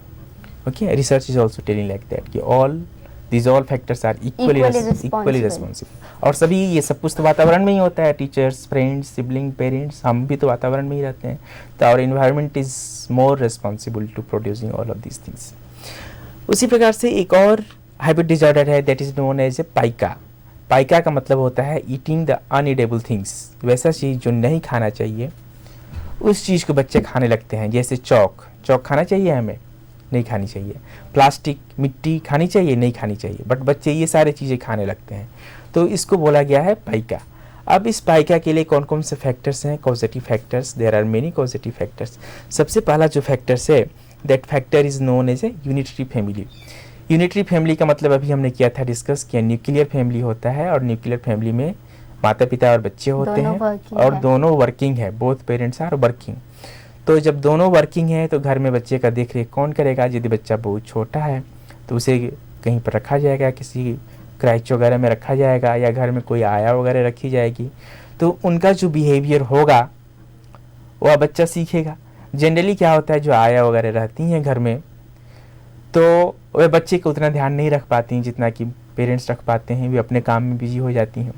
Okay, research is also telling like that कि these all factors are equally responsible। और सभी ये सब कुछ तो वातावरण में ही होता है, टीचर्स, फ्रेंड्स, सिबलिंग, पेरेंट्स, हम भी तो वातावरण में ही रहते हैं, तो our environment is more responsible to producing all of these things. उसी प्रकार से एक और हैबिट डिसऑर्डर है that is known as a pica. Pica का मतलब होता है ईटिंग द अनईडेबल थिंग्स, वैसा चीज़ जो नहीं खाना चाहिए उस चीज़ को बच्चे खाने लगते हैं। जैसे चौक खाना चाहिए हमें, नहीं खानी चाहिए। प्लास्टिक, मिट्टी खानी चाहिए, नहीं खानी चाहिए, बट बच्चे ये सारे चीज़ें खाने लगते हैं, तो इसको बोला गया है पाइका। अब इस पाइका के लिए कौन कौन से फैक्टर्स हैं? Causative factors, there are many causative factors. सबसे पहला जो फैक्टर्स है, that factor is known as a unitary family. Unitary family का मतलब अभी हमने किया था, डिस्कस किया, न्यूक्लियर फैमिली होता है, और न्यूक्लियर फैमिली में माता पिता और बच्चे होते हैं, और दोनों वर्किंग है, बोथ पेरेंट्स आर वर्किंग। तो जब दोनों वर्किंग है तो घर में बच्चे का देख रेख कौन करेगा? यदि बच्चा बहुत छोटा है तो उसे कहीं पर रखा जाएगा, किसी क्रैच वगैरह में रखा जाएगा, या घर में कोई आया वगैरह रखी जाएगी, तो उनका जो बिहेवियर होगा वह बच्चा सीखेगा। जनरली क्या होता है, जो आया वगैरह रहती हैं घर में, तो वह बच्चे को उतना ध्यान नहीं रख पाती हैं जितना कि पेरेंट्स रख पाते हैं, वे अपने काम में बिजी हो जाती हैं।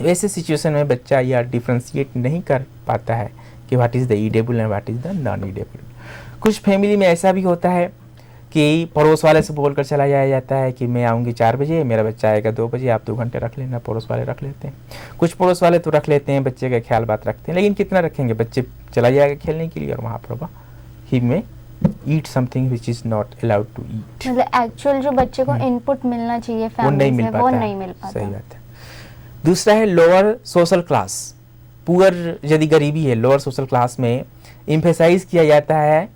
ऐसे सिचुएशन में बच्चा यह डिफ्रेंशिएट नहीं कर पाता है कि what is the edible and what is the non edible. कुछ फैमिली में ऐसा भी होता है कि पड़ोस वाले से बोलकर चला जाया जाता है कि मैं आऊँगी 4 बजे, मेरा बच्चा आएगा 2 बजे, आप 2 घंटे रख लेना। पड़ोस वाले रख लेते हैं, कुछ पड़ोस वाले तो रख लेते हैं, बच्चे का ख्याल बात रखते हैं, लेकिन कितना रखेंगे? बच्चे चला जाएगा खेलने के लिए और वहाँ पर he may eat something which is not allowed to eat. मतलब एक्चुअल जो बच्चे को इनपुट मिलना चाहिए वो नहीं मिल पाता। सही बात है। दूसरा है लोअर सोशल क्लास। पुअर यदि गरीबी है, लोअर सोशल क्लास में इम्फेसाइज किया जाता है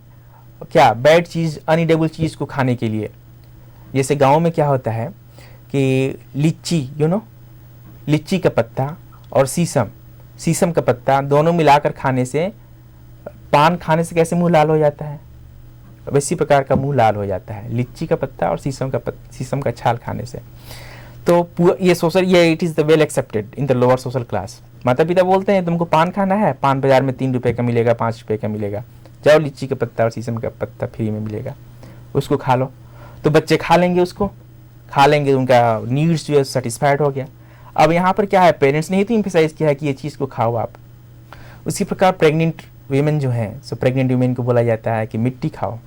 क्या? बैड चीज़, अनईडेबल चीज़ को खाने के लिए। जैसे गांव में क्या होता है कि लीची, लीची का पत्ता और शीशम का पत्ता दोनों मिलाकर खाने से, पान खाने से कैसे मुंह लाल हो जाता है, वैसी प्रकार का मुंह लाल हो जाता है लीची का पत्ता और शीशम का छाल खाने से। तो ये it is the well accepted in the lower social class. माता पिता बोलते हैं तुमको पान खाना है, पान बाजार में 3 रुपये का मिलेगा, 5 रुपये का मिलेगा, जाओ लीची का पत्ता और शीशम का पत्ता फ्री में मिलेगा, उसको खा लो। तो बच्चे खा लेंगे, उसको खा लेंगे, उनका नीड्स जो है सेटिस्फाइड हो गया। अब यहाँ पर क्या है, पेरेंट्स ने ही तो इम्फेसाइज किया है कि ये चीज़ को खाओ आप। उसी प्रकार प्रेग्नेंट वीमेन जो हैं, सो प्रेग्नेंट वीमेन को बोला जाता है कि मिट्टी खाओ,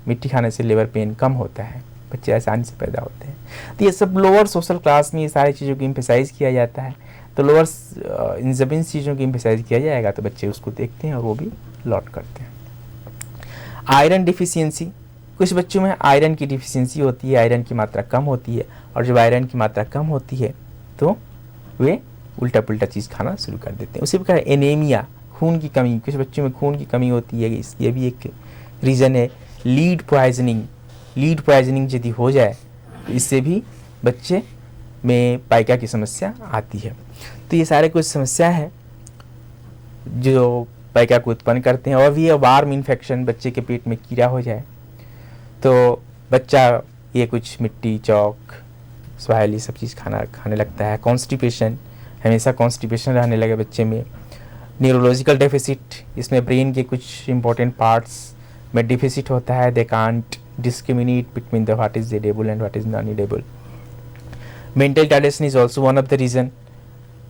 मिट्टी खाने से लेबर पेन कम होता है, बच्चे आसानी से पैदा होते हैं। तो ये सब लोअर सोशल क्लास में ये सारी चीज़ों को इम्फेसाइज किया जाता है। तो लोअर इन जब इन चीज़ों को इम्फेसाइज किया जाएगा तो बच्चे उसको देखते हैं और वो भी लौट करते हैं। आयरन डिफिशियंसी, कुछ बच्चों में आयरन की डिफिशियंसी होती है, आयरन की मात्रा कम होती है, और जब आयरन की मात्रा कम होती है तो वे उल्टा पुल्टा चीज़ खाना शुरू कर देते हैं। उसी प्रकार एनीमिया, खून की कमी, कुछ बच्चों में खून की कमी होती है, ये भी एक रीज़न है। लीड पॉइजनिंग यदि हो जाए तो इससे भी बच्चे में पाइका की समस्या आती है। तो ये सारे कुछ समस्या है जो पाइका को उत्पन्न करते हैं। और भी वार्म इन्फेक्शन, बच्चे के पेट में कीड़ा हो जाए तो बच्चा ये कुछ मिट्टी, चौक, स्वाइल ये सब चीज़ खाने लगता है। कॉन्स्टिपेशन, हमेशा कॉन्स्टिपेशन रहने लगे बच्चे में। न्यूरोलॉजिकल डेफिसिट, इसमें ब्रेन के कुछ इंपॉर्टेंट पार्ट्स में डिफिसिट होता है। They can't discriminate between the what is edible and what is non edible. Mental retardation is also one of the reason.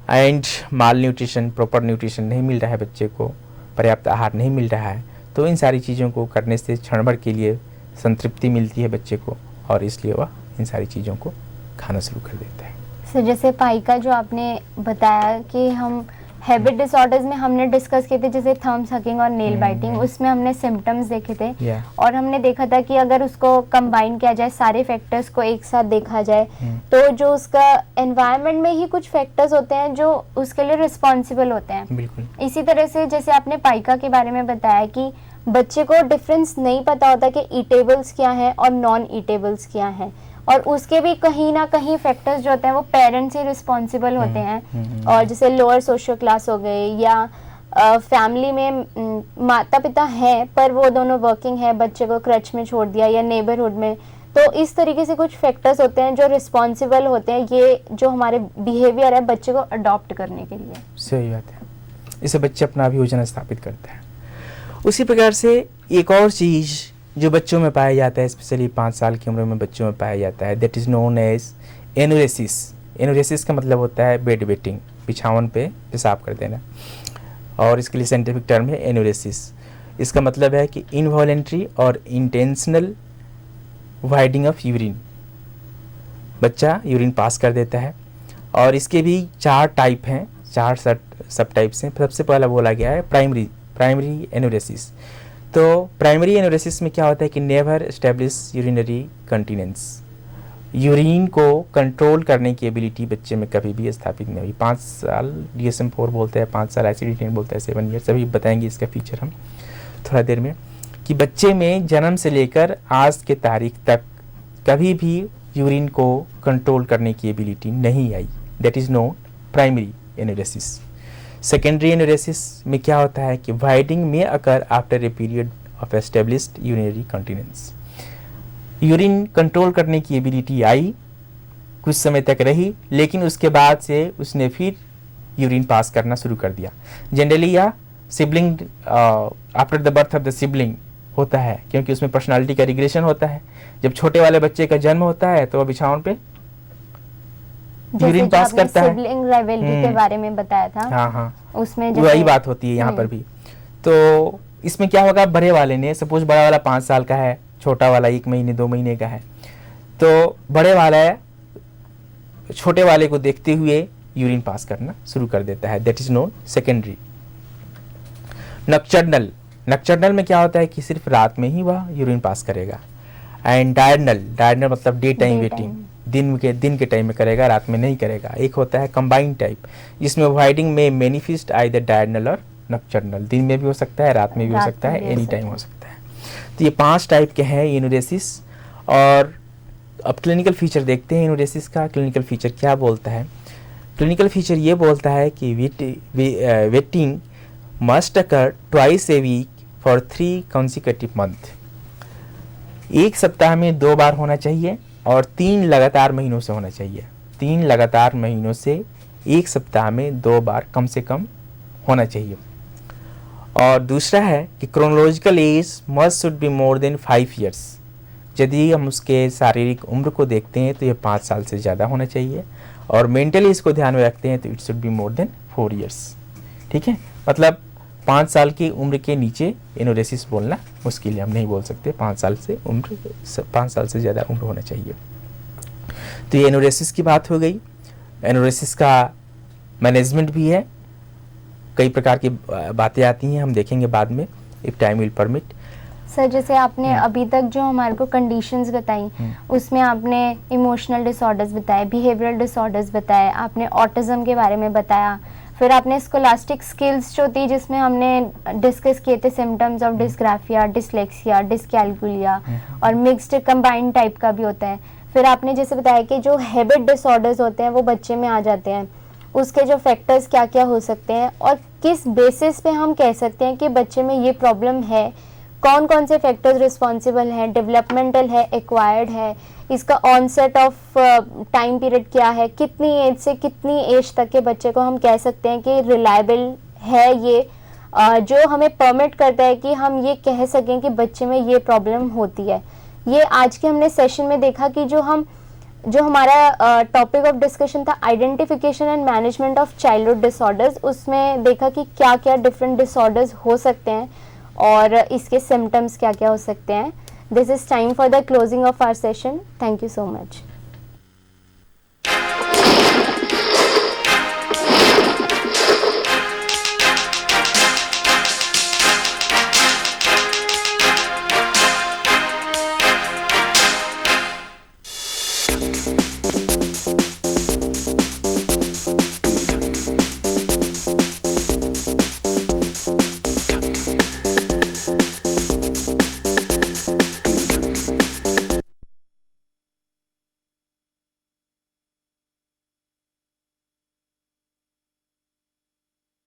And mall nutrition, proper nutrition नहीं मिल रहा है बच्चे को, पर्याप्त आहार नहीं मिल रहा है, तो इन सारी चीज़ों को करने से क्षण भर के लिए संतृप्ति मिलती है बच्चे को और इसलिए वह इन सारी चीज़ों को खाना शुरू कर देता है। सर जैसे पाइका जो आपने बताया कि हम हैबिट डिसऑर्डर्स में हमने डिस्कस किए थे, जैसे थंब सकिंग और नेल बाइटिंग, उसमें हमने सिम्टम्स देखे थे और हमने देखा था कि अगर उसको कंबाइन किया जाए, सारे फैक्टर्स को एक साथ देखा जाए, तो जो उसका एनवायरनमेंट में ही कुछ फैक्टर्स होते हैं जो उसके लिए रिस्पॉन्सिबल होते हैं। बिल्कुल। इसी तरह से जैसे आपने पाइका के बारे में बताया कि बच्चे को डिफरेंस नहीं पता होता कि ईटेबल्स क्या है और नॉन ईटेबल्स क्या है, और उसके भी कहीं ना कहीं फैक्टर्स जो होते हैं वो पेरेंट्स ही रिस्पॉन्सिबल होते हैं। और जैसे लोअर सोशल क्लास हो गए या फैमिली में माता पिता हैं पर वो दोनों वर्किंग है, बच्चे को क्रच में छोड़ दिया या नेबरहुड में, तो इस तरीके से कुछ फैक्टर्स होते हैं जो रिस्पॉन्सिबल होते हैं ये जो हमारे बिहेवियर है बच्चे को अडॉप्ट करने के लिए। सही बात है, इससे बच्चे अपना अभियोजन स्थापित करते हैं। उसी प्रकार से एक और चीज़ जो बच्चों में पाया जाता है, स्पेशली 5 साल की उम्र में बच्चों में पाया जाता है, दैट इज़ नोन एज एनुरेसिस। एनुरेसिस का मतलब होता है बेड वेटिंग, बिछावन पे पेशाब कर देना, और इसके लिए साइंटिफिक टर्म है एनुरेसिस। इसका मतलब है कि इनवॉलेंट्री और इंटेंशनल वाइडिंग ऑफ यूरिन, बच्चा यूरिन पास कर देता है। और इसके भी 4 टाइप हैं, 4 सब टाइप्स हैं। सबसे पहला बोला गया है प्राइमरी एनुरेसिस। तो प्राइमरी एनुरेसिस में क्या होता है कि never establish urinary continence, urine को कंट्रोल करने की एबिलिटी बच्चे में कभी भी स्थापित नहीं हुई। 5 साल DSM-4 बोलते हैं, 5 साल ICD-10 बोलते हैं, 7 ईयर्स, अभी बताएंगे इसका फीचर हम थोड़ा देर में, कि बच्चे में जन्म से लेकर आज के तारीख तक कभी भी यूरिन को कंट्रोल करने की एबिलिटी नहीं आई। That is known primary enuresis. Secondary enuresis में क्या होता है कि वाइडिंग में occur after a period of established urinary continence, urine control करने की एबिलिटी आई, कुछ समय तक रही, लेकिन उसके बाद से उसने फिर यूरिन पास करना शुरू कर दिया। जनरली या sibling after the birth of the sibling होता है, क्योंकि उसमें पर्सनालिटी का रिग्रेशन होता है। जब छोटे वाले बच्चे का जन्म होता है तो वह बिछावन पे यूरिन पास करता है। सिबलिंग राइवलरी के बारे में बताया था, हाँ, उसमें वही बात होती है यहाँ पर भी। तो इसमें क्या होगा, बड़े वाले ने, सपोज बड़ा वाला 5 साल का है, छोटा वाला 1 महीने 2 महीने का है, तो बड़े वाला छोटे वाले को देखते हुए यूरिन पास करना शुरू कर देता है। That is known secondary. Nocturnal में क्या होता है कि सिर्फ रात में ही वह यूरिन पास करेगा। एंड डायरनल मतलब डे टाइम वेटिंग, दिन के टाइम में करेगा, रात में नहीं करेगा। एक होता है कंबाइंड टाइप, जिसमें वाइडिंग में मैनिफेस्ट आइदर डायरनल और नक्चर्नल, दिन में भी हो सकता है, रात में भी हो सकता है, एनी टाइम हो सकता है। तो ये 5 टाइप के हैं एनुरेसिस। और अब क्लिनिकल फीचर देखते हैं एनुरेसिस का। क्लिनिकल फीचर क्या बोलता है? क्लिनिकल फीचर ये बोलता है कि wetting must occur twice a week for 3 consecutive month, 1 सप्ताह में 2 बार होना चाहिए और 3 लगातार महीनों से होना चाहिए। 3 लगातार महीनों से 1 सप्ताह में 2 बार कम से कम होना चाहिए। और दूसरा है कि chronological age must should be more than 5 years। यदि हम उसके शारीरिक उम्र को देखते हैं तो यह 5 साल से ज़्यादा होना चाहिए, और मेंटली इसको ध्यान में रखते हैं तो it should be more than 4 years। ठीक है, मतलब 5 साल की उम्र के नीचे एनुरेसिस बोलना मुश्किल है, हम नहीं बोल सकते। 5 साल से ज़्यादा उम्र होना चाहिए। तो ये एनुरेसिस की बात हो गई। एनुरेसिस का मैनेजमेंट भी है, कई प्रकार की बातें आती हैं, हम देखेंगे बाद में, if time will permit. Sir जैसे आपने अभी तक जो हमारे को कंडीशंस बताई, उसमें आपने इमोशनल डिसऑर्डर्स बताए, बिहेवियरल डिसऑर्डर्स बताए, आपने ऑटिज्म के बारे में बताया, फिर आपने स्कोलास्टिक स्किल्स जो थी जिसमें हमने डिस्कस किए थे symptoms of dysgraphia, dyslexia, dyscalculia और मिक्स्ड कंबाइंड टाइप का भी होता है। फिर आपने जैसे बताया कि जो हैबिट डिसऑर्डर्स होते हैं वो बच्चे में आ जाते हैं, उसके जो फैक्टर्स क्या क्या हो सकते हैं और किस बेसिस पे हम कह सकते हैं कि बच्चे में ये प्रॉब्लम है, कौन कौन से फैक्टर्स रिस्पॉन्सिबल हैं, डेवलपमेंटल है, एक्वायर्ड है, इसका ऑनसेट ऑफ टाइम पीरियड क्या है, कितनी एज से कितनी एज तक के बच्चे को हम कह सकते हैं कि रिलायबल है ये, जो हमें परमिट करता है कि हम ये कह सकें कि बच्चे में ये प्रॉब्लम होती है। ये आज के हमने सेशन में देखा कि जो हमारा टॉपिक ऑफ डिस्कशन था identification and management of childhood disorders, उसमें देखा कि क्या क्या डिफरेंट डिसऑर्डर्स हो सकते हैं और इसके सिम्टम्स क्या क्या हो सकते हैं। This is time for the closing of our session. Thank you so much.